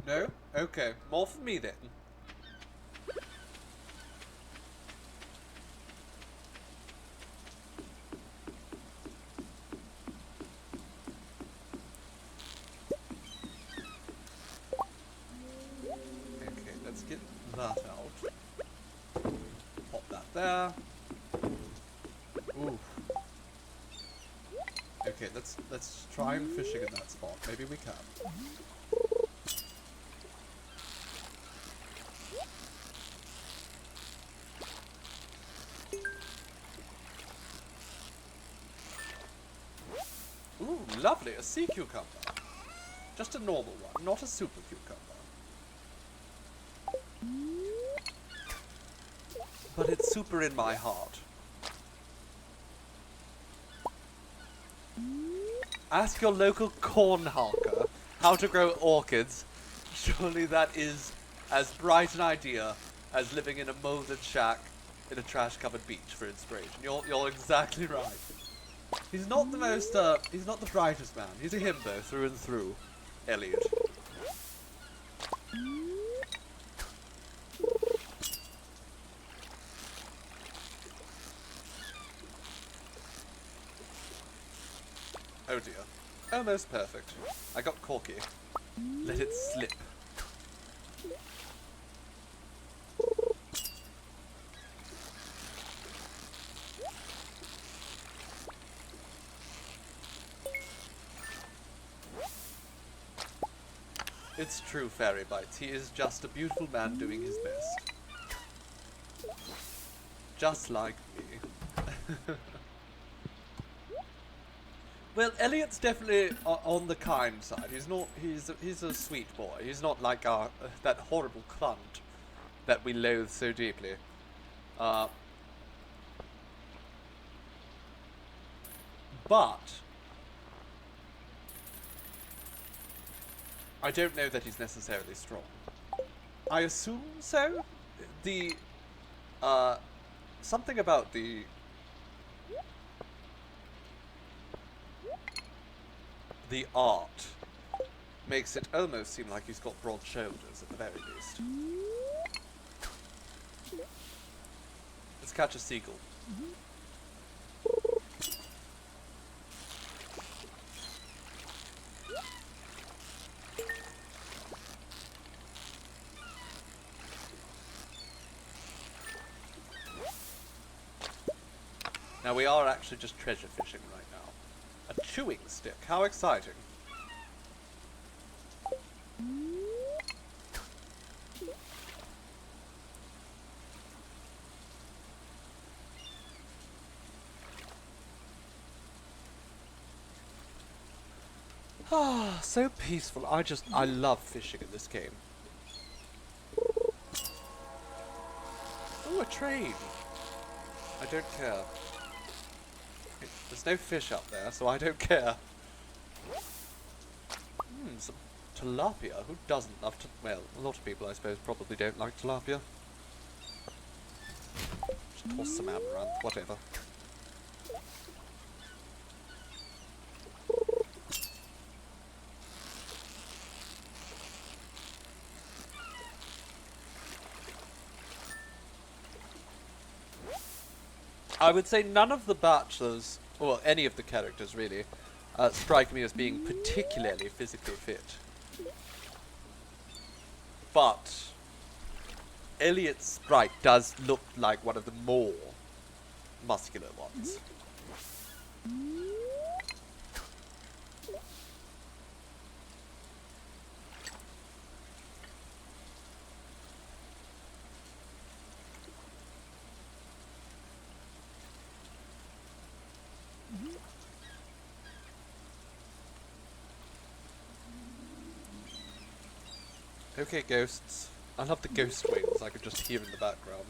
No? Okay, more for me then. Okay, let's get that out. Pop that there. Ooh. Okay, let's try and fishing in that spot. Maybe we can. Ooh, lovely, a sea cucumber. Just a normal one, not a super cucumber. But it's super in my heart. Ask your local corn hulker how to grow orchids. Surely that is as bright an idea as living in a molded shack in a trash-covered beach for inspiration. You're exactly right. He's not the most, he's not the brightest man. He's a himbo through and through, Elliot. Oh dear. Almost perfect. I got corky. Let it slip. It's true, Fairy Bites. He is just a beautiful man doing his best. Just like me. Well, Elliot's definitely on the kind side. He's not. He's a sweet boy. He's not like that horrible cunt that we loathe so deeply. But I don't know that he's necessarily strong. I assume so. The something about the art makes it almost seem like he's got broad shoulders at the very least. Let's catch a seagull. Now we are actually just treasure fishing right now. A chewing stick, how exciting. Ah, so peaceful. I love fishing in this game. Ooh, a train. I don't care. There's no fish up there, so I don't care. Some tilapia. Who doesn't love well, a lot of people, I suppose, probably don't like tilapia. Just toss some amaranth, whatever. I would say none of the bachelors, or any of the characters really, strike me as being particularly physically fit. But Elliot's sprite does look like one of the more muscular ones. Okay, ghosts. I love the ghost wings I could just hear in the background.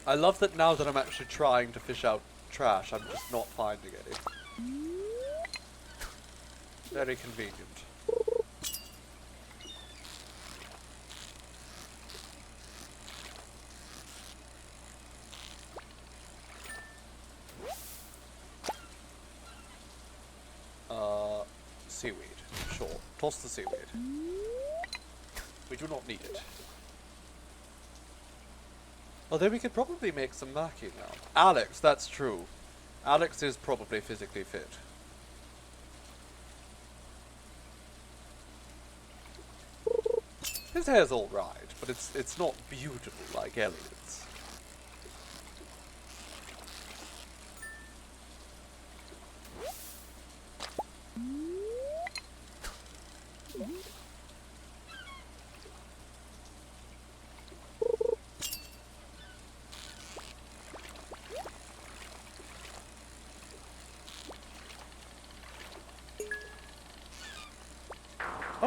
I love that now that I'm actually trying to fish out trash, I'm just not finding any. Very convenient. Seaweed. Sure. Toss the seaweed. We do not need it. Although we could probably make some maki now. Alex, that's true. Alex is probably physically fit. His hair's alright, but it's not beautiful like Elliot's.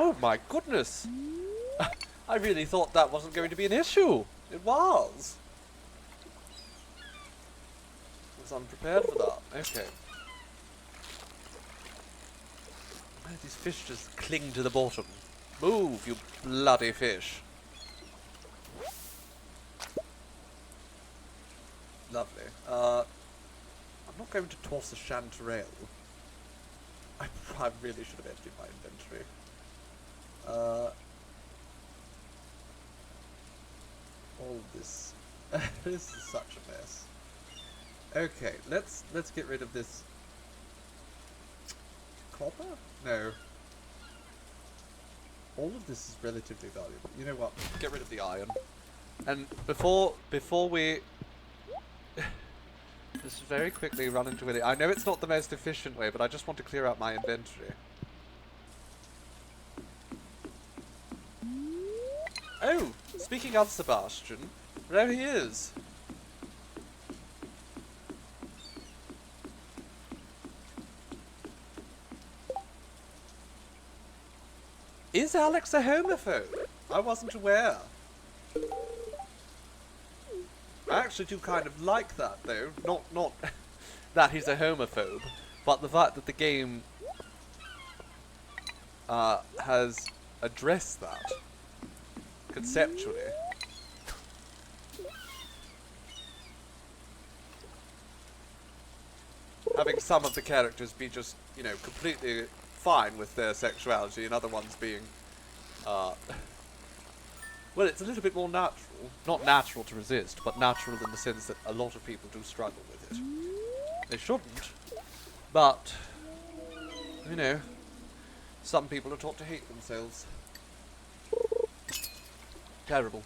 Oh my goodness! I really thought that wasn't going to be an issue. It was. I was unprepared for that. Okay. Why do these fish just cling to the bottom? Move, you bloody fish. Lovely. I'm not going to toss a chanterelle. I really should have emptied my inventory. All this. This is such a mess. Okay, let's get rid of this. Copper? No. All of this is relatively valuable. You know what? Get rid of the iron. And before we just very quickly run into it. I know it's not the most efficient way, but I just want to clear out my inventory. Oh, speaking of Sebastian, there he is. Is Alex a homophobe? I wasn't aware. I actually do kind of like that, though. Not that he's a homophobe, but the fact that the game has addressed that conceptually. Having some of the characters be just, you know, completely fine with their sexuality, and other ones being, well, it's a little bit more natural. Not natural to resist, but natural in the sense that a lot of people do struggle with it. They shouldn't, but, you know, some people are taught to hate themselves. Terrible.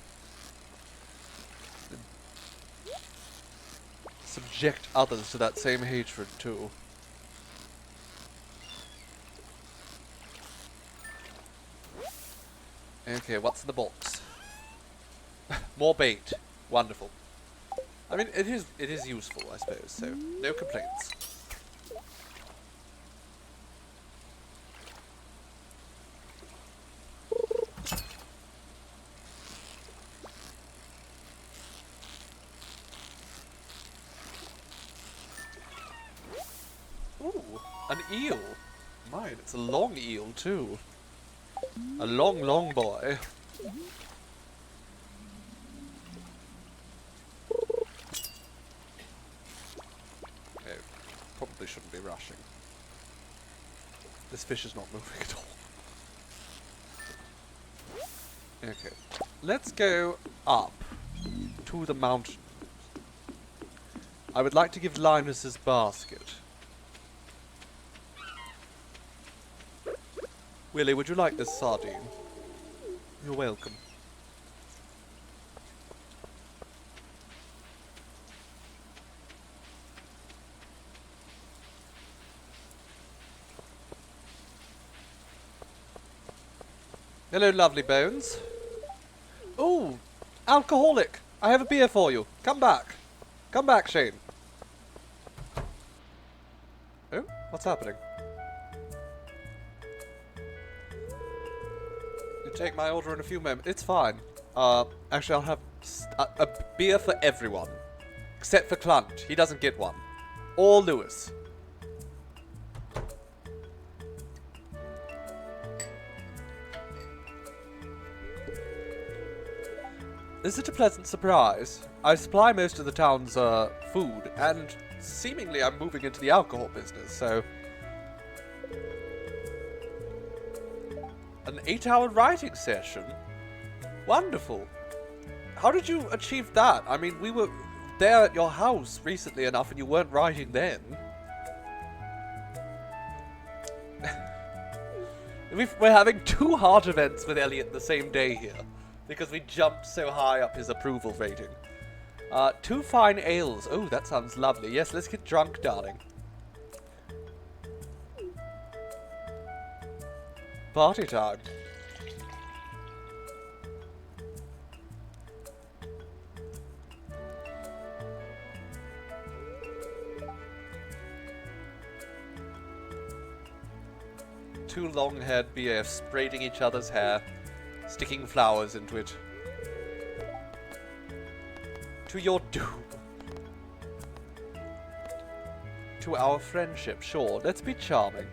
Subject others to that same hatred, too. Okay, what's in the box? More bait. Wonderful. I mean, it is useful, I suppose, so no complaints. Ooh, an eel. Mine, it's a long eel, too. A long, long boy. Probably shouldn't be rushing. This fish is not moving at all. Okay. Let's go up to the mountain. I would like to give Linus his basket. Willie, would you like this sardine? You're welcome. Hello, lovely bones. Ooh, alcoholic. I have a beer for you. Come back. Come back, Shane. Oh, what's happening? You take my order in a few moments. It's fine. Actually, I'll have a beer for everyone. Except for Clunt. He doesn't get one. Or Lewis. Is it a pleasant surprise? I supply most of the town's food, and seemingly I'm moving into the alcohol business, so... An 8-hour writing session? Wonderful. How did you achieve that? I mean, we were there at your house recently enough, and you weren't writing then. We're having 2 heart events with Elliot the same day here. Because we jumped so high up his approval rating. 2 fine ales. Oh, that sounds lovely. Yes, let's get drunk, darling. Party time. two long-haired BFs braiding each other's hair, sticking flowers into it. To your doom. To our friendship, sure. Let's be charming.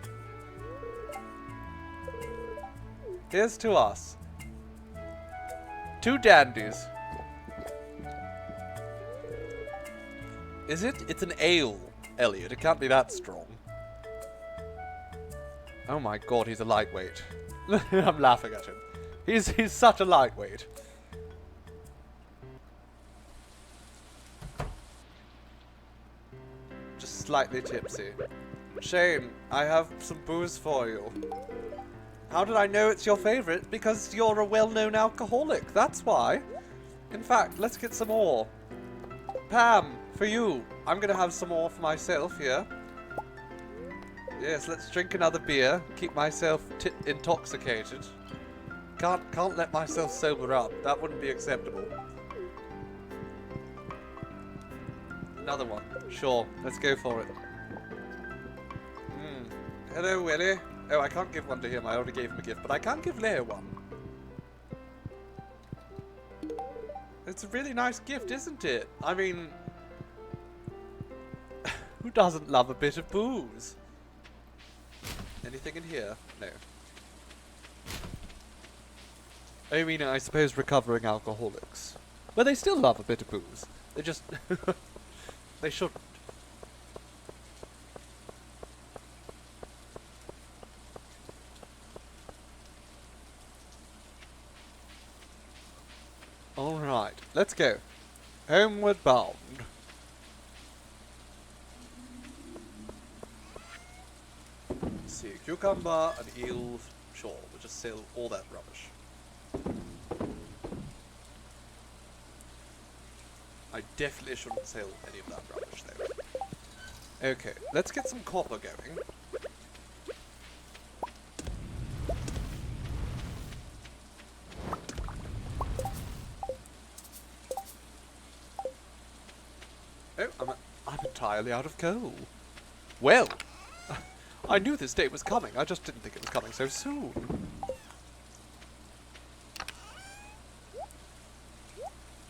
Here's to us. Two dandies. Is it? It's an ale, Elliot. It can't be that strong. Oh my god, he's a lightweight. I'm laughing at him. He's such a lightweight. Just slightly tipsy. Shane, I have some booze for you. How did I know it's your favorite? Because you're a well-known alcoholic, that's why. In fact, let's get some more. Pam, for you. I'm gonna have some more for myself here. Yes, let's drink another beer. Keep myself intoxicated. Can't let myself sober up. That wouldn't be acceptable. Another one. Sure, let's go for it. Hello, Willie. Oh, I can't give one to him. I already gave him a gift, but I can give Leo one. It's a really nice gift, isn't it? I mean, who doesn't love a bit of booze? Anything in here? No. I mean, I suppose recovering alcoholics. But they still love a bit of booze. They just... they shouldn't. Alright, let's go. Homeward bound. Let's see, cucumber and eel. Sure, we'll just sell all that rubbish. I definitely shouldn't sell any of that rubbish though. Okay, let's get some copper going. Oh, I'm entirely out of coal. Well, I knew this day was coming. I just didn't think it was coming so soon.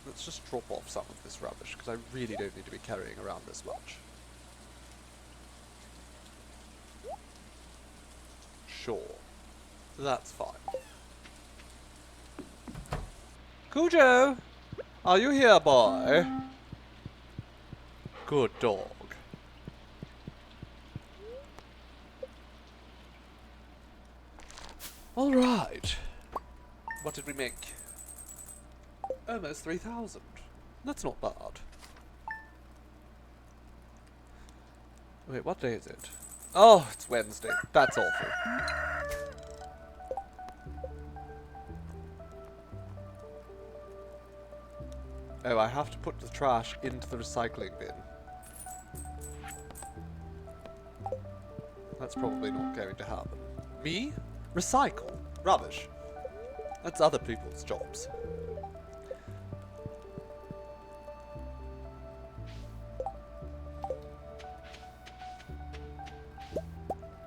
Let's just drop off some of this rubbish, because I really don't need to be carrying around this much. Sure. That's fine. Cujo! Are you here, boy? Good dog. Alright. What did we make? Almost 3,000. That's not bad. Wait, what day is it? Oh, it's Wednesday. That's awful. Oh, I have to put the trash into the recycling bin. That's probably not going to happen. Me? Recycle? Rubbish. That's other people's jobs.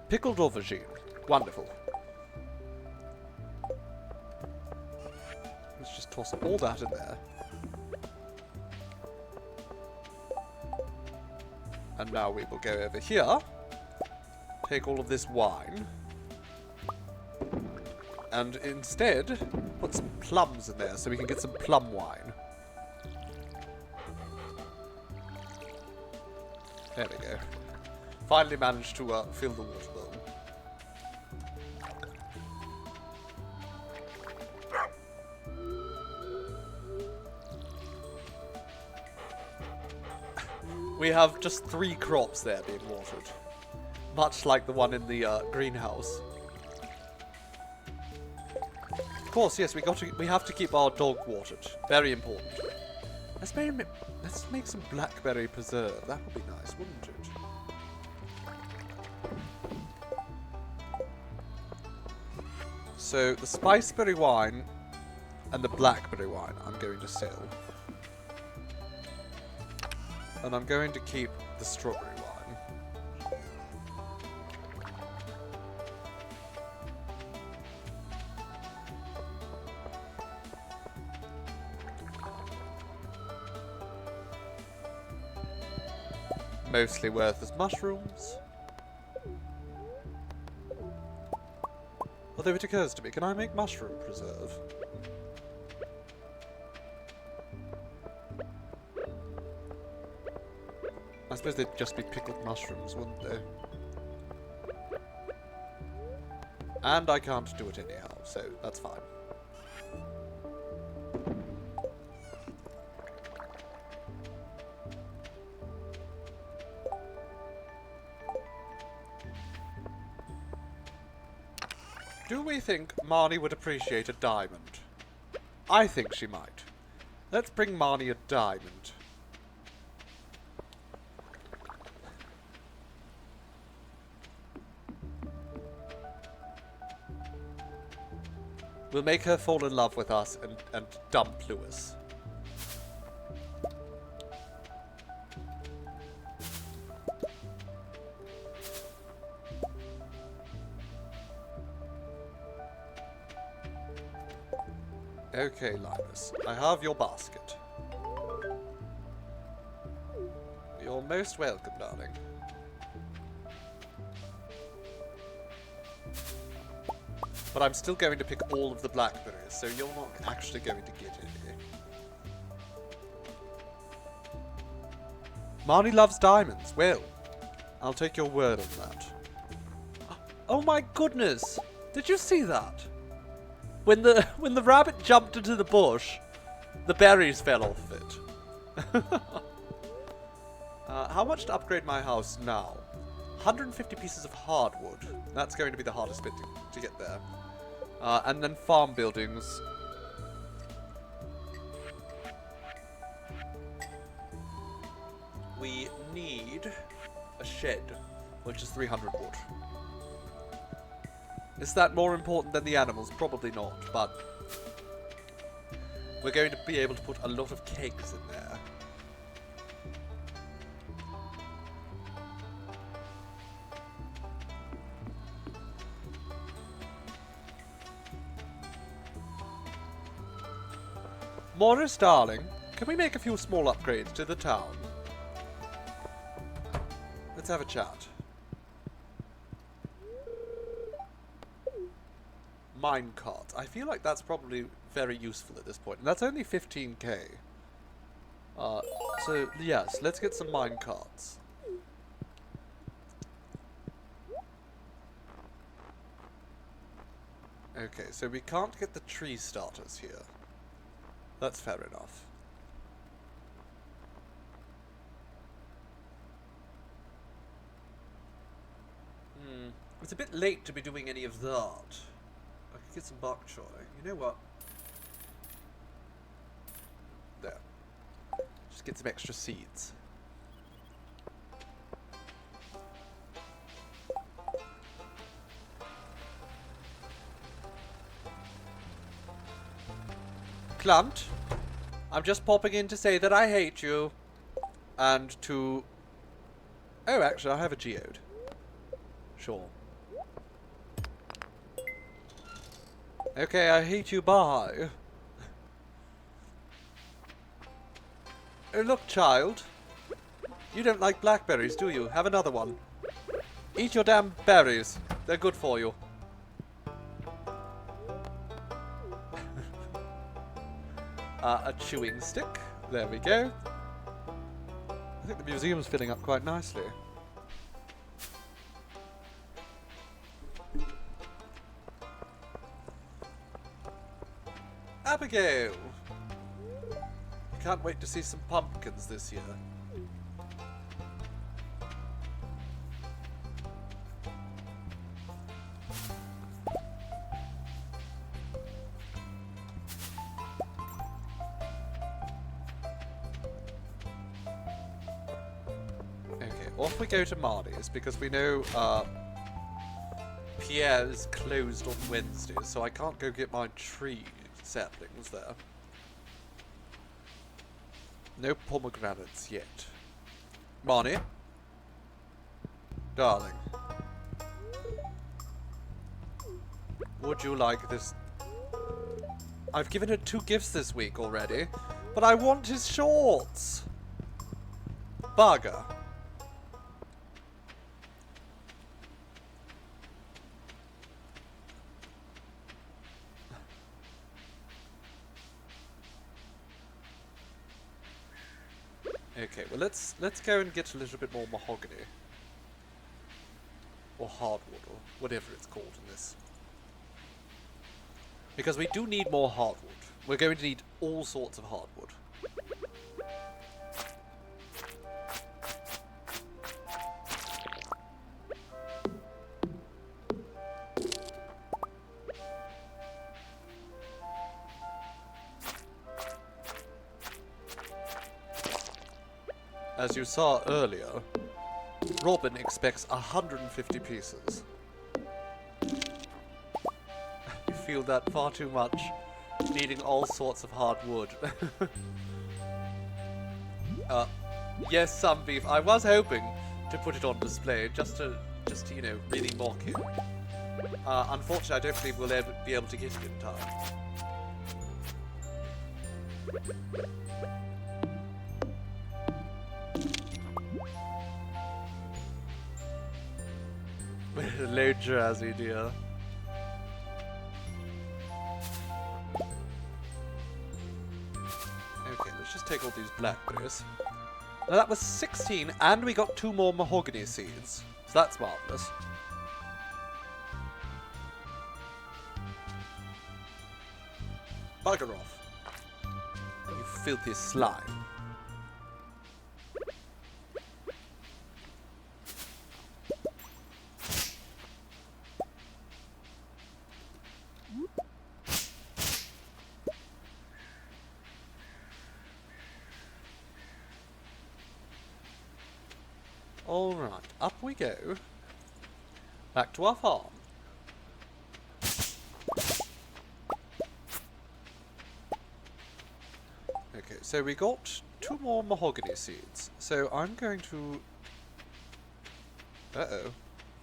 Pickled aubergine. Wonderful. Let's just toss all that in there. And now we will go over here. Take all of this wine. And instead, put some plums in there so we can get some plum wine. There we go. Finally managed to fill the water bowl. We have just 3 crops there being watered. Much like the one in the greenhouse. Of course, yes, we have to keep our dog watered. Very important. Let's make some blackberry preserve. That would be nice, wouldn't it? So the spiceberry wine and the blackberry wine I'm going to sell. And I'm going to keep the strawberry wine. mostly worthless mushrooms. Although it occurs to me, can I make mushroom preserve? I suppose they'd just be pickled mushrooms, wouldn't they? And I can't do it anyhow, so that's fine. Do we think Marnie would appreciate a diamond? I think she might. Let's bring Marnie a diamond. We'll make her fall in love with us and dump Lewis. Okay, Linus. I have your basket. You're most welcome, darling. But I'm still going to pick all of the blackberries, so you're not actually going to get any. Marnie loves diamonds. Well, I'll take your word on that. Oh my goodness! Did you see that? When the rabbit jumped into the bush, the berries fell off it. How much to upgrade my house now? 150 pieces of hardwood. That's going to be the hardest bit to get there. And then farm buildings. We need a shed, which is 300 wood. Is that more important than the animals? Probably not, but we're going to be able to put a lot of kegs in there. Morris, darling, can we make a few small upgrades to the town? Let's have a chat. Minecart. I feel like that's probably very useful at this point. And that's only 15k. So, yes, let's get some minecarts. Okay, so we can't get the tree starters here. That's fair enough. It's a bit late to be doing any of that. I could get some bok choy. You know what? There. Just get some extra seeds. Clumped, I'm just popping in to say that I hate you. And to... Oh, actually, I have a geode. Sure. Okay, I hate you, bye. Oh, look, child. You don't like blackberries, do you? Have another one. Eat your damn berries. They're good for you. A chewing stick. There we go. I think the museum's filling up quite nicely. Abigail! Can't wait to see some pumpkins this year. Okay, off we go to Marnie's because we know Pierre is closed on Wednesdays, so I can't go get my tree saplings there. No pomegranates yet. Marnie? Darling. Would you like this? I've given her 2 gifts this week already, but I want his shorts! Bugger. Okay, well let's go and get a little bit more mahogany. Or hardwood, or whatever it's called in this. Because we do need more hardwood. We're going to need all sorts of hardwood. As you saw earlier, Robin expects 150 pieces. You feel that far too much, needing all sorts of hard wood. Yes, some beef. I was hoping to put it on display, just to you know, really mock him. Unfortunately, I don't believe we'll ever be able to get it in time. Hello, Jazzy, dear. Okay, let's just take all these blackberries. Now that was 16, and we got 2 more mahogany seeds. So that's marvellous. Bugger off. You filthy slime. Alright, up we go. Back to our farm. Okay, so we got 2 more mahogany seeds. So I'm going to... Uh-oh.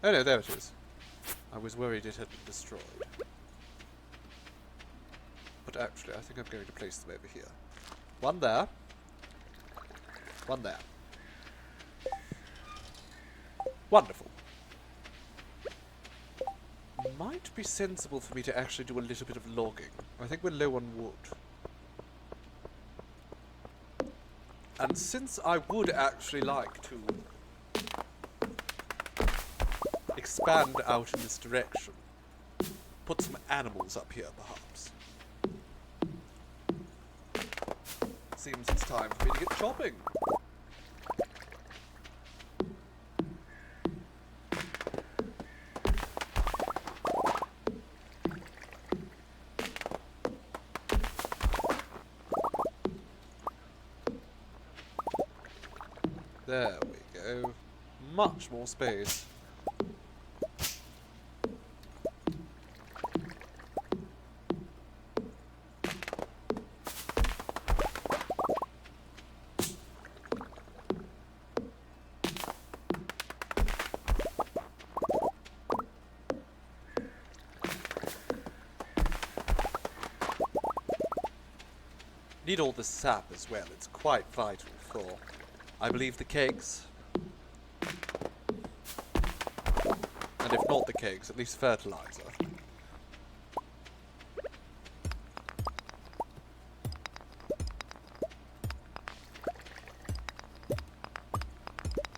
Oh no, there it is. I was worried it had been destroyed. But actually, I think I'm going to place them over here. 1 there. 1 there. Wonderful. Might be sensible for me to actually do a little bit of logging. I think we're low on wood. And since I would actually like to expand out in this direction, put some animals up here perhaps. Seems it's time for me to get chopping. There we go. Much more space. Need all the sap as well. It's quite vital for, I believe, the cakes. And if not the cakes, at least fertilizer.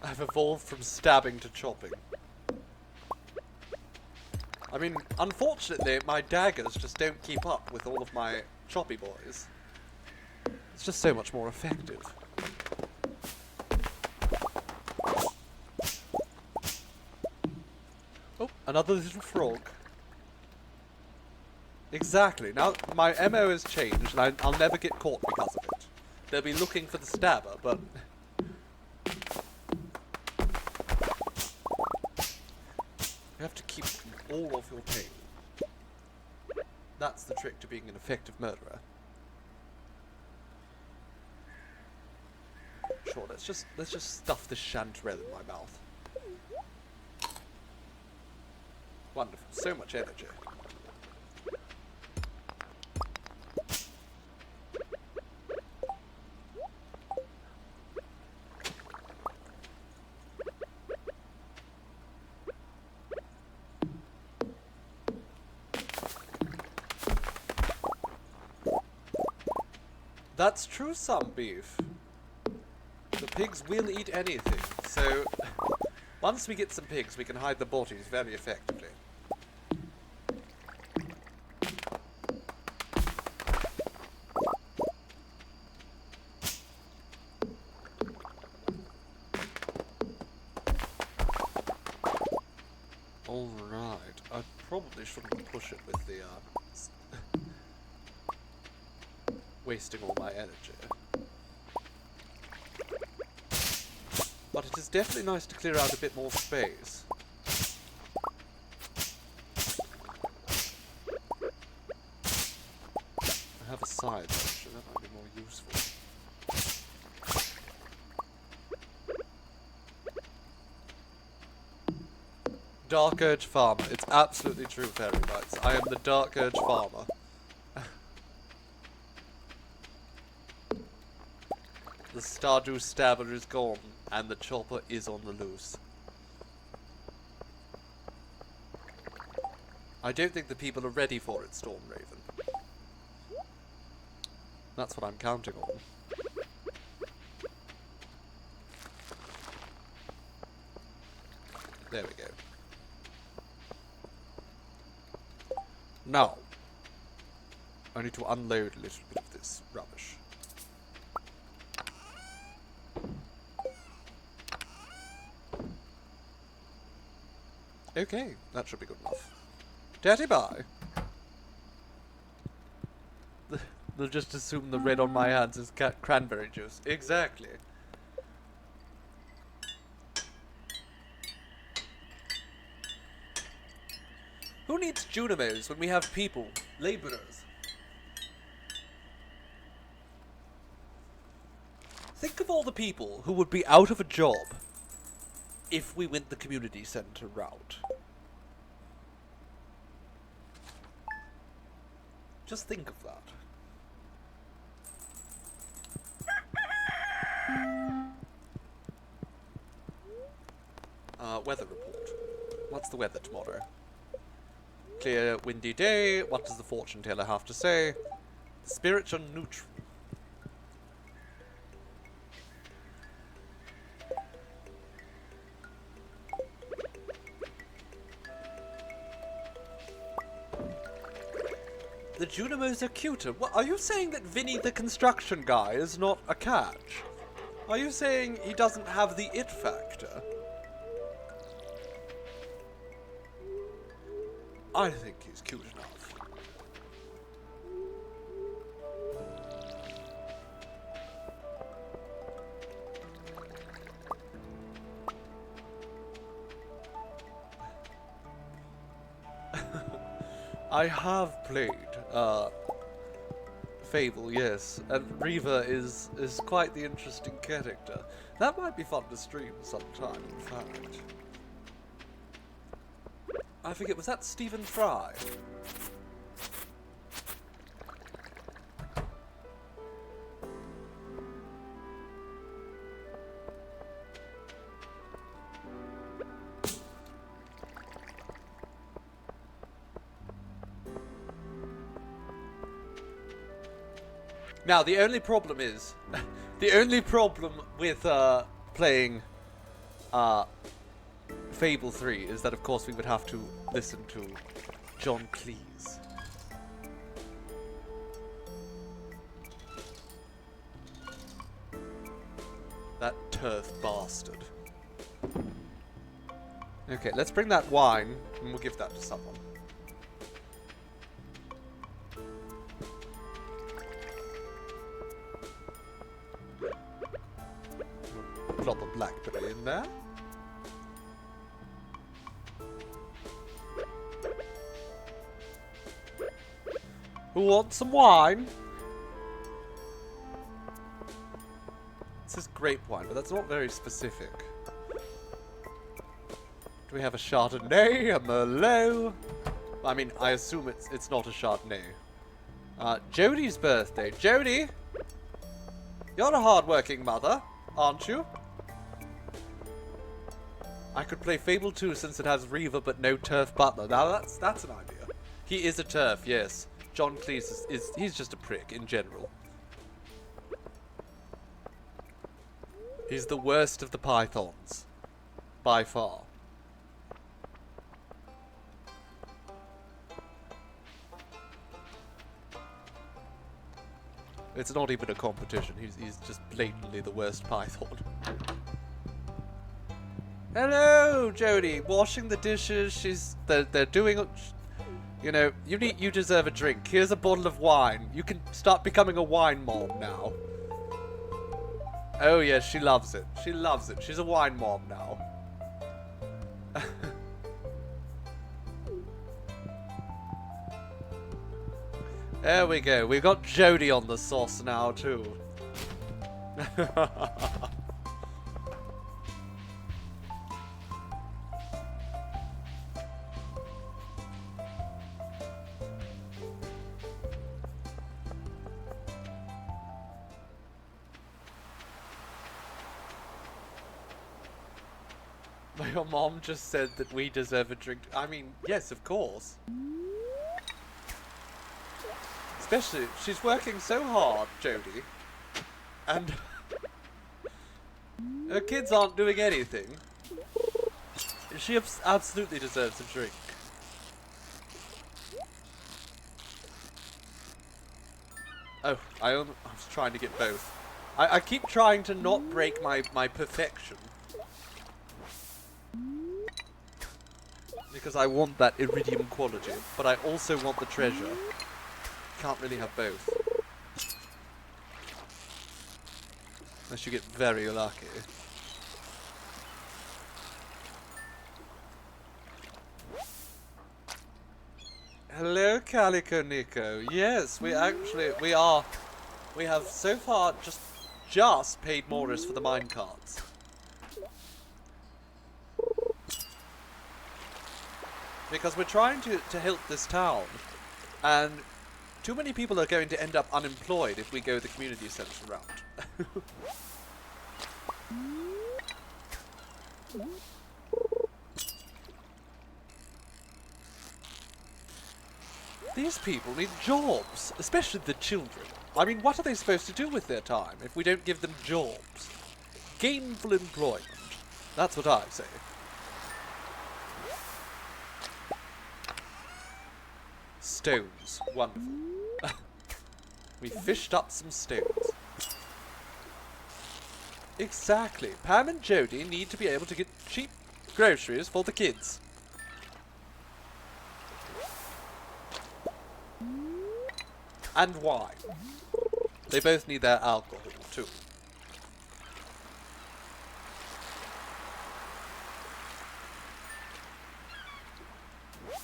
I've evolved from stabbing to chopping. I mean, unfortunately, my daggers just don't keep up with all of my choppy boys. It's just so much more effective. Oh, another little frog. Exactly. Now, my MO has changed, and I'll never get caught because of it. They'll be looking for the stabber, but... you have to keep all of your pain. That's the trick to being an effective murderer. Sure, let's just stuff this chanterelle in my mouth. Wonderful, so much energy. That's true, some beef. The pigs will eat anything, so once we get some pigs, we can hide the bodies very effectively. Alright, I probably shouldn't push it with the, wasting all my energy. But it is definitely nice to clear out a bit more space. I have a side option, that might be more useful. Dark Urge Farmer. It's absolutely true, Fairy Bites. I am the Dark Urge Farmer. The Stardew Stabber is gone, and the chopper is on the loose. I don't think the people are ready for it, Stormraven. That's what I'm counting on. There we go. Now, I need to unload a little bit of this rubbish. Okay, that should be good enough. Daddy bye. They'll just assume the red on my hands is cranberry juice. Exactly. Who needs Junimos when we have people? Laborers. Think of all the people who would be out of a job if we went the community center route. Just think of that. Weather report. What's the weather tomorrow? Clear, windy day. What does the fortune teller have to say? The spirits are neutral. The Junimos are cuter. What, are you saying that Vinny the construction guy is not a catch? Are you saying he doesn't have the it factor? I think he's cute enough. I have played Fable, yes, and Reva is quite the interesting character. That might be fun to stream sometime, in fact. I forget, was that Stephen Fry? Now, the only problem is, the only problem with playing Fable 3 is that, of course, we would have to listen to John Cleese. That turf bastard. Okay, let's bring that wine, and we'll give that to someone. Drop a blackberry in there. Who wants some wine? This is grape wine, but that's not very specific. Do we have a Chardonnay, a Merlot? I mean, I assume it's not a Chardonnay. Jodie's birthday. Jodie! You're a hard-working mother, aren't you? I could play Fable 2 since it has Reva but no Turf Butler. Now that's an idea. He is a Turf, yes. John Cleese he's just a prick in general. He's the worst of the pythons. By far. It's not even a competition. He's just blatantly the worst python. Hello, Jody. Washing the dishes. They're doing. You know, you deserve a drink. Here's a bottle of wine. You can start becoming a wine mom now. Oh yes, she loves it. She loves it. She's a wine mom now. There we go. We've got Jody on the sauce now too. Your mom just said that we deserve a drink. I mean, yes, of course. Especially, she's working so hard, Jody. And her kids aren't doing anything. She absolutely deserves a drink. Oh, I was trying to get both. I keep trying to not break my perfection. Because I want that iridium quality, but I also want the treasure. Can't really have both. Unless you get very lucky. Hello, Calico Nico. Yes, we have so far just paid Morris for the minecarts. Because we're trying to help this town, and too many people are going to end up unemployed if we go the community centre route. These people need jobs, especially the children. I mean, what are they supposed to do with their time if we don't give them jobs? Gainful employment. That's what I say. Stones. Wonderful. We fished up some stones. Exactly. Pam and Jody need to be able to get cheap groceries for the kids. And wine. They both need their alcohol, too.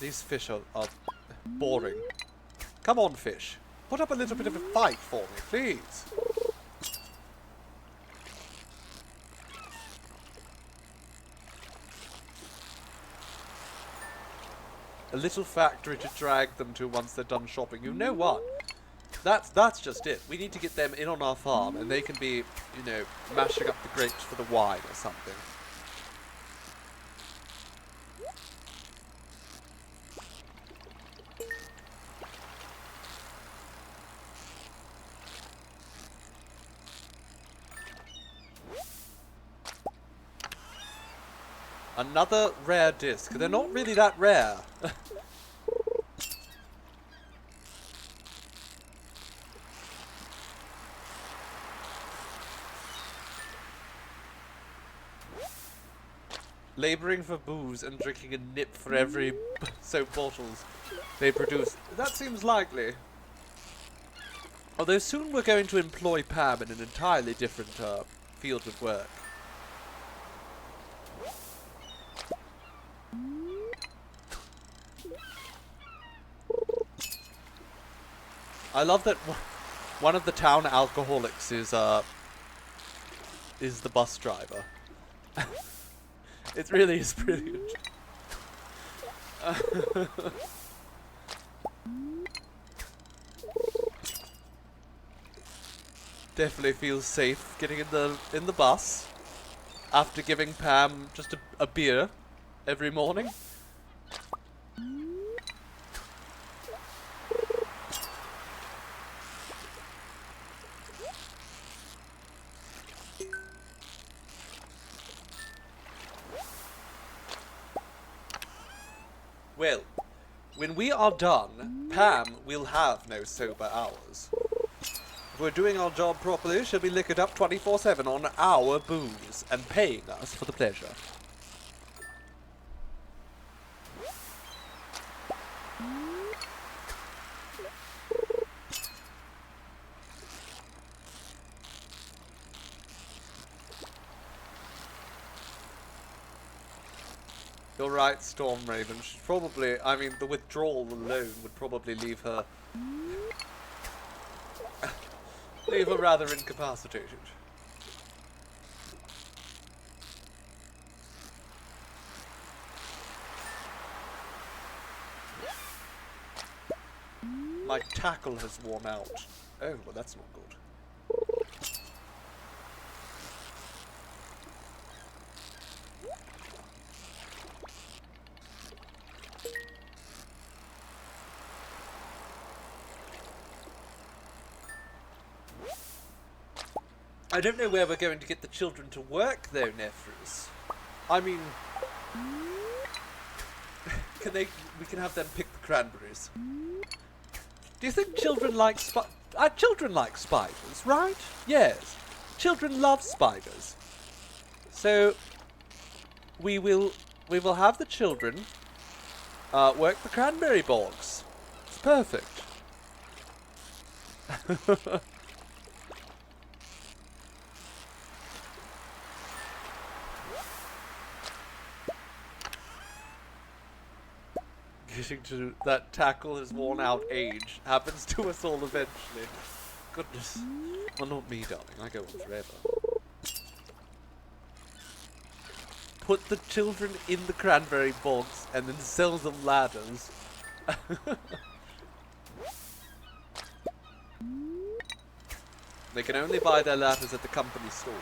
These fish are boring. Come on, fish. Put up a little bit of a fight for me, please. A little factory to drag them to once they're done shopping. You know what? That's just it. We need to get them in on our farm, and they can be, you know, mashing up the grapes for the wine or something. Another rare disc. They're not really that rare. Labouring for booze and drinking a nip for every bottles they produce. That seems likely. Although soon we're going to employ Pam in an entirely different field of work. I love that one of the town alcoholics is the bus driver. It really is brilliant. Definitely feels safe getting in the bus after giving Pam just a beer every morning. Well, when we are done, Pam will have no sober hours. If we're doing our job properly, she'll be licking up 24/7 on our booze and paying us for the pleasure. You're right, Storm Raven. She's probably, I mean, the withdrawal alone would probably leave her rather incapacitated. My tackle has worn out. Oh, well, that's not good. I don't know where we're going to get the children to work, though, Nephrus. I mean, we can have them pick the cranberries. Do you think children like children like spiders, right? Yes. Children love spiders. So we will have the children work the cranberry bogs. It's perfect. Getting to that tackle has worn out age happens to us all eventually. Goodness. Well, not me, darling. I go on forever. Put the children in the cranberry bogs and then sell them ladders. They can only buy their ladders at the company store.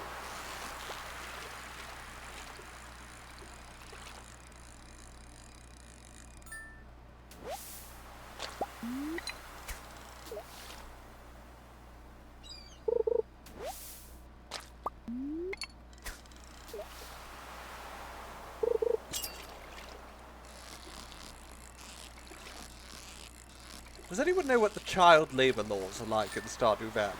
Does anyone know what the child labour laws are like in Stardew Valley?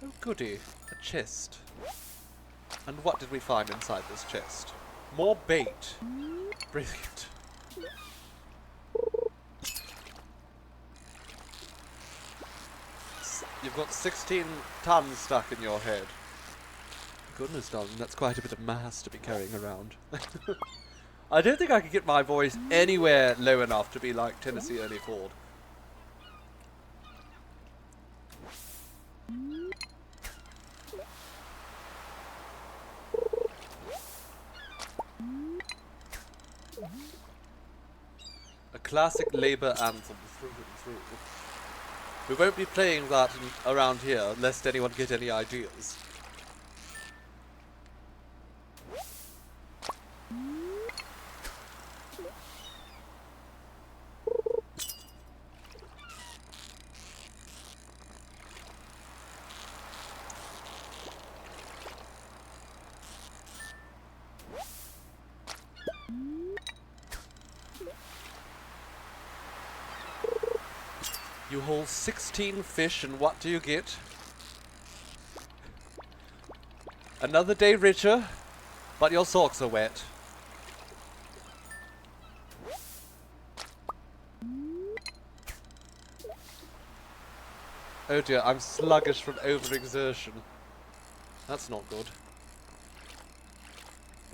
Oh goody, a chest. And what did we find inside this chest? More bait. Brilliant. You've got 16 tons stuck in your head. Goodness, darling, that's quite a bit of mass to be carrying around. I don't think I could get my voice anywhere low enough to be like Tennessee Ernie Ford. A classic Labour anthem through and through. We won't be playing that around here, lest anyone get any ideas. You haul 16 fish, and what do you get? Another day richer, but your socks are wet. Oh dear, I'm sluggish from overexertion. That's not good.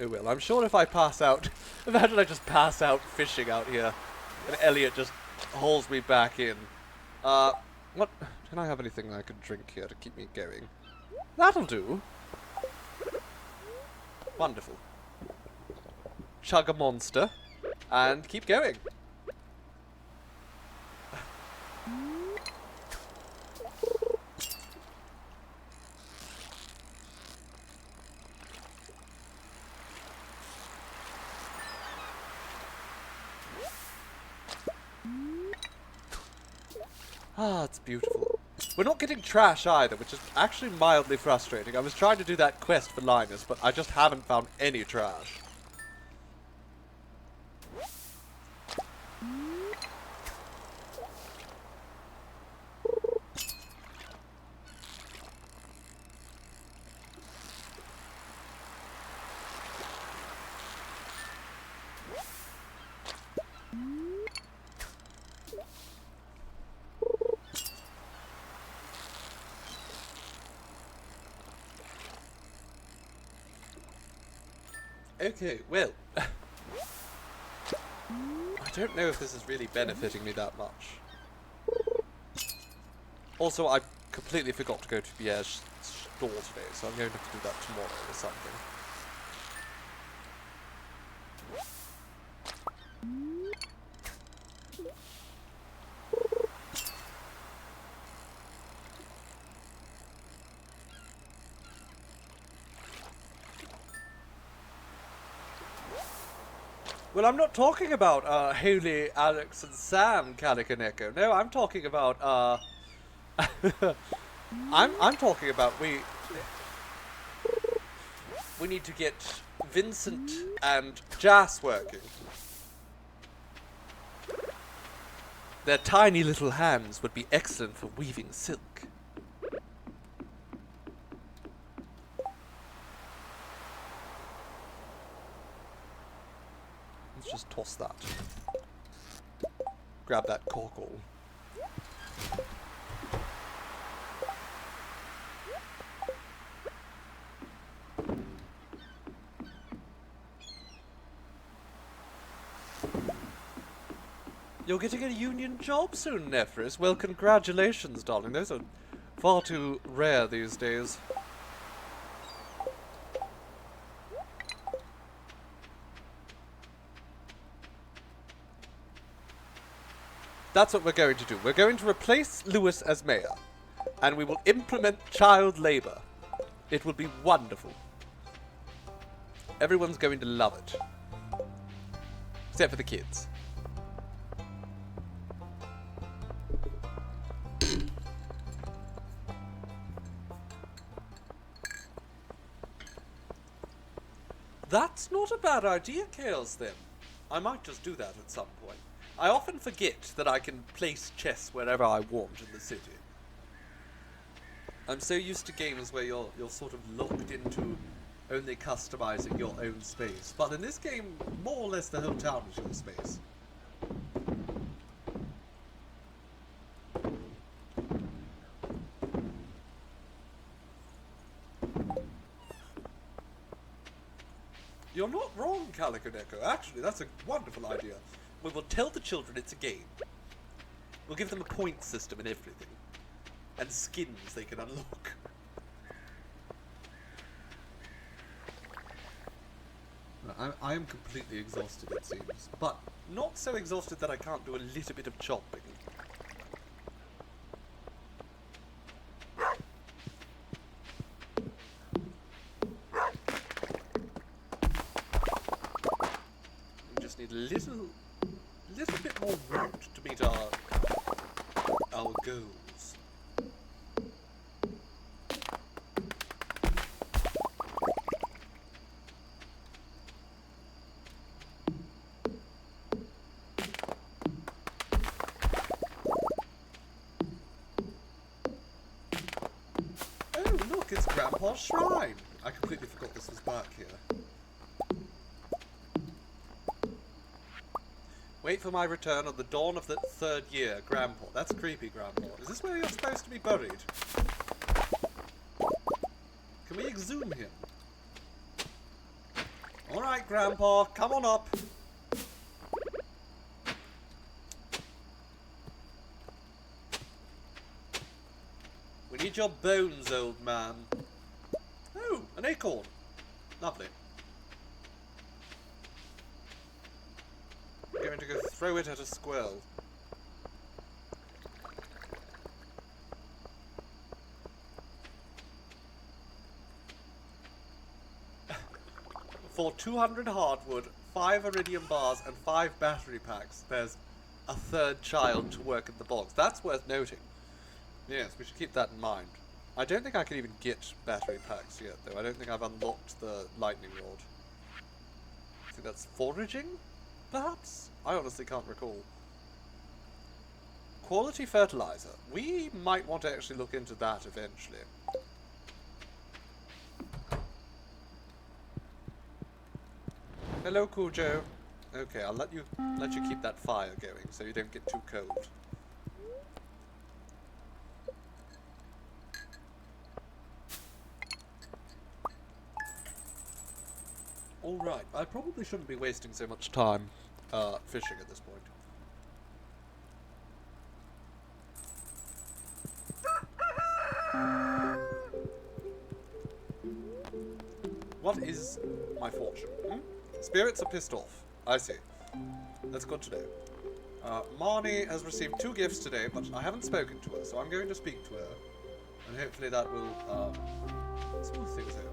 Oh well, I'm sure if I pass out... Imagine I just pass out fishing out here, and Elliot just hauls me back in. What? Can I have anything I can drink here to keep me going? That'll do. Wonderful. Chug a monster, and keep going. Ah, it's beautiful. We're not getting trash either, which is actually mildly frustrating. I was trying to do that quest for Linus, but I just haven't found any trash. Okay, well, I don't know if this is really benefiting me that much. Also, I completely forgot to go to Pierre's store today, so I'm going to have to do that tomorrow or something. Well, I'm not talking about, Haley, Alex, and Sam, Calicaneko. No, I'm talking about, I'm talking about we need to get Vincent and Jas working. Their tiny little hands would be excellent for weaving silk. Let's just toss that. Grab that cockle. You're getting a union job soon, Nephris. Well, congratulations, darling. Those are far too rare these days. That's what we're going to do. We're going to replace Lewis as mayor. And we will implement child labor. It will be wonderful. Everyone's going to love it. Except for the kids. That's not a bad idea, Chaos, then. I might just do that at some point. I often forget that I can place chests wherever I want in the city. I'm so used to games where you're sort of locked into only customizing your own space. But in this game, more or less the whole town is your space. You're not wrong, Calicaneko. Actually, that's a wonderful idea. We will tell the children it's a game. We'll give them a point system and everything. And skins they can unlock. I am completely exhausted, it seems. But not so exhausted that I can't do a little bit of chopping. We just need a little bit more wood to meet our goals. Oh, look, it's Grandpa's shrine. I completely forgot this was back here. Wait for my return on the dawn of the third year, Grandpa. That's creepy, Grandpa. Is this where you're supposed to be buried? Can we exhume him? Alright, Grandpa, come on up. We need your bones, old man. Oh, an acorn. Lovely. I'm going to go throw it at a squirrel. For 200 hardwood, 5 iridium bars, and 5 battery packs, there's a third child to work in the box. That's worth noting. Yes, we should keep that in mind. I don't think I can even get battery packs yet, though. I don't think I've unlocked the lightning rod. I think that's foraging, perhaps? I honestly can't recall. Quality fertilizer. We might want to actually look into that eventually. Hello, Cujo. Okay, I'll let you keep that fire going so you don't get too cold. Alright, I probably shouldn't be wasting so much time fishing at this point. What is my fortune? Spirits are pissed off. I see. That's good to know. Marnie has received 2 gifts today, but I haven't spoken to her, so I'm going to speak to her. And hopefully that will smooth things over.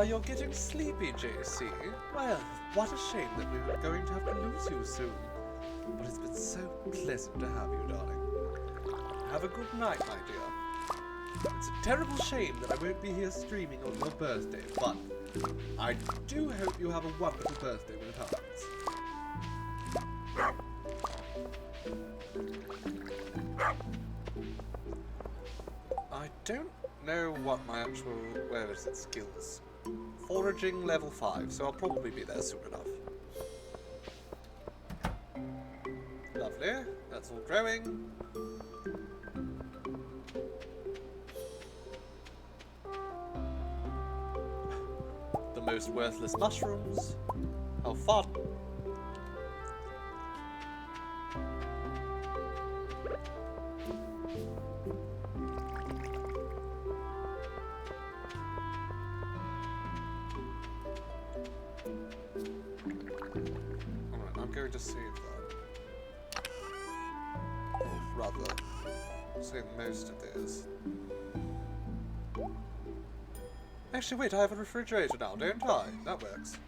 You're getting sleepy, JC. Well, what a shame that we were going to have to lose you soon. But it's been so pleasant to have you, darling. Have a good night, my dear. It's a terrible shame that I won't be here streaming on your birthday, but I do hope you have a wonderful birthday when it happens. I don't know what my actual... where is it? Skills. Foraging level 5, so I'll probably be there soon enough. Lovely. That's all growing. The most worthless mushrooms. How fun. Alright, I'm going to save that. Or rather, save most of these. Actually, wait, I have a refrigerator now, don't I? That works.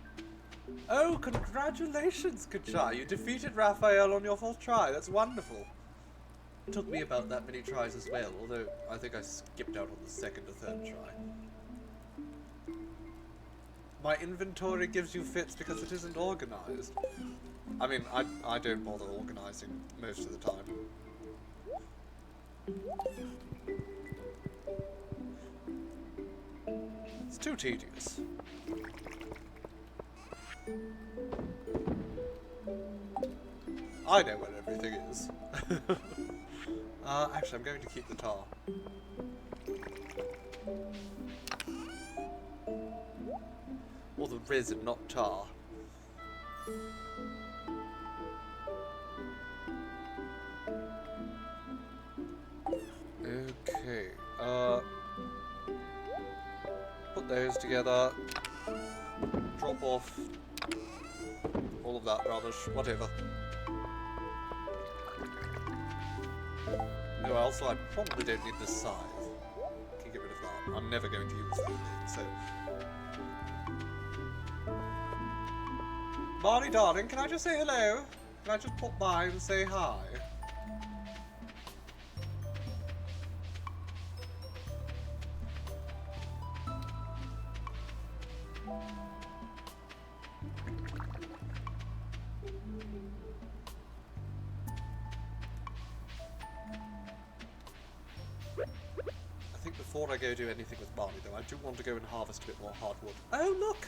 Oh, congratulations, Kachai! You defeated Raphael on your 4th try. That's wonderful. It took me about that many tries as well, although I think I skipped out on the 2nd or 3rd try. My inventory gives you fits because it isn't organized. I mean, I don't bother organizing most of the time. It's too tedious. I know where everything is. Actually, I'm going to keep the tar. Or the resin, not tar. Okay, put those together. Drop off all of that rubbish, whatever. No, also I probably don't need this scythe. Can get rid of that. I'm never going to use that thing, so... Marnie, darling, can I just say hello? Can I just pop by and say hi? I think before I go do anything with Marnie, though, I do want to go and harvest a bit more hardwood. Oh, look!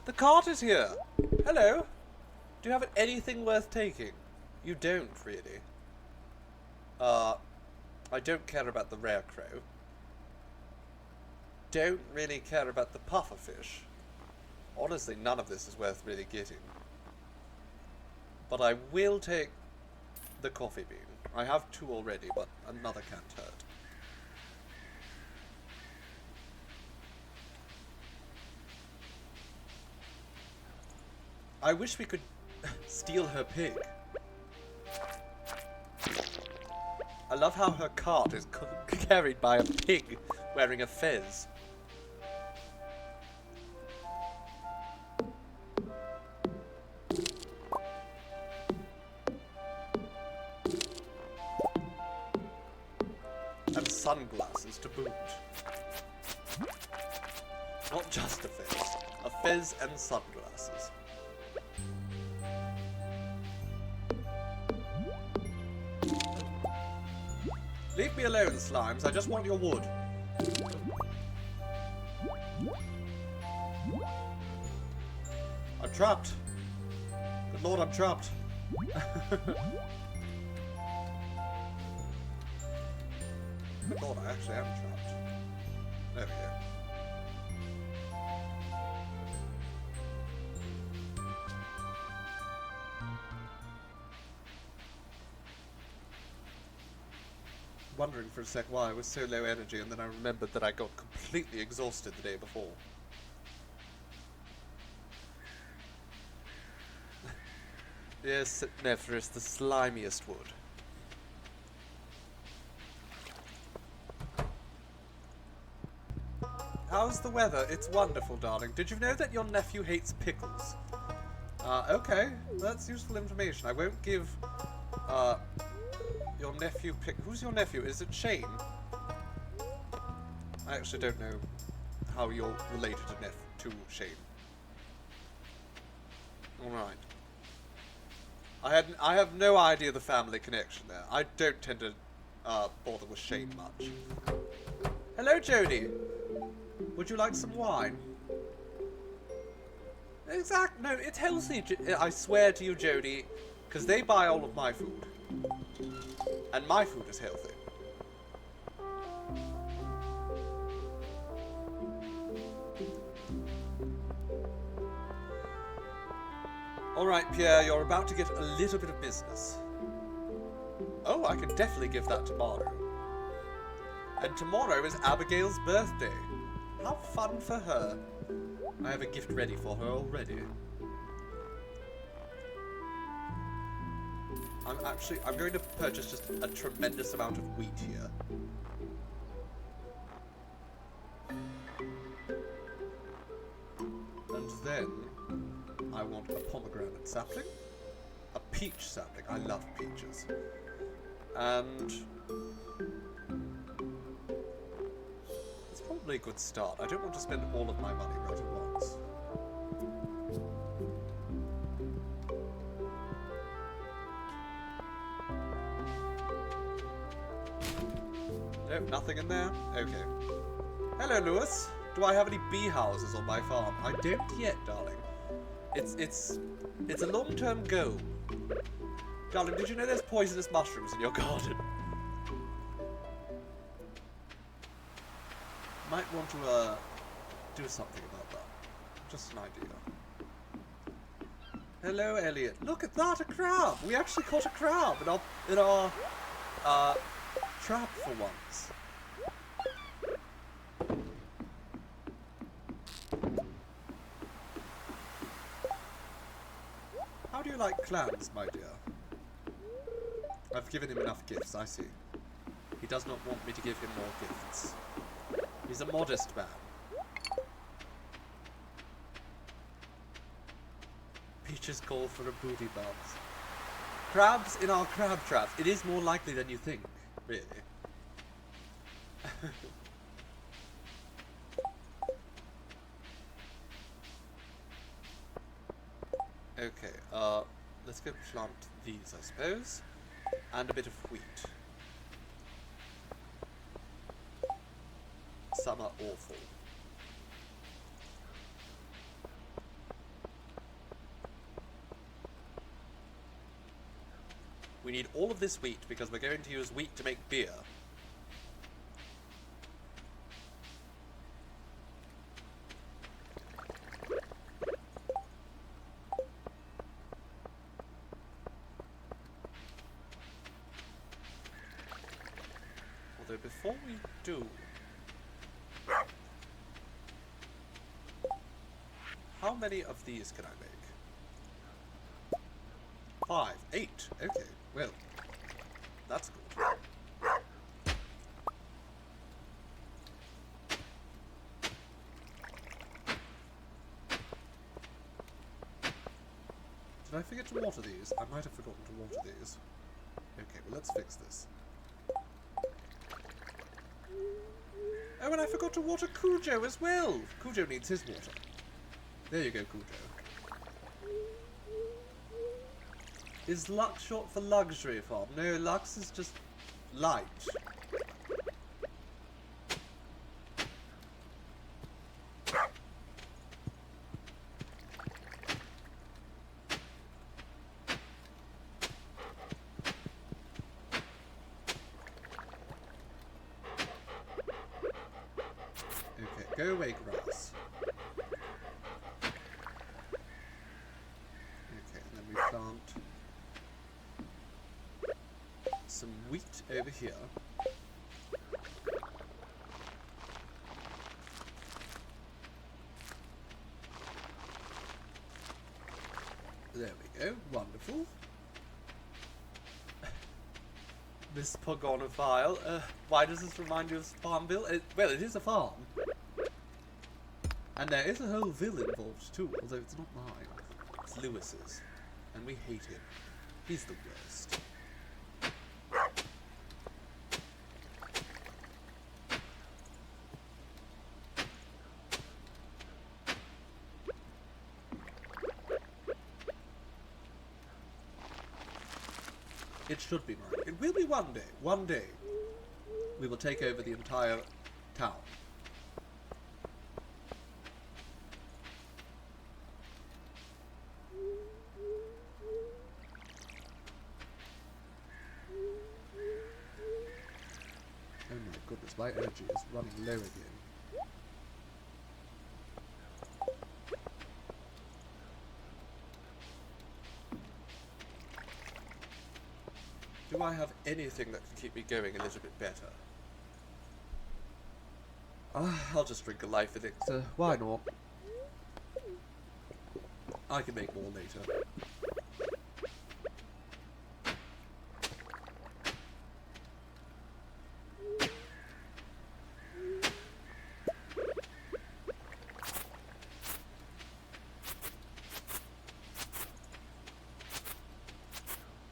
The cart is here! Hello! Do you have anything worth taking? You don't, really. I don't care about the rare crow. Don't really care about the pufferfish. Honestly, none of this is worth really getting. But I will take the coffee bean. I have 2 already, but another can't hurt. I wish we could steal her pig. I love how her cart is carried by a pig wearing a fez. sunglasses to boot. Not just a fez. A fez and sunglasses. Leave me alone, slimes. I just want your wood. I'm trapped. Good lord, I'm trapped. Good lord, I actually am trapped. There we go. Wondering for a sec why I was so low energy, and then I remembered that I got completely exhausted the day before. Yes, Nephris, the slimiest wood. How's the weather? It's wonderful, darling. Did you know that your nephew hates pickles? Okay, that's useful information. I won't give, your nephew who's your nephew? Is it Shane? I actually don't know how you're related to Shane. Alright. I have no idea the family connection there. I don't tend to, bother with Shane much. Hello, Jody. Would you like some wine? Exact. No, it's healthy. I swear to you, Jody, because they buy all of my food, and my food is healthy. All right, Pierre, you're about to get a little bit of business. Oh, I can definitely give that tomorrow. And tomorrow is Abigail's birthday. How fun for her. I have a gift ready for her already. I'm going to purchase just a tremendous amount of wheat here. And then I want a pomegranate sapling, a peach sapling. I love peaches. And it's probably a good start. I don't want to spend all of my money right at once. Nope, nothing in there? Okay. Hello, Lewis. Do I have any bee houses on my farm? I don't yet, darling. It's a long-term goal. Darling, did you know there's poisonous mushrooms in your garden? Might want to do something about that. Just an idea. Hello, Elliot. Look at that, a crab. We actually caught a crab in our trap for once. How do you like clams, my dear? I've given him enough gifts, I see. He does not want me to give him more gifts. He's a modest man. Peaches call for a booty bounce. Crabs in our crab traps. It is more likely than you think, really. Okay, let's go plant these, I suppose. And a bit of wheat. Some are awful. We need all of this wheat because we're going to use wheat to make beer. Although before we do, how many of these can I make? 5, 8. Okay, well, that's good. Did I forget to water these? I might have forgotten to water these. Okay, well, let's fix this. Oh, and I forgot to water Cujo as well. Cujo needs his water. There you go, Cujo. Is Lux short for luxury farm? No, Lux is just light. Okay, go away, grass. Okay, and then we plant some wheat over here. There we go, wonderful. Miss Pogonophile, why does this remind you of Farmville? Well, it is a farm. And there is a whole ville involved too, although it's not mine. It's Lewis's. And we hate him. He's the worst. It should be mine. It will be one day. One day. We will take over the entire town. Oh my goodness, my energy is running low again. Do I have anything that can keep me going a little bit better? I'll just drink a life elixir. Why not? I can make more later.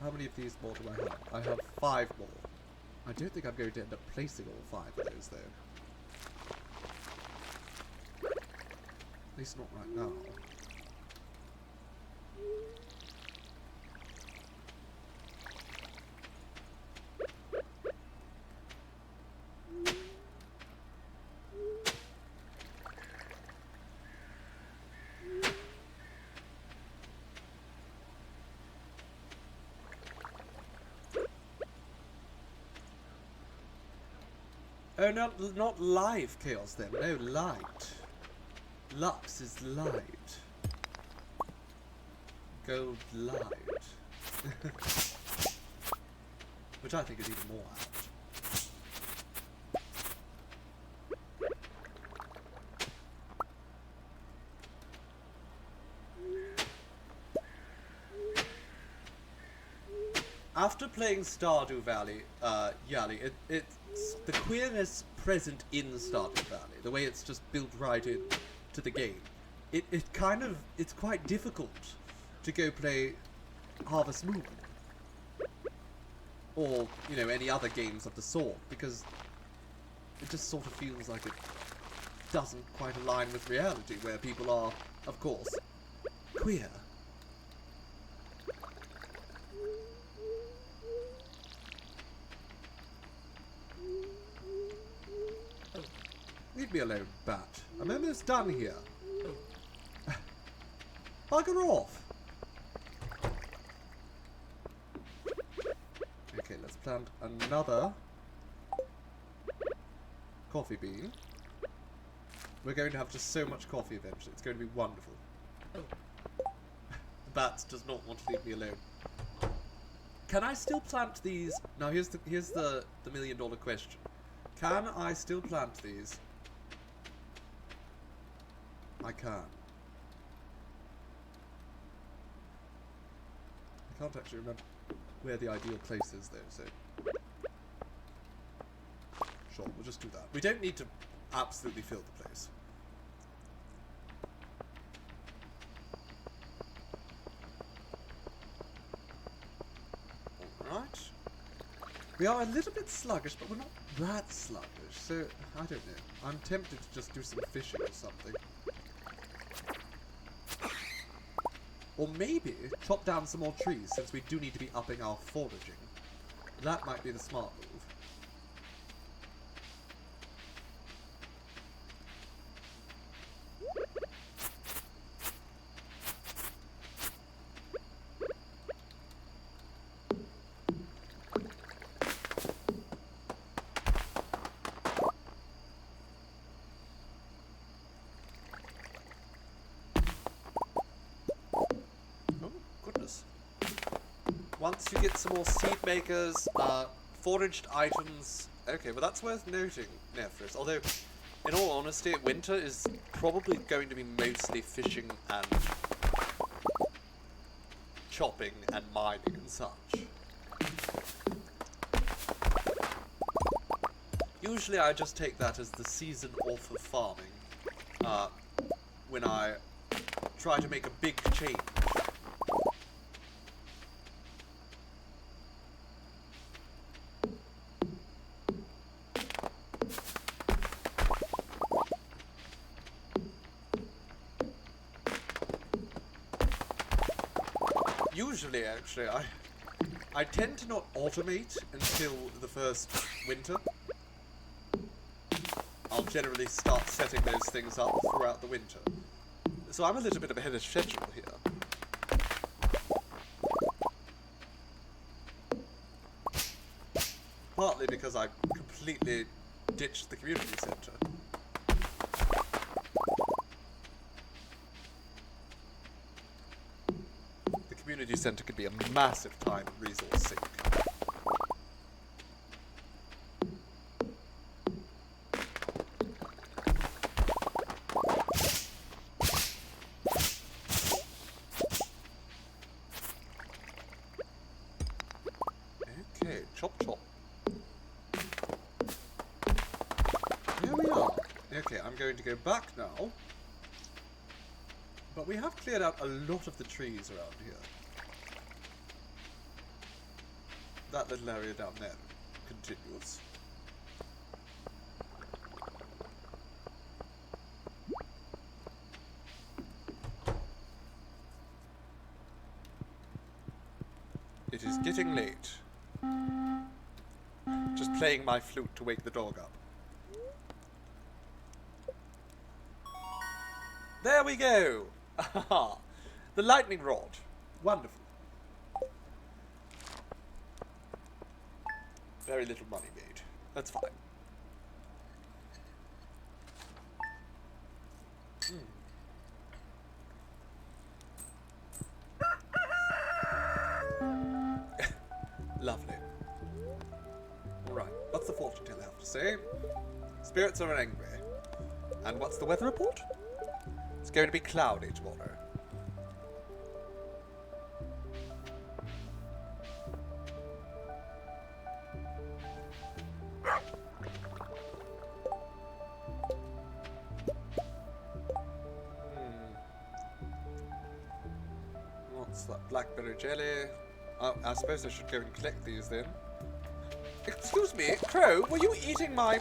How many of these more do I have? I have 5 more. I don't think I'm going to end up placing all 5 of those, though. At least not right now. Oh, not live chaos then. No, light. Lux is light. Gold light. Which I think is even more apt. After playing Stardew Valley, Yali, it's the queerness present in Stardew Valley, the way it's just built right in to the game. It's quite difficult to go play Harvest Moon. Or, you know, any other games of the sort, because it just sort of feels like it doesn't quite align with reality, where people are, of course, queer. Leave me alone, bat. I'm almost done here. Bugger off! Okay, let's plant another coffee bean. We're going to have just so much coffee eventually. It's going to be wonderful. The bat does not want to leave me alone. Can I still plant these? Now here's the $1,000,000 question. Can I still plant these? I can. I can't actually remember where the ideal place is though, so... Sure, we'll just do that. We don't need to absolutely fill the place. Alright. We are a little bit sluggish, but we're not that sluggish, so I don't know. I'm tempted to just do some fishing or something. Or maybe chop down some more trees, since we do need to be upping our foraging. That might be the smart move. Once you get some more seed makers, foraged items... Okay, well that's worth noting, Nephris. Although, in all honesty, winter is probably going to be mostly fishing and chopping and mining and such. Usually I just take that as the season off of farming, when I try to make a big change. Usually, actually, I tend to not automate until the first winter. I'll generally start setting those things up throughout the winter. So I'm a little bit ahead of schedule here. Partly because I completely ditched the community centre. The community centre could be a massive time and resource sink. Okay, chop chop. Here we are. Okay, I'm going to go back now. But we have cleared out a lot of the trees around here. That little area down there continues. It is getting late. Just playing my flute to wake the dog up. There we go! The lightning rod. Wonderful. Very little money made. That's fine. Lovely. Alright, what's the fortune teller have to say? Spirits are angry. And what's the weather report? It's going to be cloudy tomorrow. What's that? Blackberry jelly. I suppose I should go and collect these then. Excuse me, Crow, were you eating my...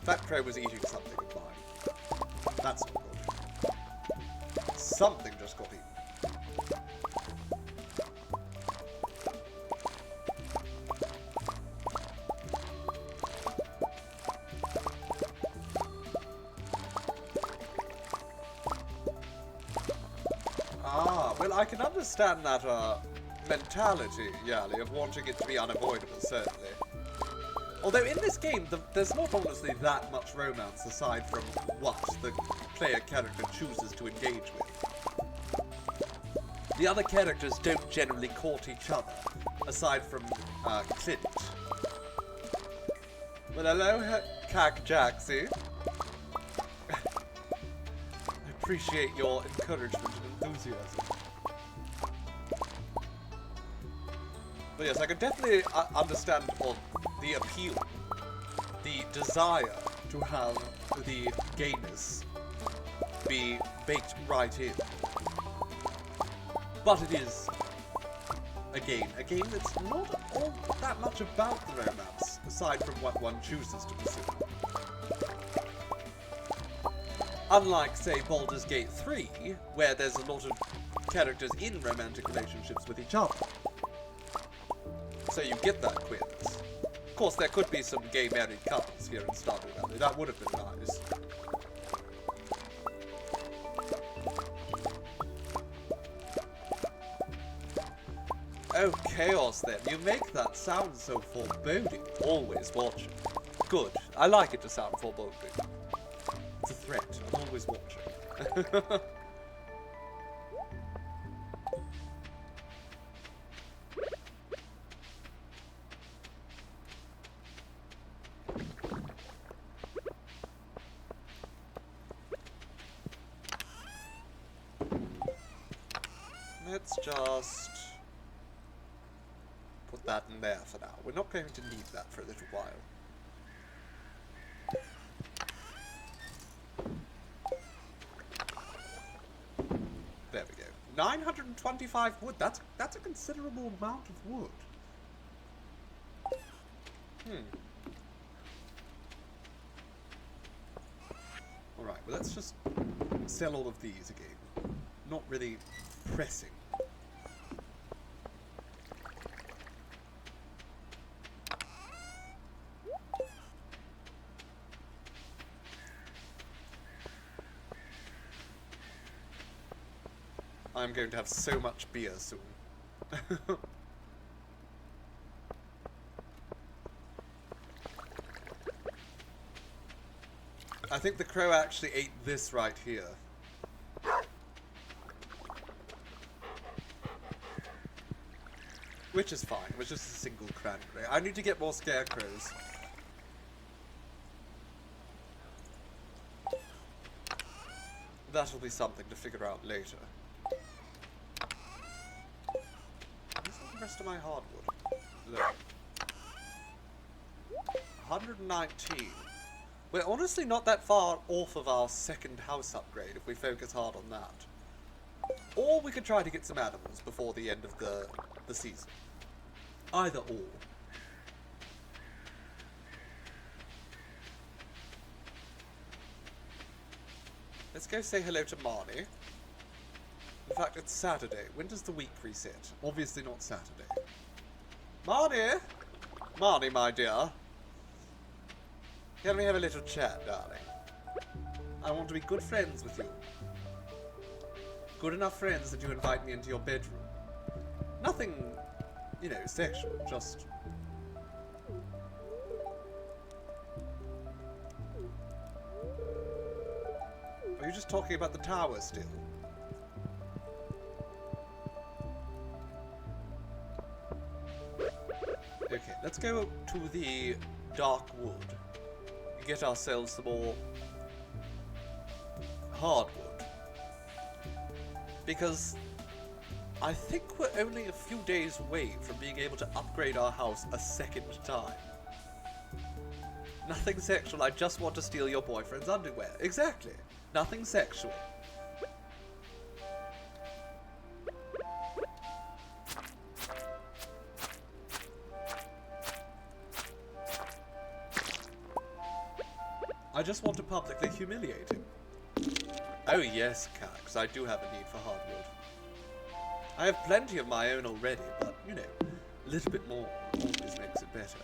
That Crow was eating something of mine. That's not good. Something just got eaten. Ah, well I can understand that, mentality, Yali, of wanting it to be unavoidable, certainly. Although in this game, there's not honestly that much romance aside from what the player character chooses to engage with. The other characters don't generally court each other, aside from Clint. Well, hello, Cack Jaxie. I appreciate your encouragement and enthusiasm. But yes, I can definitely understand the appeal, the desire to have the gayness be baked right in. But it is again, a game that's not all that much about the romance, aside from what one chooses to pursue. Unlike, say, Baldur's Gate 3, where there's a lot of characters in romantic relationships with each other. So you get that queerness. Of course, there could be some gay married couples here in Stardew Valley. That would have been nice. Oh, chaos then. You make that sound so foreboding. Always watching. Good. I like it to sound foreboding. It's a threat. I'm always watching. Let's just put that in there for now. We're not going to need that for a little while. There we go. 925 wood. That's a considerable amount of wood. Alright, well let's just sell all of these again. Not really pressing. I'm going to have so much beer soon. I think the crow actually ate this right here. Which is fine. It was just a single cranberry. I need to get more scarecrows. That'll be something to figure out later. Where's all the rest of my hardwood? Look. 119. We're honestly not that far off of our second house upgrade if we focus hard on that. Or we could try to get some animals before the end of the season. Either or. Let's go say hello to Marnie. In fact, it's Saturday. When does the week reset? Obviously not Saturday. Marnie! Marnie, my dear. Can we have a little chat, darling? I want to be good friends with you. Good enough friends that you invite me into your bedroom. Nothing, you know, sexual, just... Are you just talking about the tower still? Okay, let's go to the dark wood and get ourselves some more hardwood. Because I think we're only a few days away from being able to upgrade our house a second time. Nothing sexual, I just want to steal your boyfriend's underwear. Exactly. Nothing sexual. I just want to publicly humiliate him. Oh yes, Cax, I do have a need for hardwood. I have plenty of my own already, but, you know, a little bit more always makes it better.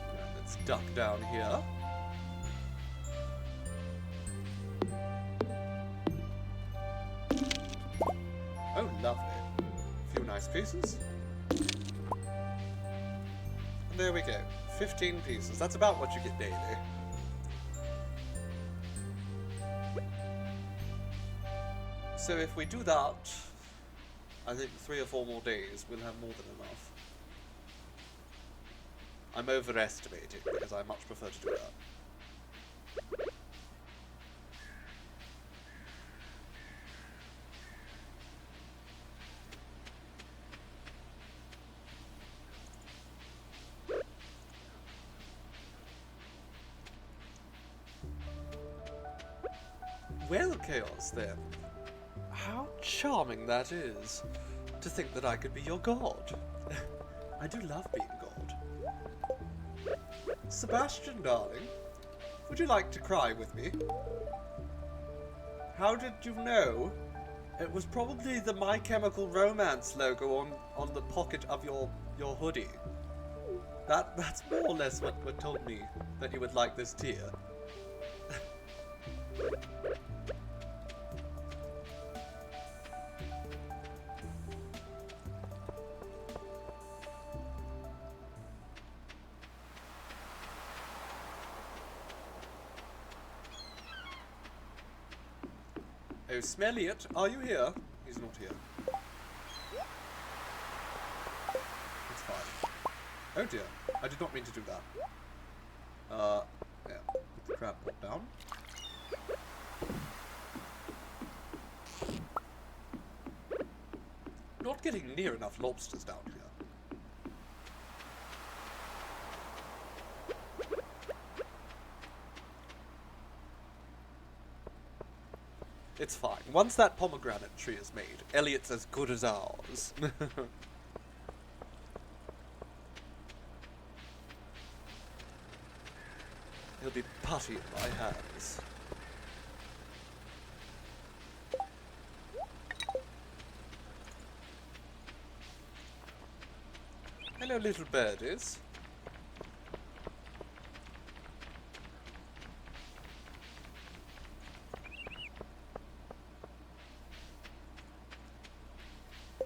Right, let's duck down here. Oh, lovely. A few nice pieces. And there we go. 15 pieces. That's about what you get daily. So if we do that, I think 3 or 4 more days, we'll have more than enough. I'm overestimating because I much prefer to do that. Well, Chaos, then. How charming that is. To think that I could be your god. I do love being god. Sebastian, darling, would you like to cry with me? How did you know? It was probably the My Chemical Romance logo on the pocket of your hoodie. That's more or less what told me that you would like this tier. Oh, Smelliot, are you here? He's not here. It's fine. Oh dear, I did not mean to do that. Yeah, put the crab pot down. Not getting near enough lobsters down here. It's fine. Once that pomegranate tree is made, Elliot's as good as ours. He'll be putty in my hands. Hello, little birdies.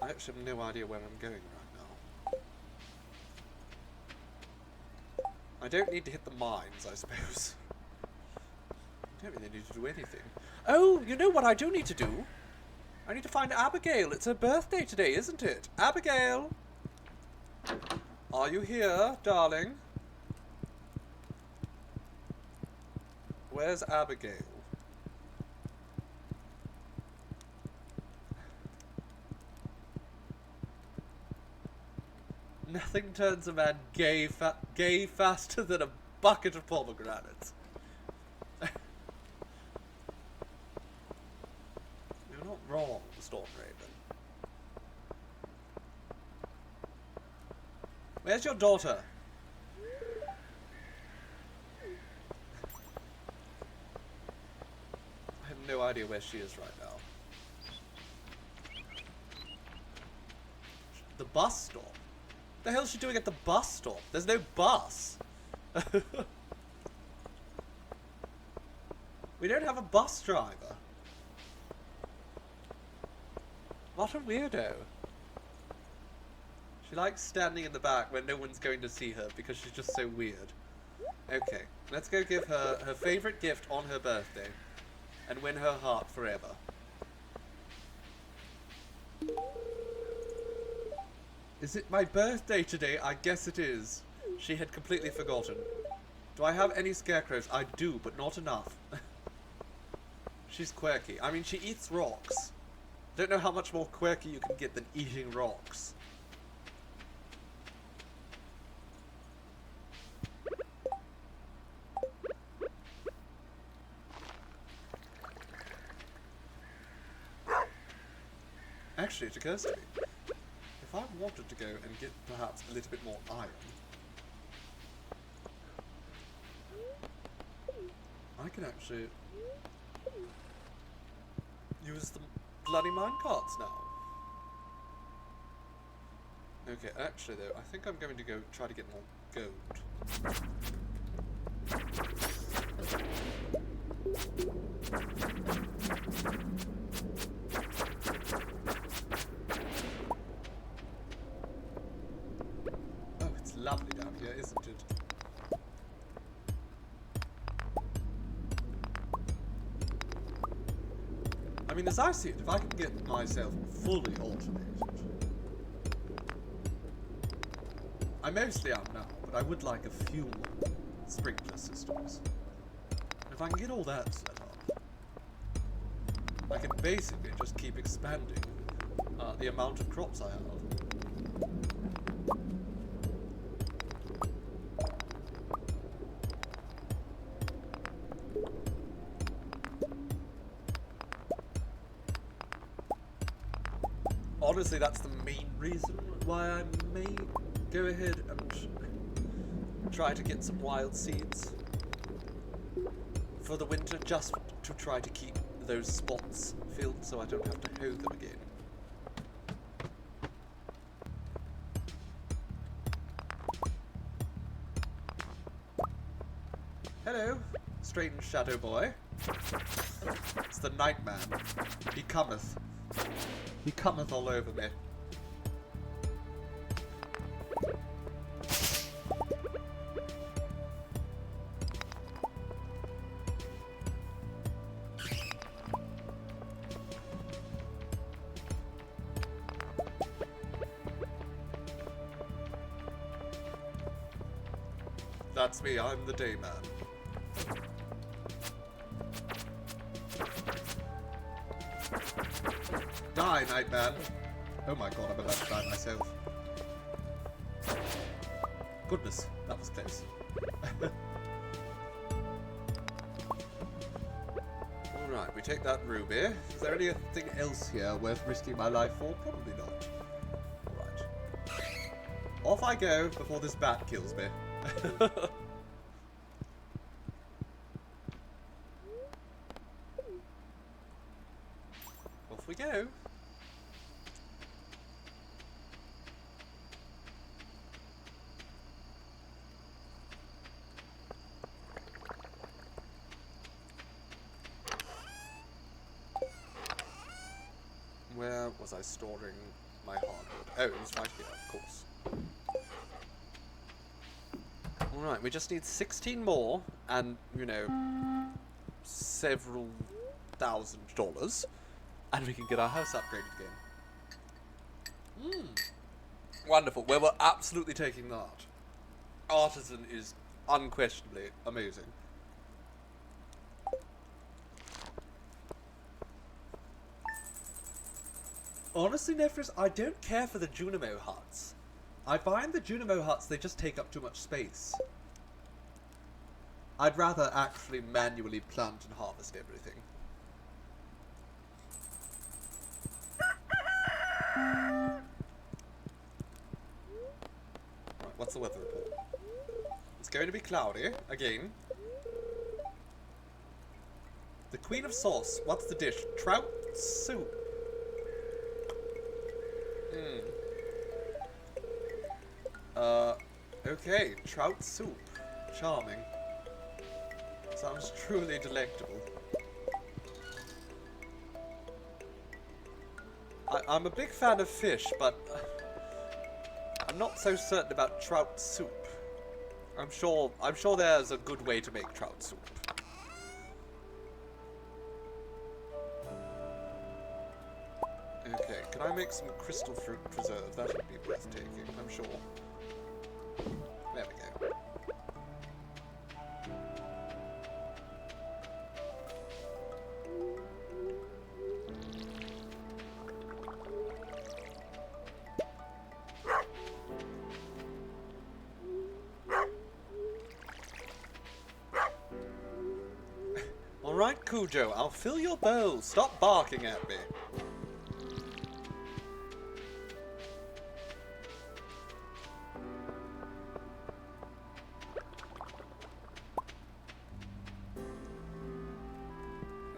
I actually have no idea where I'm going right now. I don't need to hit the mines, I suppose. I don't really need to do anything. Oh, you know what I do need to do? I need to find Abigail. It's her birthday today, isn't it? Abigail! Are you here, darling? Where's Abigail? Nothing turns a man gay faster than a bucket of pomegranates. You're not wrong, Stormraven. Where's your daughter? I have no idea where she is right now. The bus stop? What the hell is she doing at the bus stop? There's no bus. We don't have a bus driver. What a weirdo. She likes standing in the back when no one's going to see her because she's just so weird. Okay, let's go give her her favourite gift on her birthday and win her heart forever. Is it my birthday today? I guess it is. She had completely forgotten. Do I have any scarecrows? I do, but not enough. She's quirky. I mean, she eats rocks. Don't know how much more quirky you can get than eating rocks. Actually, it occurs to me. If I wanted to go and get perhaps a little bit more iron, I can actually use the bloody minecarts now. Okay, actually though, I think I'm going to go try to get more gold. Oh, it's lovely down here, isn't it? I mean, as I see it, if I can get myself fully automated, I mostly am now, but I would like a few more sprinkler systems. If I can get all that set up, I can basically just keep expanding the amount of crops I have. honestly, that's the main reason why I may go ahead and try to get some wild seeds for the winter, just to try to keep those spots filled so I don't have to hoe them again. Hello, strange shadow boy. It's the night man. He cometh. He cometh all over me. That's me, I'm the day man. Die, Nightman! Oh my god, I'm about to die myself. Goodness, that was close. Alright, we take that ruby. Is there anything else here worth risking my life for? Probably not. Alright. Off I go before this bat kills me. Off we go. Where was I storing my hardwood? Oh, it was right here, of course. Alright, we just need 16 more, and, you know, several $1,000, and we can get our house upgraded again. Wonderful. Well, we're absolutely taking that. Artisan is unquestionably amazing. Honestly, Nephris, I don't care for the Junimo huts. I find the Junimo huts, they just take up too much space. I'd rather actually manually plant and harvest everything. Right, what's the weather report? It's going to be cloudy, again. The Queen of Sauce, what's the dish? Trout soup. Okay, trout soup. Charming. Sounds truly delectable. I'm a big fan of fish, but I'm not so certain about trout soup. I'm sure there's a good way to make trout soup. Okay, can I make some crystal fruit preserve? That would be breathtaking, I'm sure. There we go. Alright, Cujo, I'll fill your bowl. Stop barking at me.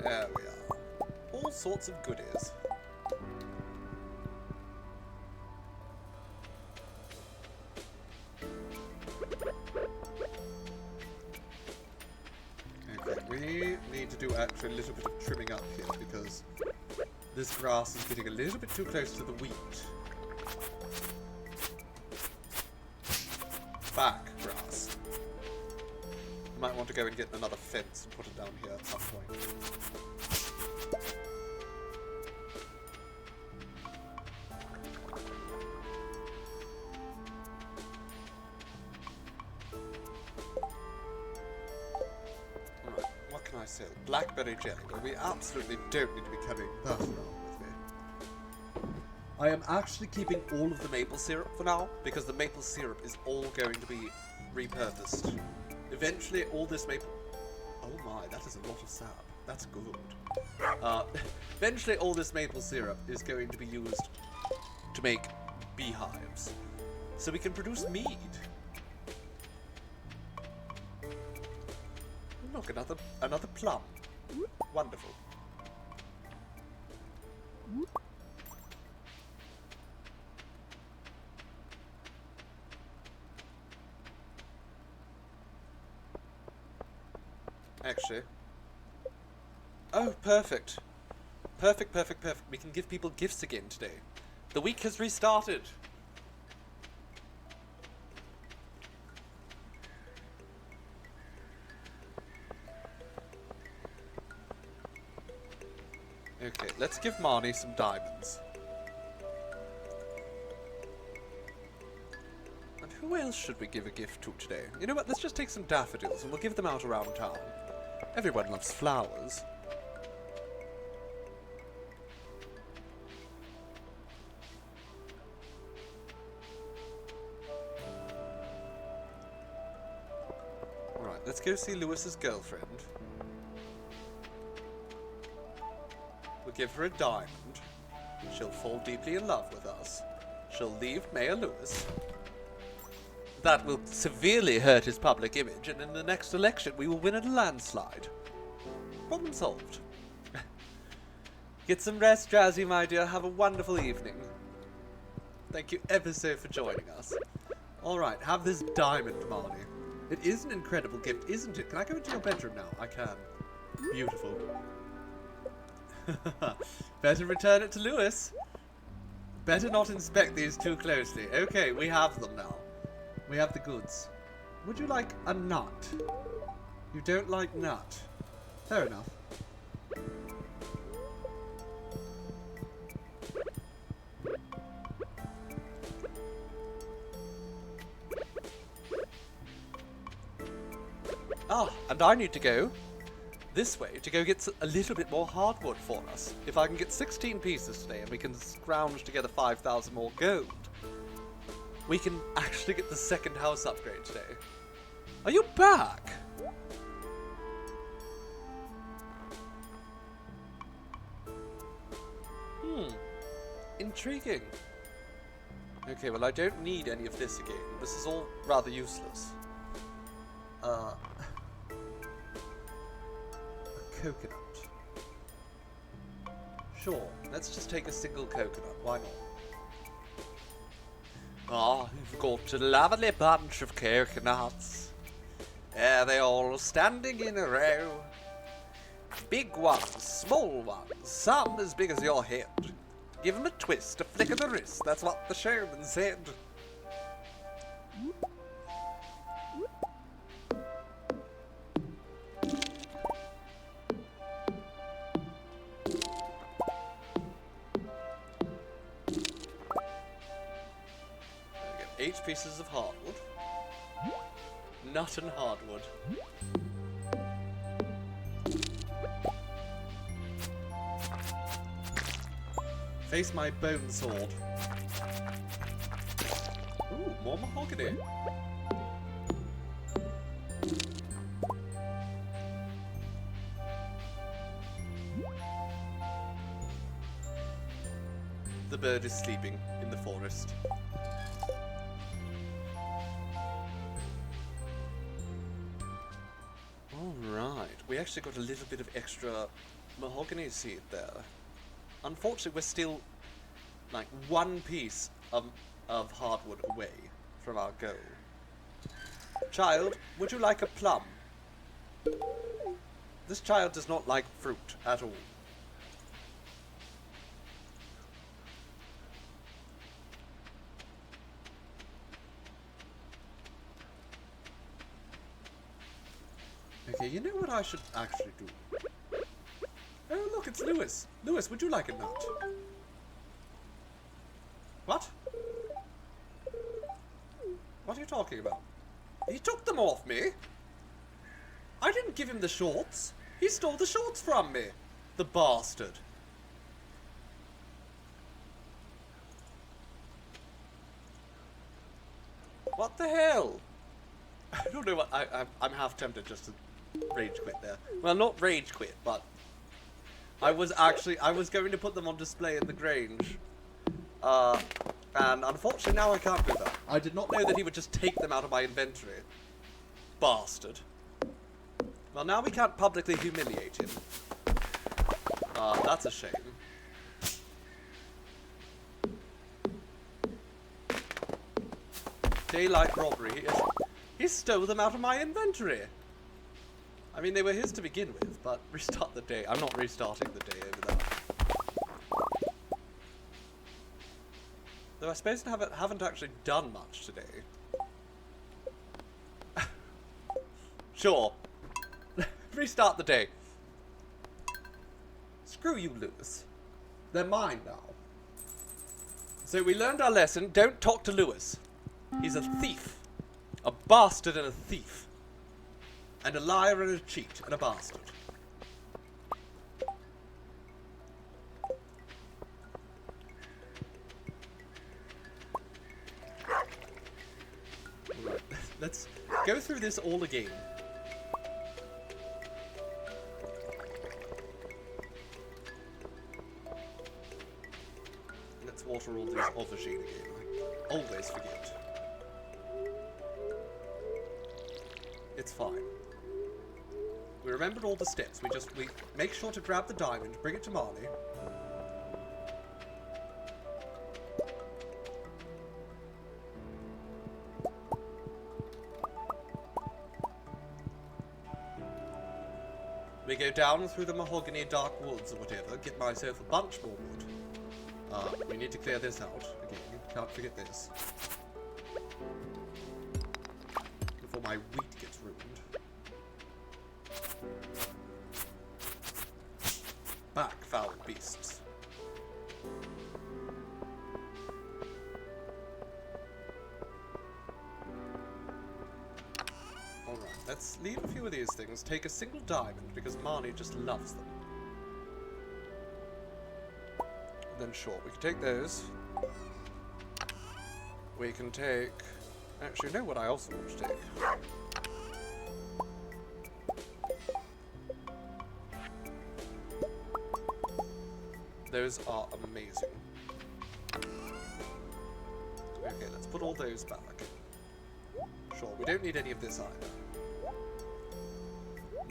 There we are. All sorts of goodies. Okay, we need to do actually a little bit of trimming up here because this grass is getting a little bit too close to the wheat. Back grass. Might want to go and get another fence and put it down here at some point. Alright, what can I sell? Blackberry jelly. Well, we absolutely don't need to be carrying that around with me. I am actually keeping all of the maple syrup for now, because the maple syrup is all going to be repurposed. Eventually, all this maple... Oh my, that is a lot of sap. That's good. Eventually, all this maple syrup is going to be used to make beehives. So we can produce mead. Look, another plum. Wonderful. Actually. Oh, perfect. Perfect, perfect, perfect. We can give people gifts again today. The week has restarted. Okay, let's give Marnie some diamonds. And who else should we give a gift to today? You know what, let's just take some daffodils and we'll give them out around town. Everyone loves flowers. Alright, let's go see Lewis's girlfriend. We'll give her a diamond. She'll fall deeply in love with us. She'll leave Mayor Lewis. That will severely hurt his public image, and in the next election we will win in a landslide. Problem solved. Get some rest, Jazzy, my dear. Have a wonderful evening. Thank you ever so for joining us. Alright, have this diamond, Marnie. It is an incredible gift, isn't it? Can I go into your bedroom now? I can. Beautiful. Better return it to Lewis. Better not inspect these too closely. Okay, we have them now. We have the goods. Would you like a nut? You don't like nut. Fair enough. Ah, and I need to go this way to go get a little bit more hardwood for us. If I can get 16 pieces today and we can scrounge together 5,000 more gold, we can actually get the second house upgrade today. Are you back? Intriguing. Okay, well I don't need any of this again. This is all rather useless. A coconut. Sure, let's just take a single coconut, why not? Ah, you've got a lovely bunch of coconuts. There they all standing in a row. Big ones, small ones, some as big as your head. Give them a twist, a flick of the wrist, that's what the showman said. Get 8 pieces of hardwood. Nut and hardwood. Face my bone sword. Ooh, more mahogany. The bird is sleeping in the forest. Alright, we actually got a little bit of extra mahogany seed there. Unfortunately, we're still like 1 piece of hardwood away from our goal. Child, would you like a plum? This child does not like fruit at all. Okay, you know what I should actually do? Oh, look, it's Lewis. Lewis, would you like a nut? What? What are you talking about? He took them off me. I didn't give him the shorts. He stole the shorts from me. The bastard. What the hell? I don't know what... I'm half tempted just to rage quit there. Well, not rage quit, but... I was going to put them on display in the Grange. And unfortunately now I can't do that. I did not know that he would just take them out of my inventory. Bastard. Well, now we can't publicly humiliate him. That's a shame. Daylight robbery. He stole them out of my inventory. I mean, they were his to begin with, but restart the day. I'm not restarting the day over there. Though I suppose I haven't actually done much today. Sure. Restart the day. Screw you, Lewis. They're mine now. So we learned our lesson. Don't talk to Lewis. He's a thief. A bastard and a thief. And a liar and a cheat and a bastard. Alright, let's go through this all again. Let's water all these aubergine again. I always forget. It's fine. We remembered all the steps. We make sure to grab the diamond, bring it to Marley. We go down through the mahogany dark woods or whatever, get myself a bunch more wood. We need to clear this out again. Can't forget this. Before my wheat gets ruined. Back, foul beasts. Alright, let's leave a few of these things. Take a single diamond, because Marnie just loves them. Then sure, we can take those. We can take... Actually, you know what I also want to take? Those are amazing. Okay, let's put all those back. Sure, we don't need any of this either.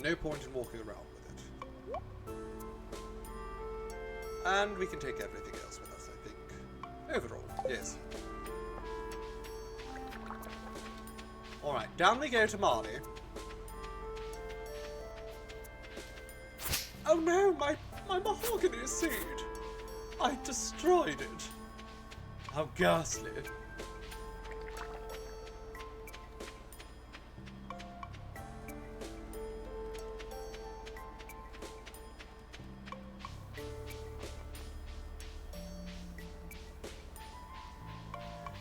No point in walking around with it. And we can take everything else with us, I think. Overall, yes. Alright, down we go to Marnie. Oh no, my mahogany seed! I destroyed it! How ghastly.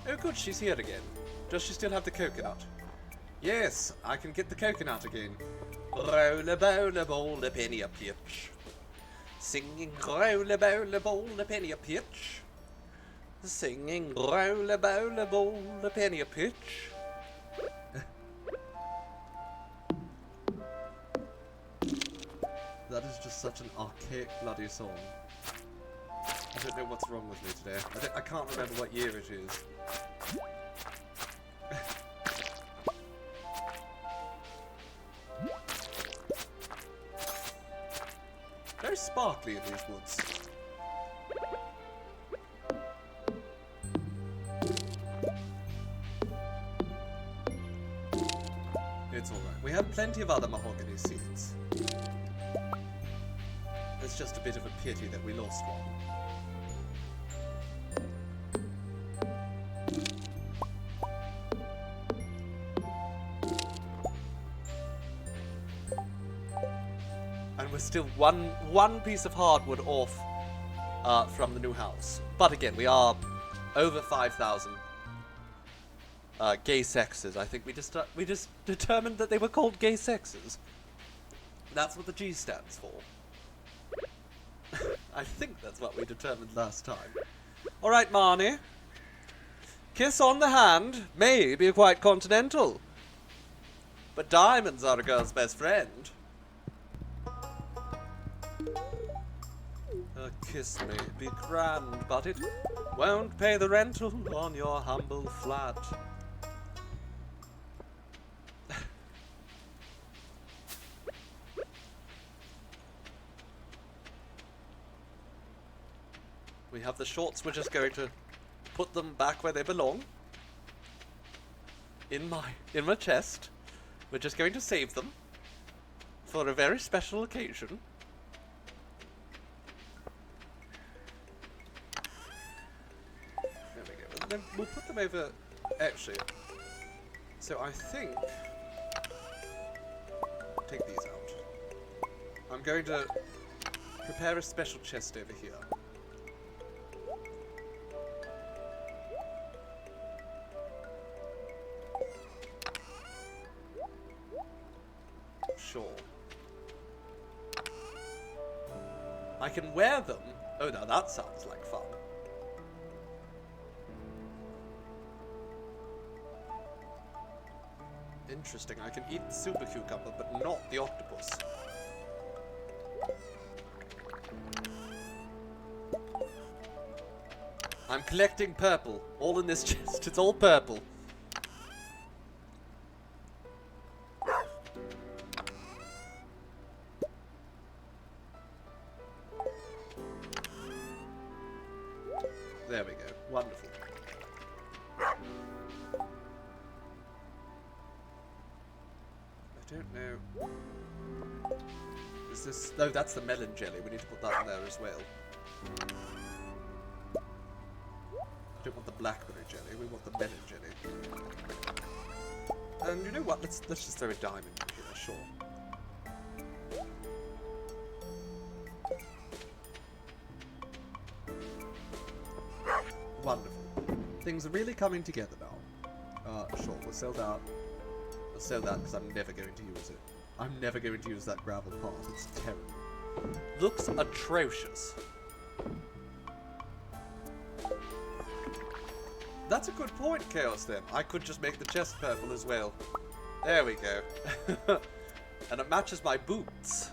Oh good, she's here again. Does she still have the coconut? Yes, I can get the coconut again. Roll a bowl, a bowl, a penny a pitch. Singing roll a bowl, a bowl, a penny a pitch. Singing roll a bowl, a bowl, a penny a pitch. That is just such an archaic bloody song. I don't know what's wrong with me today. I can't remember what year it is. Very sparkly in these woods. It's alright. We have plenty of other mahogany seeds. It's just a bit of a pity that we lost one. And we're still one piece of hardwood off from the new house. But again, we are over 5,000 gay sexes. I think we just determined that they were called gay sexes. That's what the G stands for. I think that's what we determined last time. Alright, Marnie. Kiss on the hand may be quite continental. But diamonds are a girl's best friend. kiss me, be grand, but it won't pay the rental on your humble flat. We have the shorts, we're just going to put them back where they belong. In my chest. We're just going to save them for a very special occasion. There we go. And then we'll put them over. Actually, so I think take these out. I'm going to prepare a special chest over here. Sure. I can wear them. Oh, now that sounds like fun. Interesting. I can eat the super cucumber, but not the octopus. I'm collecting purple. All in this chest. It's all purple. There we go. Wonderful. I don't know. Is this... No, that's the melon jelly. We need to put that in there as well. I don't want the blackberry jelly. We want the melon jelly. And you know what? Let's just throw a diamond in here. Sure. Wonderful. Things are really coming together now. Sure, we'll sell that. We'll sell that because I'm never going to use it. I'm never going to use that gravel part. It's terrible. Looks atrocious. That's a good point, Chaos, then. I could just make the chest purple as well. There we go. And it matches my boots.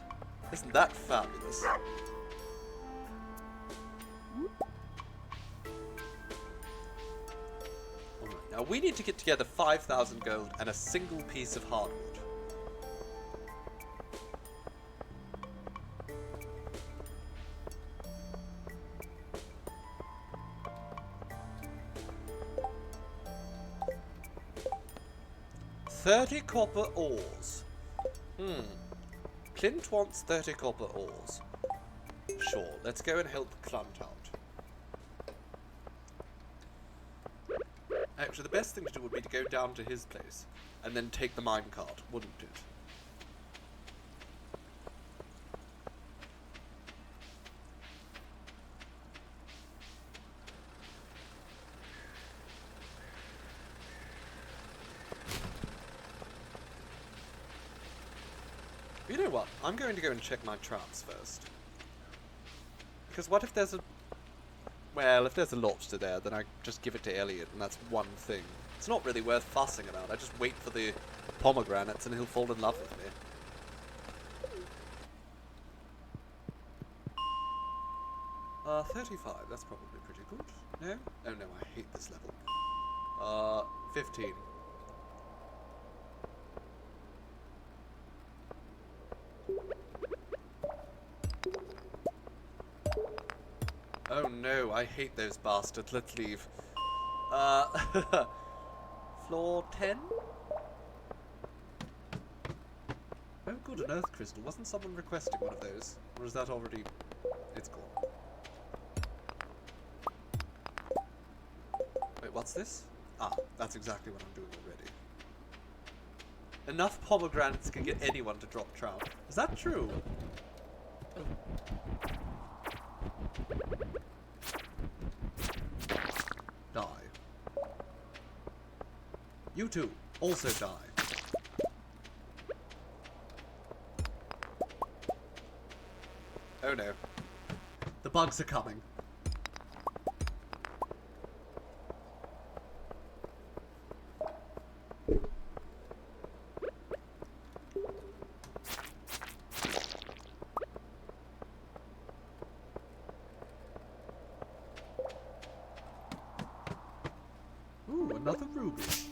Isn't that fabulous? Now we need to get together 5,000 gold and a single piece of hardwood. $30 copper ores. Clint wants 30 copper ores. Sure, let's go and help Clint out. Actually, the best thing to do would be to go down to his place and then take the minecart, wouldn't it? You know what? I'm going to go and check my traps first. Because what if there's a... Well, if there's a lobster there, then I just give it to Elliot, and that's one thing. It's not really worth fussing about. I just wait for the pomegranates, and he'll fall in love with me. 35. That's probably pretty good. No? Oh no, I hate this level. 15. Oh no, I hate those bastards. Let's leave. Floor 10? Oh good, an earth crystal. Wasn't someone requesting one of those? Or is that already... It's gone. Wait, what's this? Ah, that's exactly what I'm doing already. Enough pomegranates can get anyone to drop trout. Is that true? Die. You two, also die. Oh no. The bugs are coming.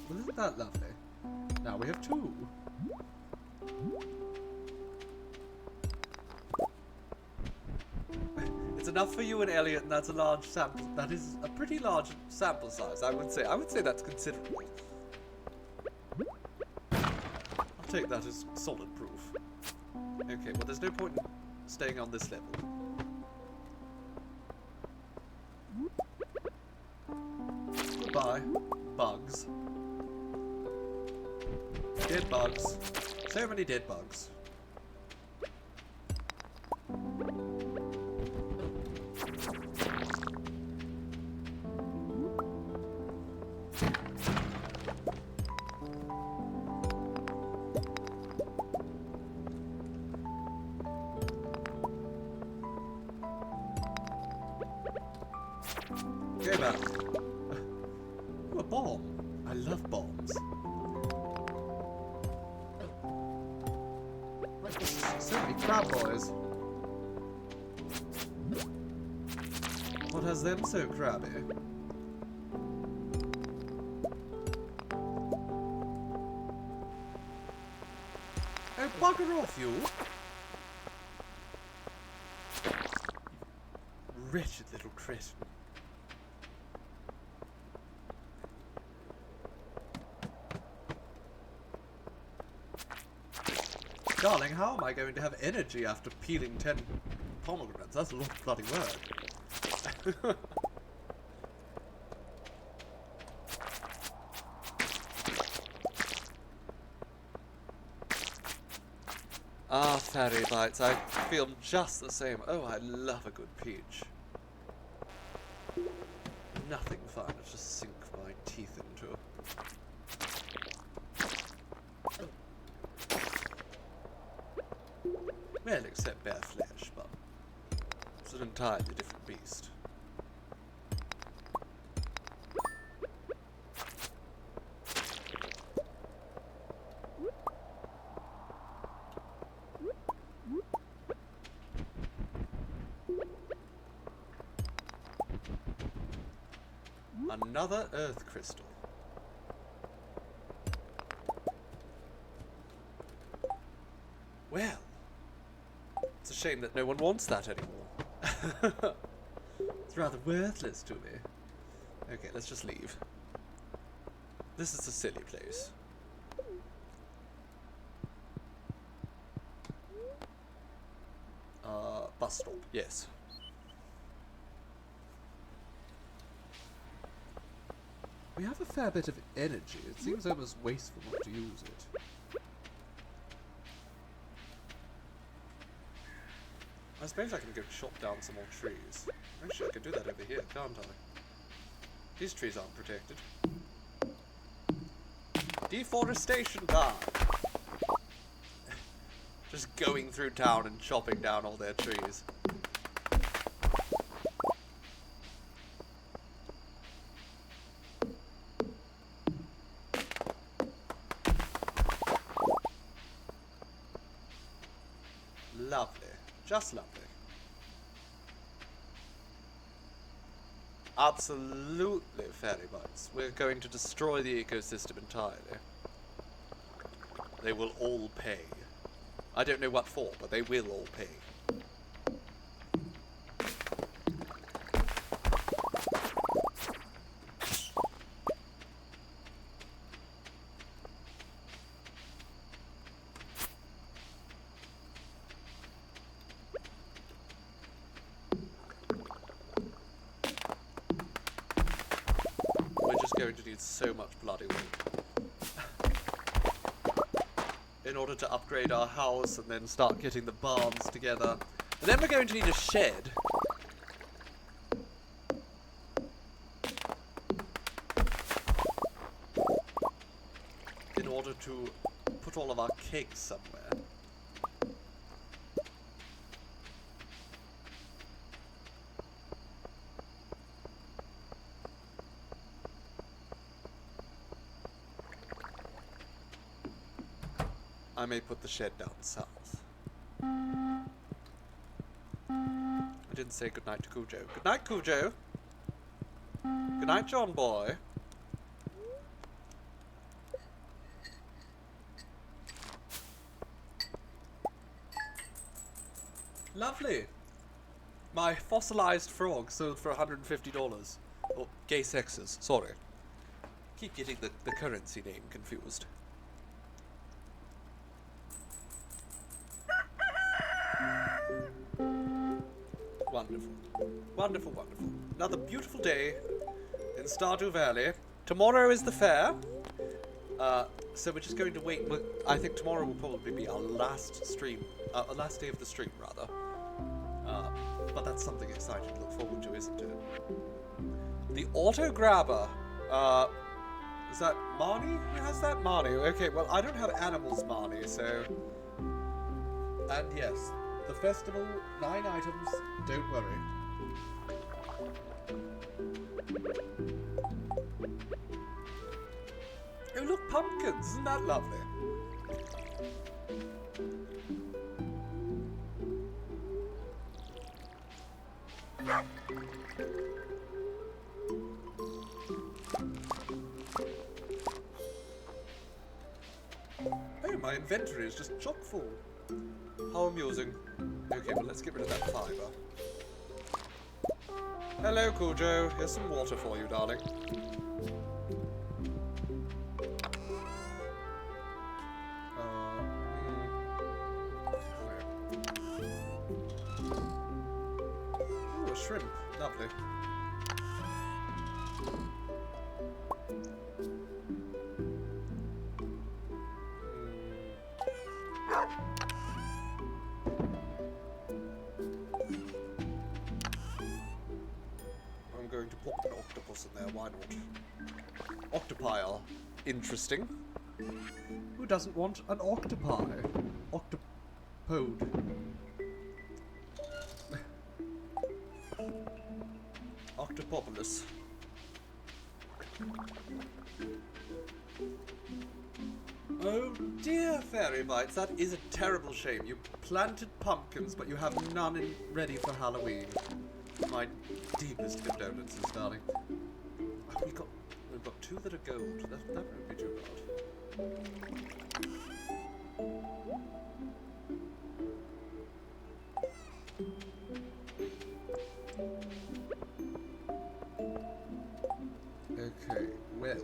Well, isn't that lovely? Now we have 2. It's enough for you and Elliot, and that's a large sample. That is a pretty large sample size, I would say. I would say that's considerable. I'll take that as solid proof. Okay, well, there's no point in staying on this level. Goodbye, bugs. Dead bugs. So many dead bugs. Go back. Ooh, a bomb. I love bombs. So many crab boys. What has them so crabby? Oh, bugger off, you! Wretched little cretin. Darling, how am I going to have energy after peeling 10 pomegranates? That's a lot of bloody work. Ah, fairy bites. I feel just the same. Oh, I love a good peach. Nothing finer to sink my teeth into. Well, except bare flesh, but it's an entirely different beast. Another earth crystal. Well, it's a shame that no one wants that anymore. It's rather worthless to me. Okay, let's just leave. This is a silly place. Bus stop, yes. We have a fair bit of energy. It seems almost wasteful not to use it. I suppose I can go chop down some more trees. Actually, I can do that over here, can't I? These trees aren't protected. Deforestation time! Just going through town and chopping down all their trees. Lovely. Just lovely. Absolutely, fairy bites. We're going to destroy the ecosystem entirely. They will all pay. I don't know what for, but they will all pay. Going to need so much bloody wood in order to upgrade our house and then start getting the barns together. And then we're going to need a shed. In order to put all of our cakes somewhere. I may put the shed down south. I didn't say goodnight to Cujo. Good night, Cujo. Good night, John boy. Lovely. My fossilized frog sold for $150. Oh, gay sexes. Sorry. Keep getting the currency name confused. Wonderful. Wonderful, wonderful. Another beautiful day in Stardew Valley. Tomorrow is the fair. So we're just going to wait. I think tomorrow will probably be our last stream. Our last day of the stream, rather. But that's something exciting to look forward to, isn't it? The auto grabber. Is that Marnie? Who has that? Marnie. Okay, well, I don't have animals, Marnie, so... And yes, the festival, 9 items, don't worry. Oh, look, pumpkins! Isn't that lovely? Oh, my inventory is just chock full. How amusing. Okay, well, let's get rid of that fiber. Hello, Cujo. Here's some water for you, darling. Ooh, a shrimp. Lovely. I'm going to pop an octopus in there, why not? Octopi. Interesting. Who doesn't want an octopi? Octopode. Octopopolis. Oh dear, Fairy Bites, that is a terrible shame. You planted pumpkins, but you have none ready for Halloween. My deepest condolences, darling. Oh, we've got 2 that are gold. That won't be too bad. Okay, well,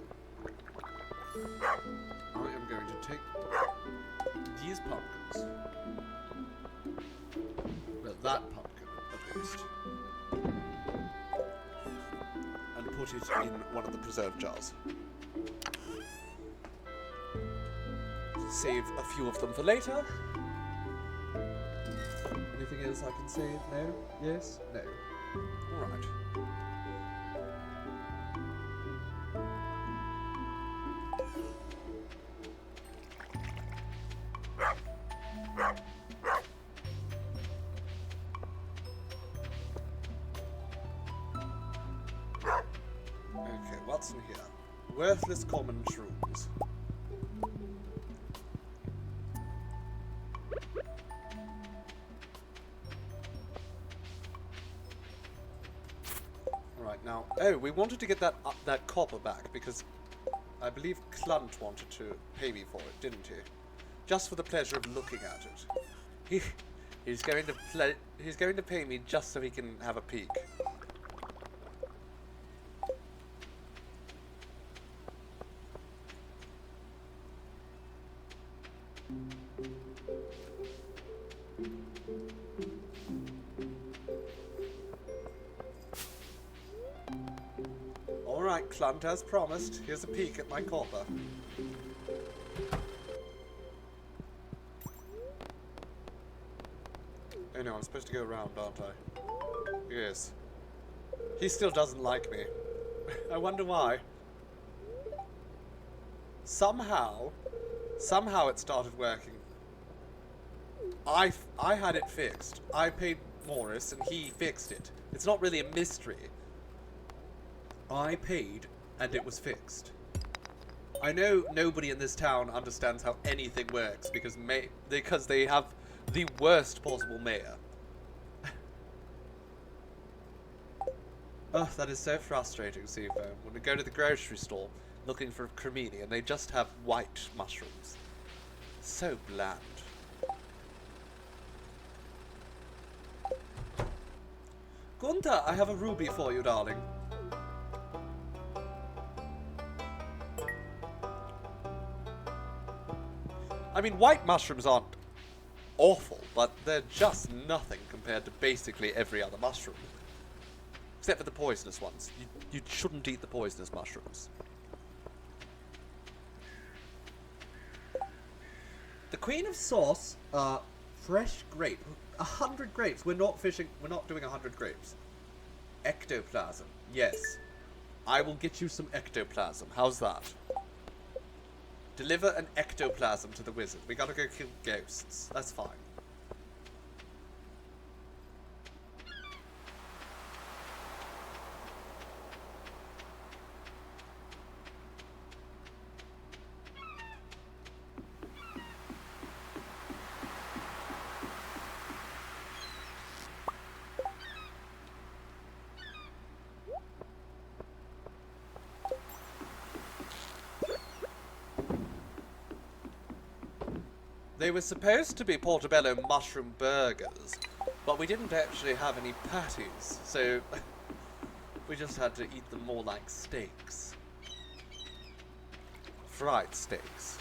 I am going to take these pumpkins. Well, that pumpkin, at least. And put it in one of the preserve jars. Save a few of them for later. Anything else I can say? No? Yes? No. Alright. Okay, what's in here? Worthless common shrooms. Right now, oh, we wanted to get that copper back because I believe Clunt wanted to pay me for it, didn't he? Just for the pleasure of looking at it. He's going to pay me just so he can have a peek. Alright, Clunt, as promised. Here's a peek at my copper. Oh no, I'm supposed to go around, aren't I? Yes. He still doesn't like me. I wonder why. Somehow it started working. I had it fixed. I paid Morris and he fixed it. It's not really a mystery. I paid and it was fixed. I know nobody in this town understands how anything works because they have the worst possible mayor. Oh, that is so frustrating, Seafoam. When we go to the grocery store looking for cremini and they just have white mushrooms. So bland. Gunther, I have a ruby for you, darling. I mean, white mushrooms aren't awful, but they're just nothing compared to basically every other mushroom. Except for the poisonous ones. You shouldn't eat the poisonous mushrooms. The Queen of Sauce, fresh grape. 100 grapes. We're not doing 100 grapes. Ectoplasm. Yes. I will get you some ectoplasm. How's that? Deliver an ectoplasm to the wizard. We gotta go kill ghosts. That's fine. They were supposed to be portobello mushroom burgers, but we didn't actually have any patties, so we just had to eat them more like steaks. Fried steaks.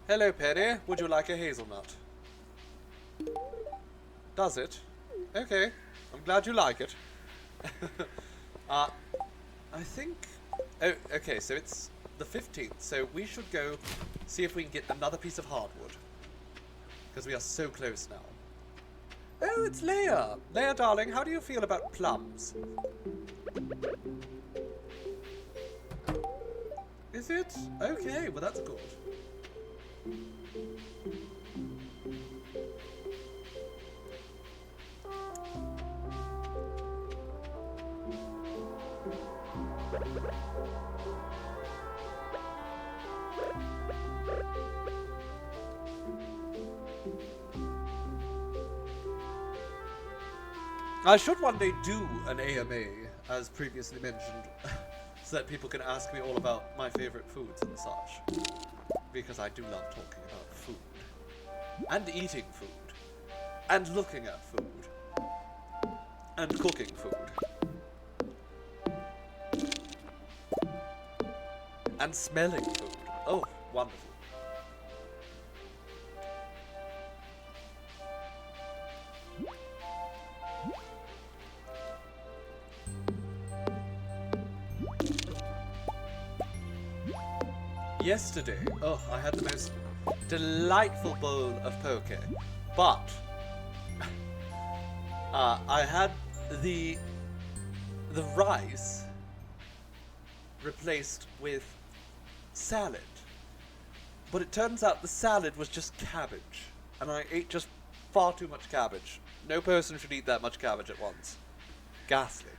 Hello, Penny. Would you like a hazelnut? Does it? Okay. I'm glad you like it. I think... Oh, okay, so it's the 15th, so we should go see if we can get another piece of hardwood. Because we are so close now. Oh, it's Leia! Leia, darling, how do you feel about plums? Is it? Okay, well that's good. I should one day do an AMA, as previously mentioned, so that people can ask me all about my favourite foods and such. Because I do love talking about food. And eating food. And looking at food. And cooking food. And smelling food. Oh, wonderful. Yesterday, I had the most delightful bowl of poke, but I had the rice replaced with salad, but it turns out the salad was just cabbage, and I ate just far too much cabbage. No person should eat that much cabbage at once. Ghastly.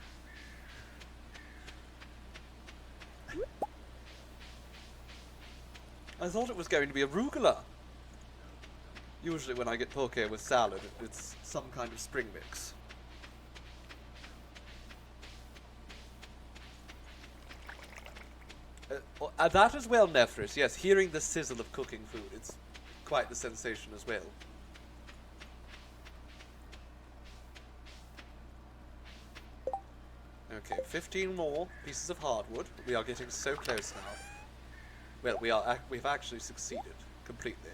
I thought it was going to be arugula. Usually when I get poke with salad, it's some kind of spring mix. That as well, Nephris. Yes, hearing the sizzle of cooking food, it's quite the sensation as well. Okay, 15 more pieces of hardwood. We are getting so close now. Well, we've actually succeeded completely.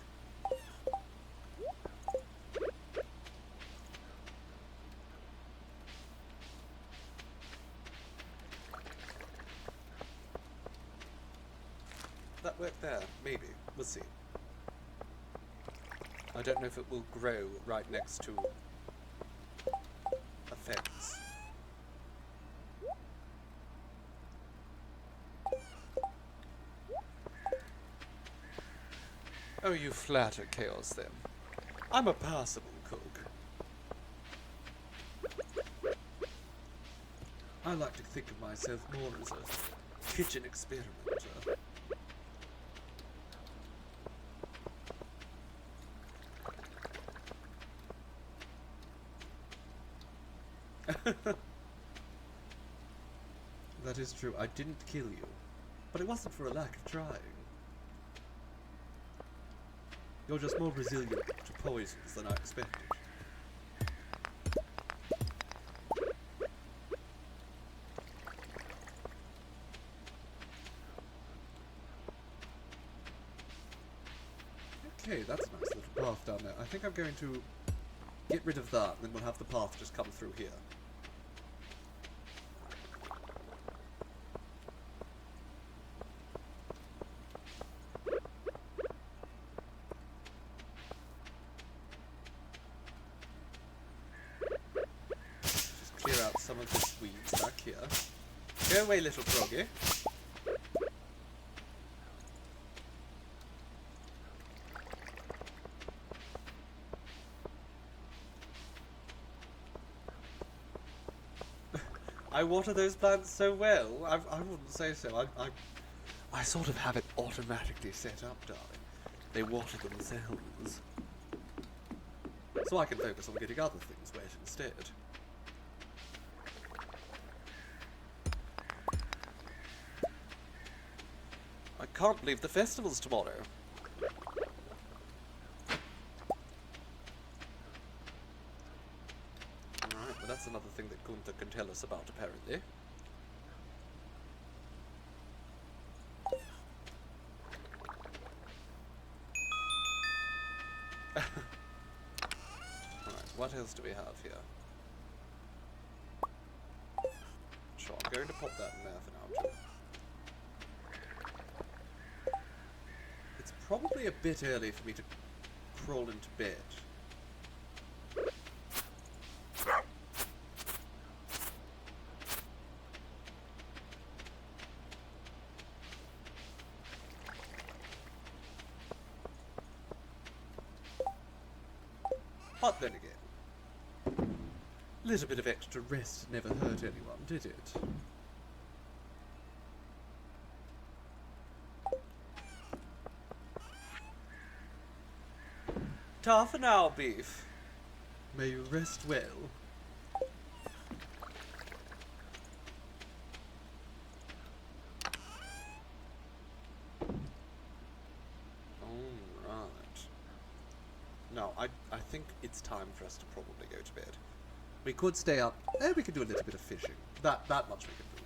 That worked there, maybe. We'll see. I don't know if it will grow right next to a fence. Oh, you flatter Chaos, then. I'm a passable cook. I like to think of myself more as a kitchen experimenter. That is true. I didn't kill you. But it wasn't for a lack of trying. You're just more resilient to poisons than I expected. Okay, that's a nice little path down there. I think I'm going to get rid of that, and then we'll have the path just come through here. Just clear out some of this weeds back here. Go away, little froggy. I water those plants so well. I wouldn't say so. I sort of have it automatically set up, darling. They water themselves. So I can focus on getting other things wet instead. I can't believe the festival's tomorrow. Alright, well that's another thing that Gunther can tell us about, apparently. Alright, what else do we have here? Sure, I'm going to pop that in there for now, too. It's probably a bit early for me to crawl into bed. But then again, a little bit of extra rest never hurt anyone, did it? Ta for now, beef. May you rest well. No, I think it's time for us to probably go to bed. We could stay up. We could do a little bit of fishing. That much we can do.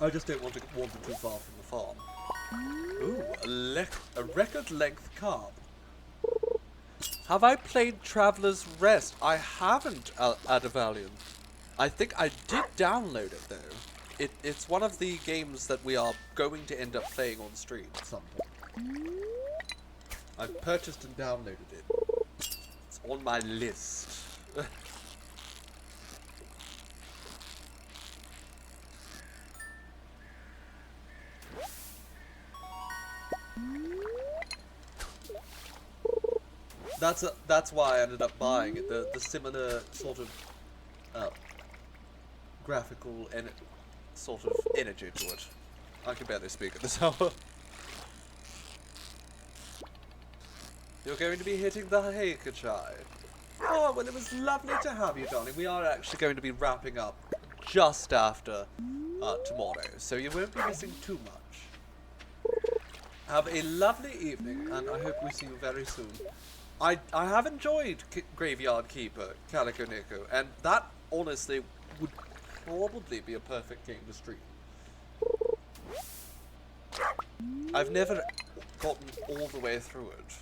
I just don't want to wander too far from the farm. Ooh, a record-length carp. Have I played Traveller's Rest? I haven't, Adavalion. I think I did download it, though. It's one of the games that we are going to end up playing on stream at some point. I've purchased and downloaded it. It's on my list. That's why I ended up buying it. The similar sort of graphical and sort of energy to it. I can barely speak at this hour. You're going to be hitting the hay, Kachai. Oh, well, it was lovely to have you, darling. We are actually going to be wrapping up just after tomorrow, so you won't be missing too much. Have a lovely evening, and I hope we see you very soon. I have enjoyed Graveyard Keeper, Calico Nico, and that, honestly, would probably be a perfect game to stream. I've never gotten all the way through it.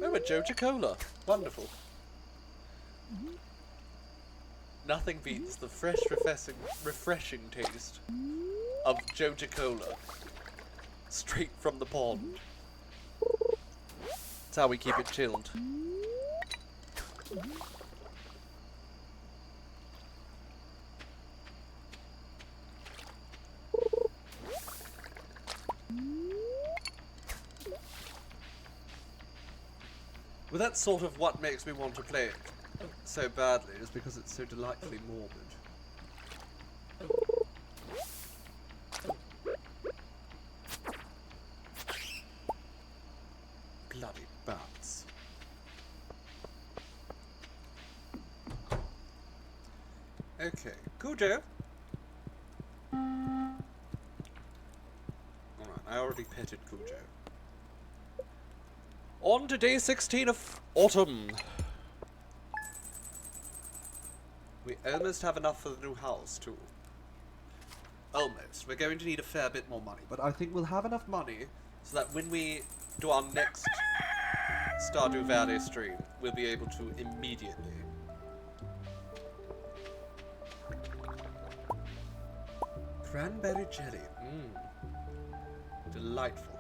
Oh, a Joja Cola. Wonderful. Nothing beats the fresh, refreshing taste of Joja Cola. Straight from the pond. That's how we keep it chilled. Well, that's sort of what makes me want to play it. so badly is because it's so delightfully morbid. Bloody bats. Okay, Cujo. Alright, I already petted Cujo. On to day 16 of autumn. We almost have enough for the new house, too. Almost. We're going to need a fair bit more money, but I think we'll have enough money so that when we do our next Stardew Valley stream, we'll be able to immediately. Cranberry jelly. Mmm. Delightful.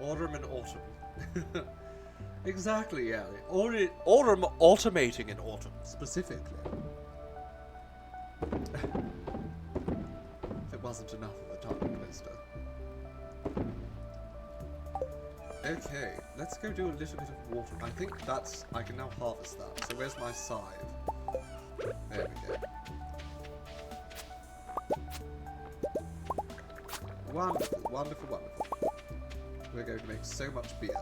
Autumn and autumn. Exactly, yeah. Autumn automating in autumn, specifically. If it wasn't enough of a tongue twister. Okay, let's go do a little bit of water. I think that's... I can now harvest that. So where's my scythe? There we go. Wonderful, wonderful, wonderful. We're going to make so much beer.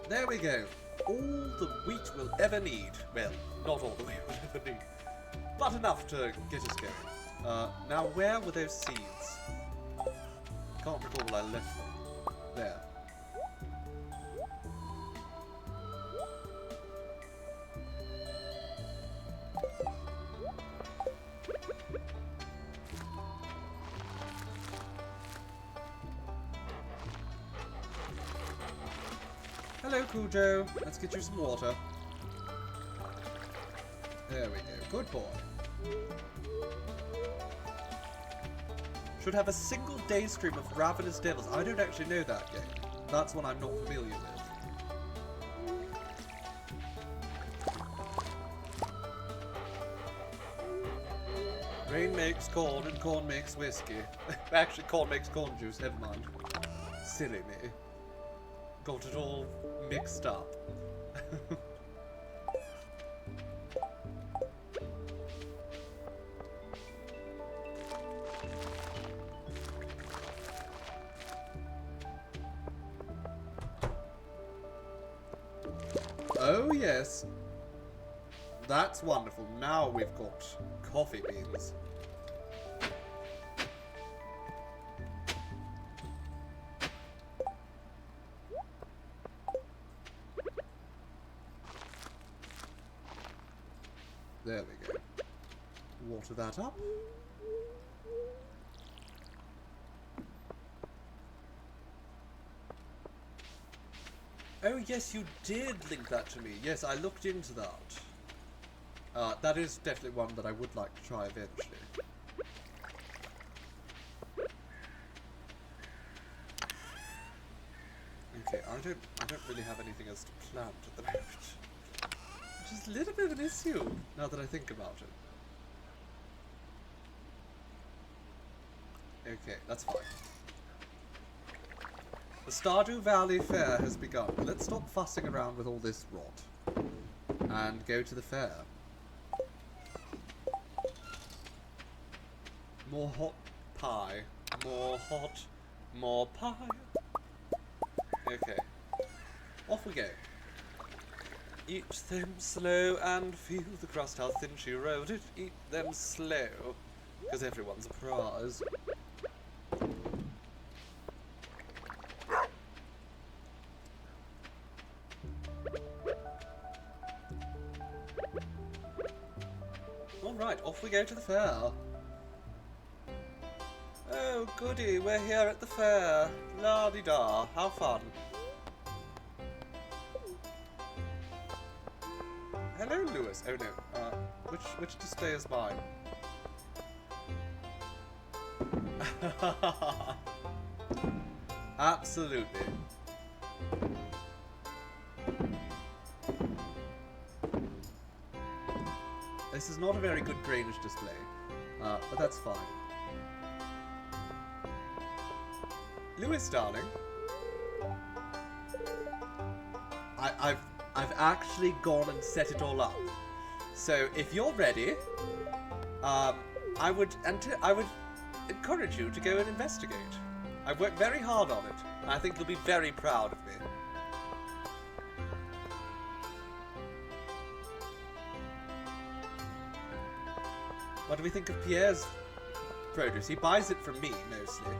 There we go. All the wheat we'll ever need. Well, not all the wheat we'll ever need. But enough to get us going. Now where were those seeds? Can't recall where I left them. There. Hello, Cujo. Let's get you some water. There we go. Good boy. Should have a single day stream of Ravenous Devils. I don't actually know that game. That's one I'm not familiar with. Rain makes corn and corn makes whiskey. Actually, corn makes corn juice. Never mind. Silly me. Got it all mixed up. Oh yes. That's wonderful. Now we've got coffee beans. There we go. Water that up. Oh yes, you did link that to me. Yes, I looked into that. That is definitely one that I would like to try eventually. Okay, I don't really have anything else to plant at the moment. Which is a little bit of an issue, now that I think about it. Okay, that's fine. The Stardew Valley Fair has begun. Let's stop fussing around with all this rot. And go to the fair. More hot pie. More hot. More pie. Okay. Off we go. Eat them slow and feel the crust, how thin she wrote it. Eat them slow. Because everyone's a prize. Alright, off we go to the fair. Oh goody, we're here at the fair. La-di-da, how fun. Hello, Lewis. Oh no. Which display is mine? Absolutely. This is not a very good Grange display, but that's fine. Lewis, darling. I've actually gone and set it all up. So if you're ready, I would encourage you to go and investigate. I've worked very hard on it, and I think you'll be very proud of me. What do we think of Pierre's produce? He buys it from me, mostly.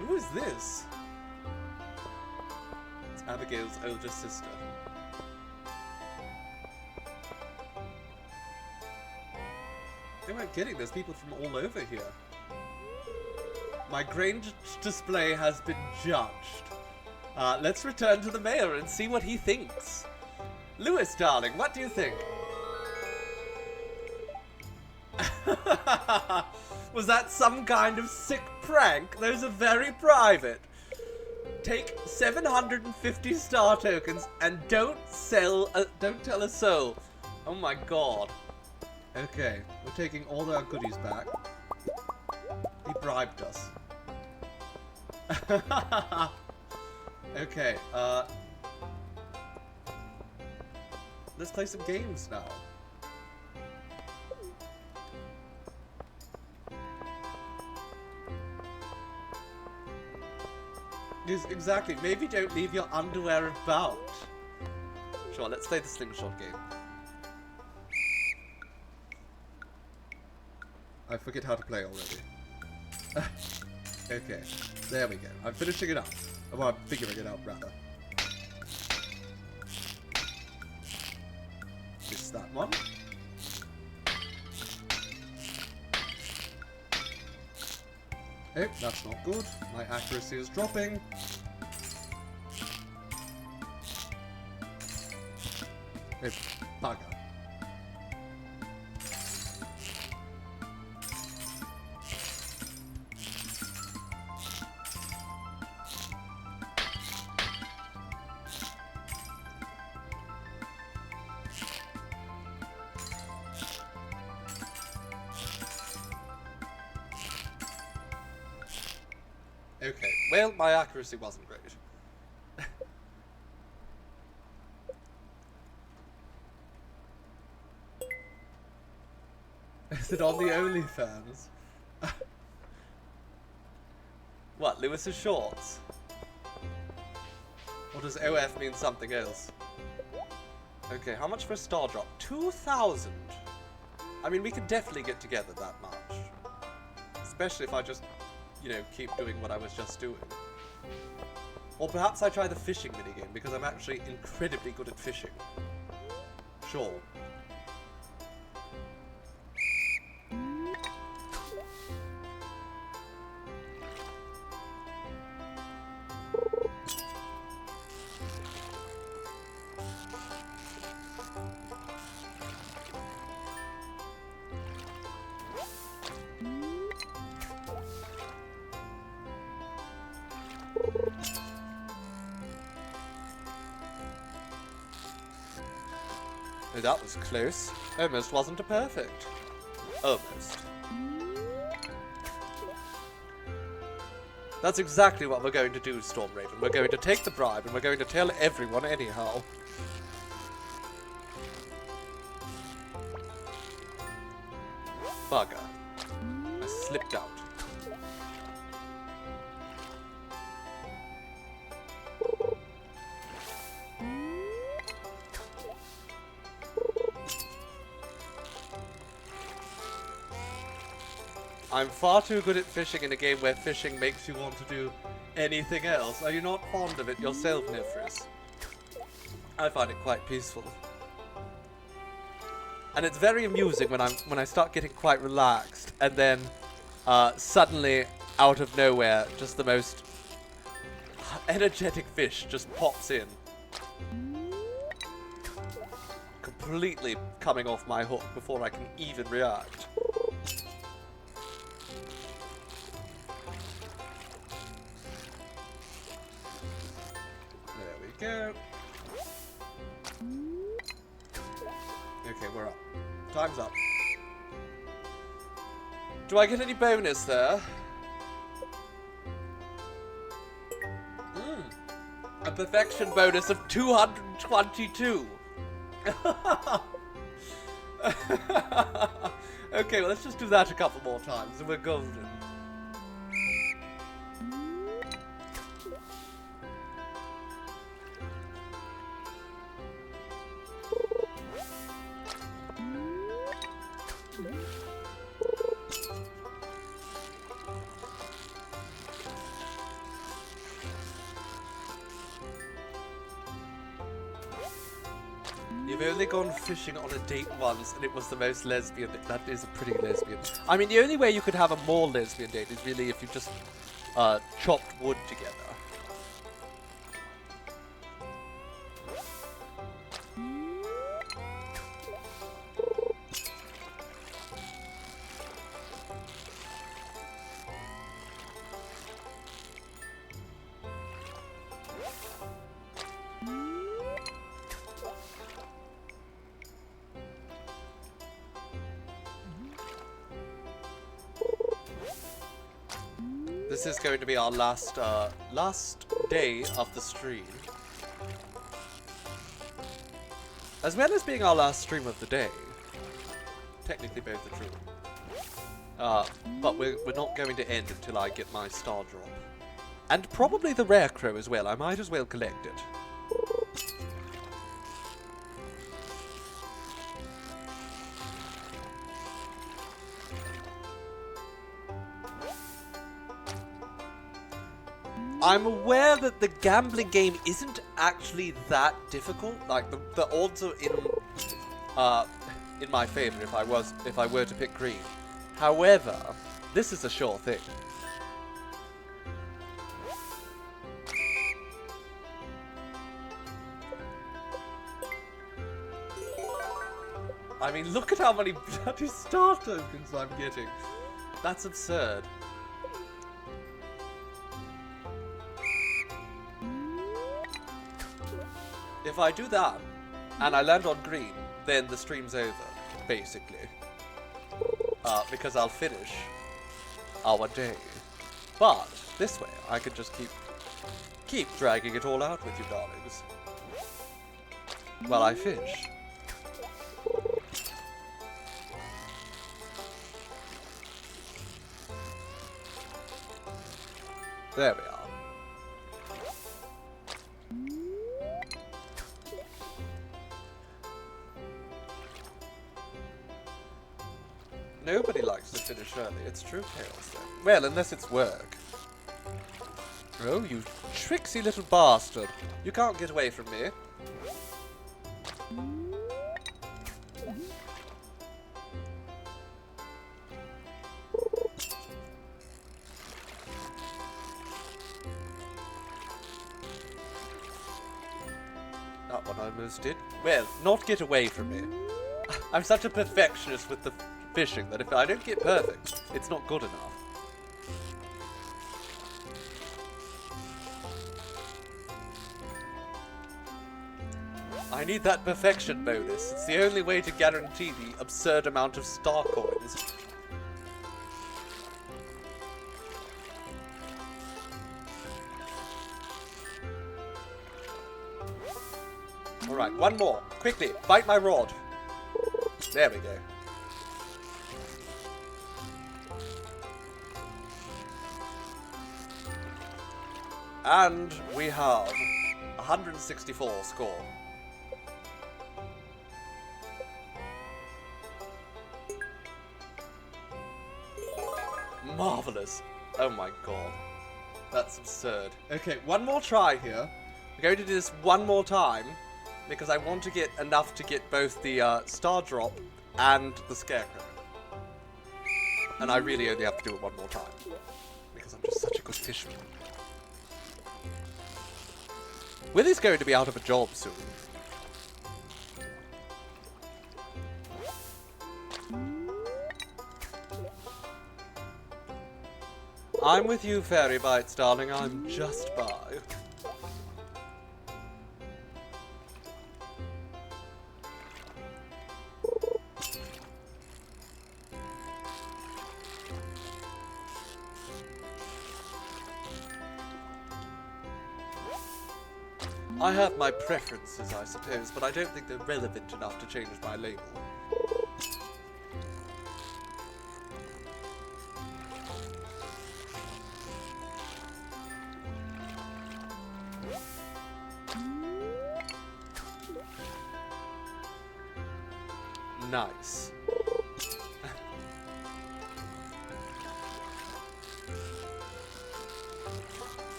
Who is this? It's Abigail's older sister. Oh, I'm kidding, there's people from all over here. My Grange display has been judged. Let's return to the mayor and see what he thinks. Lewis, darling, what do you think? Was that some kind of sick prank? Those are very private. Take 750 star tokens and don't tell a soul. Oh my god. Okay, we're taking all our goodies back. He bribed us. Okay, let's play some games now. Yes, exactly. Maybe don't leave your underwear about. Sure, let's play the slingshot game. I forget how to play already. Okay, there we go. I'm finishing it up. Well, I'm figuring it out, rather. Missed that one. Oh, that's not good. My accuracy is dropping. Oh, bugger. Okay, well, my accuracy wasn't great. Is it on the OnlyFans? What, Lewis's shorts? Or does OF mean something else? Okay, how much for a star drop? 2,000! I mean, we could definitely get together that much. Especially if I just, you know, keep doing what I was just doing. Or perhaps I try the fishing minigame, because I'm actually incredibly good at fishing. Sure. Oh, that was close. Almost wasn't a perfect. Almost. That's exactly what we're going to do, Stormraven. We're going to take the bribe and we're going to tell everyone anyhow. Bugger. I slipped out. I'm far too good at fishing in a game where fishing makes you want to do anything else. Are you not fond of it yourself, Nefris? I find it quite peaceful. And it's very amusing when I start getting quite relaxed and then suddenly out of nowhere just the most energetic fish just pops in. Completely coming off my hook before I can even react. Okay, we're up. Time's up. Do I get any bonus there? A perfection bonus of 222. Okay, well, let's just do that a couple more times and we're golden. You've only gone fishing on a date once, and it was the most lesbian. That is a pretty lesbian. I mean, the only way you could have a more lesbian date is really if you just chopped wood together. This is going to be our last day of the stream. As well as being our last stream of the day. Technically both are true. But we're not going to end until I get my star drop. And probably the rare crow as well. I might as well collect it. I'm aware that the gambling game isn't actually that difficult. Like the odds are in my favor if I were to pick green. However, this is a sure thing. I mean, look at how many bloody star tokens I'm getting. That's absurd. If I do that, and I land on green, then the stream's over, basically. Because I'll finish our day. But, this way, I can just keep dragging it all out with you, darlings. While I fish. There we are. Nobody likes to finish early, it's true, Chaos. Well, unless it's work. Oh, you tricksy little bastard. You can't get away from me. That one almost did. Well, not get away from me. I'm such a perfectionist with the fishing that if I don't get perfect, it's not good enough. I need that perfection bonus. It's the only way to guarantee the absurd amount of star coins. Alright, one more. Quickly, bite my rod. There we go. And we have 164 score. Marvelous. Oh my god. That's absurd. Okay, one more try here. We're going to do this one more time because I want to get enough to get both the star drop and the scarecrow. And I really only have to do it one more time because I'm just such a good fisherman. Willie's going to be out of a job soon. I'm with you, Fairy Bites, darling. I'm just by. I have my preferences, I suppose, but I don't think they're relevant enough to change my label. Nice.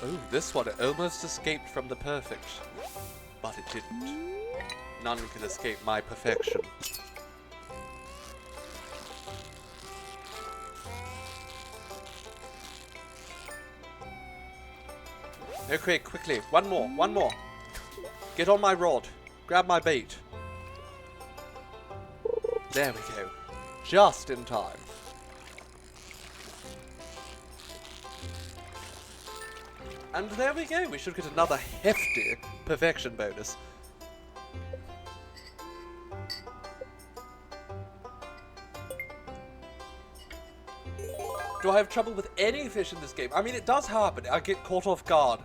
Ooh, this one, it almost escaped from the perfect, but it didn't. None can escape my perfection. Okay, quickly, one more. Get on my rod, grab my bait. There we go, just in time. And there we go, we should get another hefty perfection bonus. Do I have trouble with any fish in this game? I mean, it does happen. I get caught off guard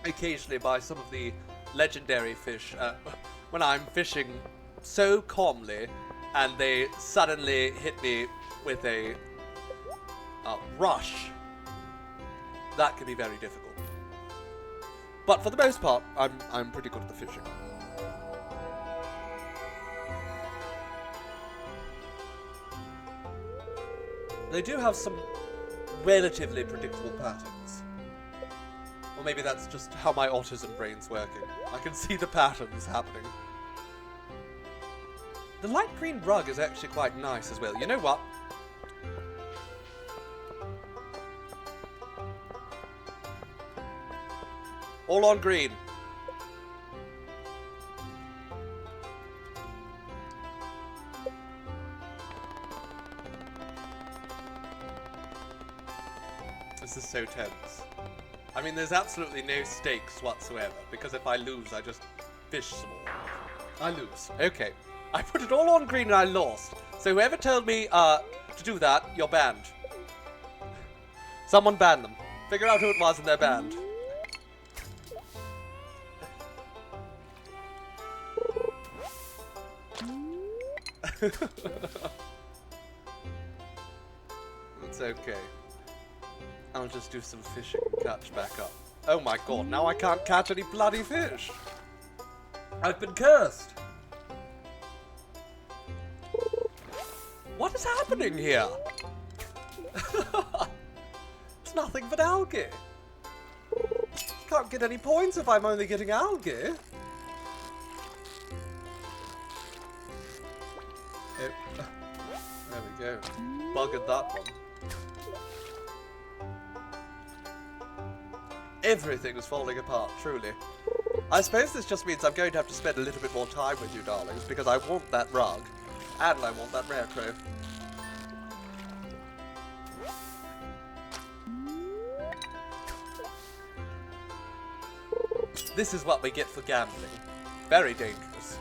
occasionally by some of the legendary fish when I'm fishing so calmly and they suddenly hit me with a rush. That can be very difficult. But for the most part, I'm pretty good at the fishing. They do have some relatively predictable patterns. Or maybe that's just how my autism brain's working. I can see the patterns happening. The light green rug is actually quite nice as well. You know what? All on green. This is so tense. I mean, there's absolutely no stakes whatsoever, because if I lose, I just fish some more. I lose. Okay. I put it all on green and I lost. So whoever told me to do that, you're banned. Someone ban them. Figure out who it was and they're banned. It's okay. I'll just do some fishing and catch back up. Oh my god, now I can't catch any bloody fish! I've been cursed! What is happening here? It's nothing but algae. Can't get any points if I'm only getting algae. There we go. Buggered that one. Everything is falling apart, truly. I suppose this just means I'm going to have to spend a little bit more time with you, darlings, because I want that rug, and I want that rare crow. This is what we get for gambling. Very dangerous.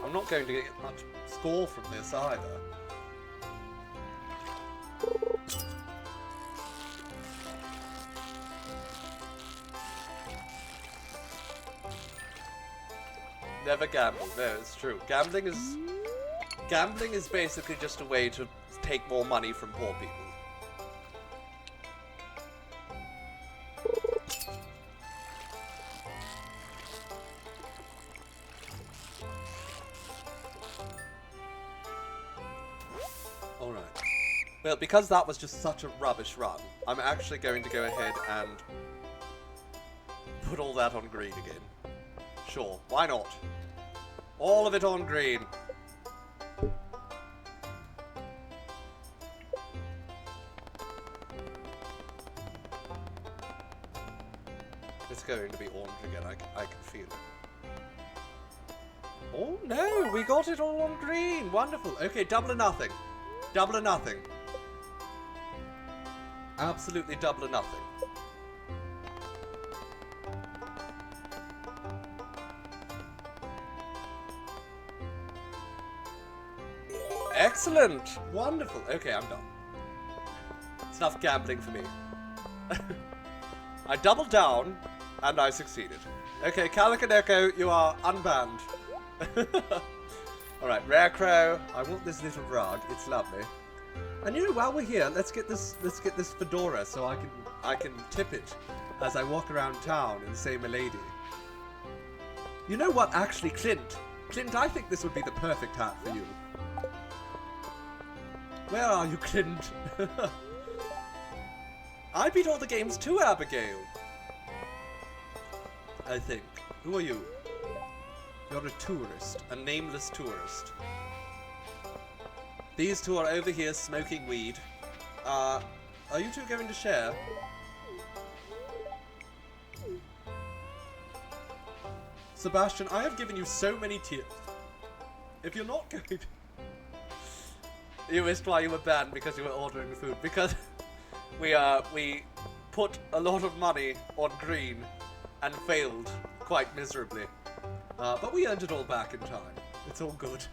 I'm not going to get much score from this either. Never gamble. No, it's true. Gambling is basically just a way to take more money from poor people. Alright. Well, because that was just such a rubbish run, I'm actually going to go ahead and put all that on green again. Sure, why not? All of it on green. It's going to be orange again, I can feel it. Oh no, we got it all on green. Wonderful. Okay, double or nothing. Double or nothing. Absolutely double or nothing. Excellent! Wonderful. Okay, I'm done. It's enough gambling for me. I doubled down, and I succeeded. Okay, Calicaneko, you are unbanned. Alright, Rare Crow. I want this little rug. It's lovely. And you know, while we're here, let's get this fedora so I can tip it as I walk around town and say milady. You know what, actually, Clint, I think this would be the perfect hat for you. Where are you, Clint? I beat all the games too, Abigail. I think. Who are you? You're a tourist. A nameless tourist. These two are over here smoking weed. Are you two going to share? Sebastian, I have given you so many tears. If you're not going to... You missed why you were banned because you were ordering food. Because we put a lot of money on green and failed quite miserably. But we earned it all back in time. It's all good.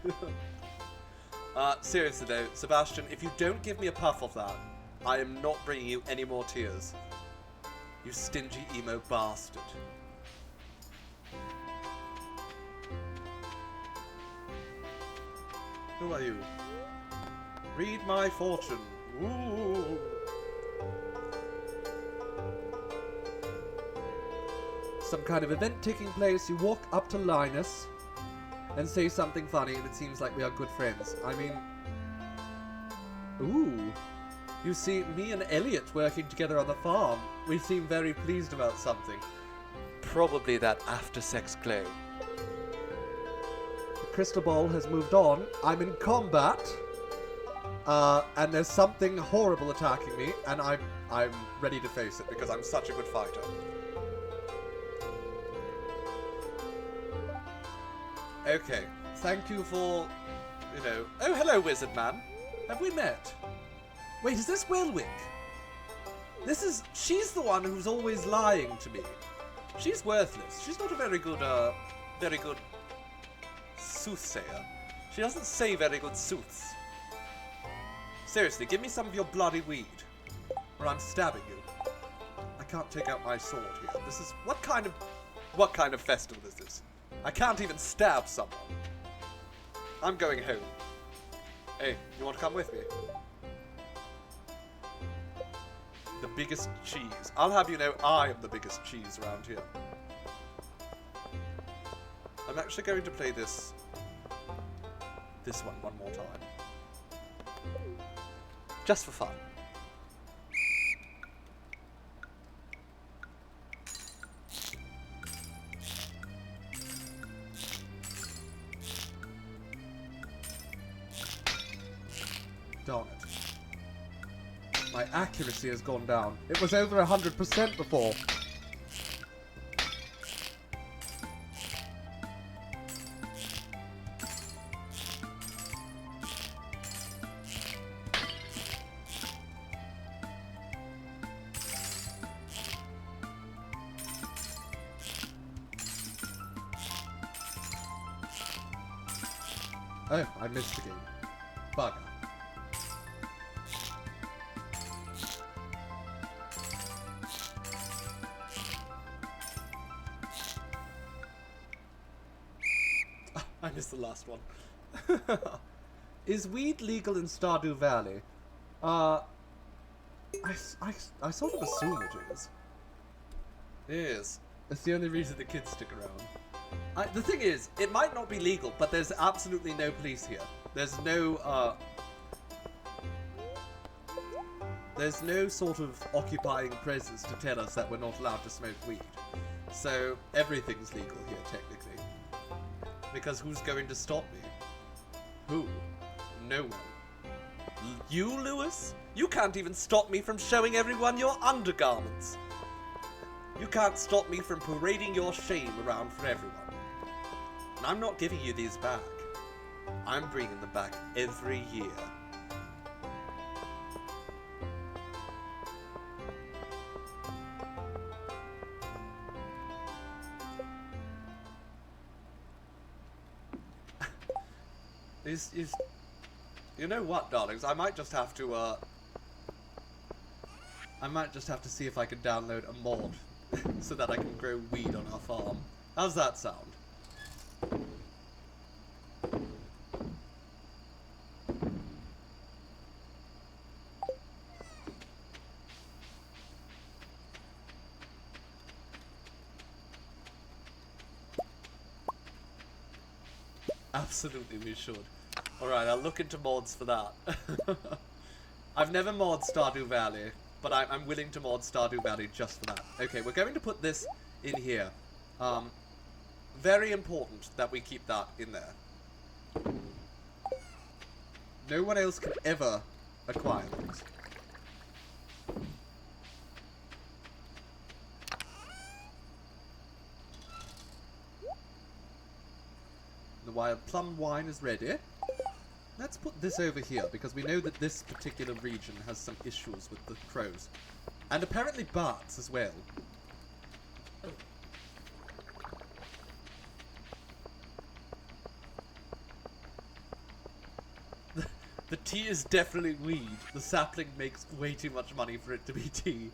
Seriously though, Sebastian, if you don't give me a puff of that, I am not bringing you any more tears. You stingy emo bastard. Who are you? Read my fortune. Ooh. Some kind of event taking place, you walk up to Linus and say something funny and it seems like we are good friends. I mean... Ooh. You see, me and Elliot working together on the farm. We seem very pleased about something. Probably that after-sex glow. The crystal ball has moved on. I'm in combat. And there's something horrible attacking me, and I'm ready to face it because I'm such a good fighter. Okay, thank you for, you know... Oh, hello, wizard man. Have we met? Wait, is this Welwick? She's the one who's always lying to me. She's worthless. She's not a very good soothsayer. She doesn't say very good sooths. Seriously, give me some of your bloody weed, or I'm stabbing you. I can't take out my sword here. This is... What kind of festival is this? I can't even stab someone. I'm going home. Hey, you want to come with me? The biggest cheese. I'll have you know I am the biggest cheese around here. I'm actually going to play this one more time. Just for fun. Darn it. My accuracy has gone down. It was over 100% before. Oh, I missed the game. Bugger. I missed the last one. Is weed legal in Stardew Valley? I sort of assume it is. It is. It's the only reason the kids stick around. The thing is, it might not be legal, but there's absolutely no police here. There's no sort of occupying presence to tell us that we're not allowed to smoke weed. So, everything's legal here, technically. Because who's going to stop me? Who? No one. You, Lewis? You can't even stop me from showing everyone your undergarments. You can't stop me from parading your shame around for everyone. And I'm not giving you these back. I'm bringing them back every year. Is you know what, darlings? I might just have to see if I can download a mod so that I can grow weed on our farm. How's that sound? Absolutely, we should. Alright, I'll look into mods for that. I've never mod Stardew Valley, but I'm willing to mod Stardew Valley just for that. Okay, we're going to put this in here. Very important that we keep that in there. No one else can ever acquire those. The wild plum wine is ready. Let's put this over here, because we know that this particular region has some issues with the crows. And apparently bats as well. The tea is definitely weed. The sapling makes way too much money for it to be tea.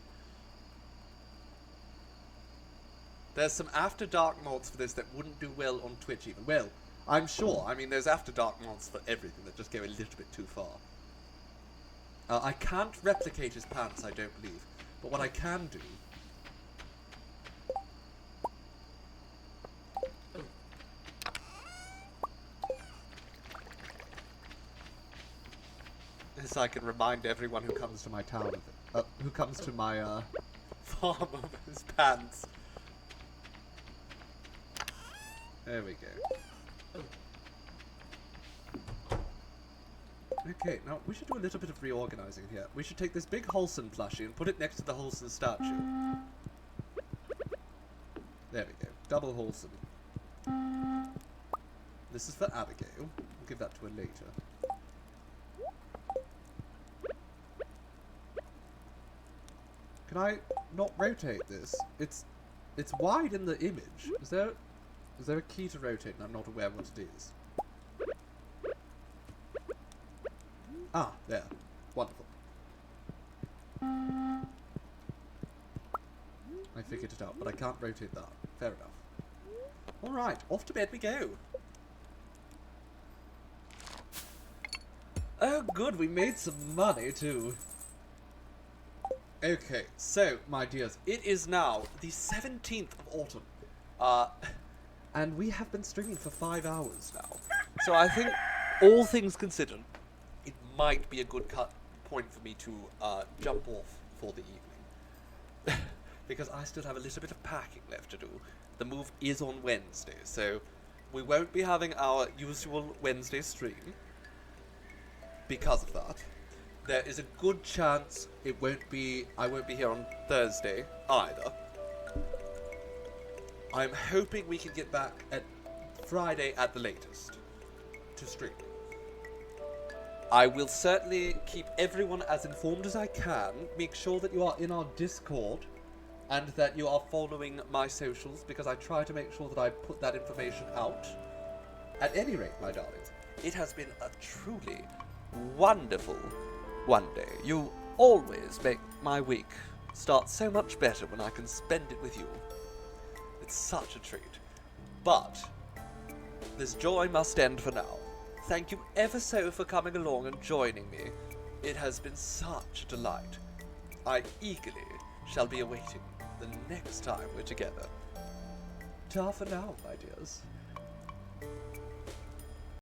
There's some After Dark mods for this that wouldn't do well on Twitch even. Well, I'm sure. I mean, there's After Dark mods for everything that just go a little bit too far. I can't replicate his pants, I don't believe. But what I can do... is I can remind everyone who comes to my town of it. Who comes to my, farm of his pants. There we go. Okay, now we should do a little bit of reorganizing here. We should take this big Wholesome plushie and put it next to the Wholesome statue. There we go. Double Wholesome. This is for Abigail. We'll give that to her later. Can I not rotate this? It's wide in the image. Is there a key to rotate and I'm not aware what it is? Ah, there. Wonderful. I figured it out, but I can't rotate that. Fair enough. Alright, off to bed we go. Oh good, we made some money too. Okay, so, my dears, it is now the 17th of autumn. And we have been streaming for 5 hours now. So I think, all things considered, it might be a good point for me to jump off for the evening. Because I still have a little bit of packing left to do. The move is on Wednesday, so we won't be having our usual Wednesday stream. Because of that. There is a good chance I won't be here on Thursday either. I'm hoping we can get back at Friday at the latest to stream. I will certainly keep everyone as informed as I can, make sure that you are in our Discord, and that you are following my socials, because I try to make sure that I put that information out. At any rate, my darlings, it has been a truly wonderful one day. You always make my week start so much better when I can spend it with you. It's such a treat. But this joy must end for now. Thank you ever so for coming along and joining me. It has been such a delight. I eagerly shall be awaiting the next time we're together. Ta for now, my dears.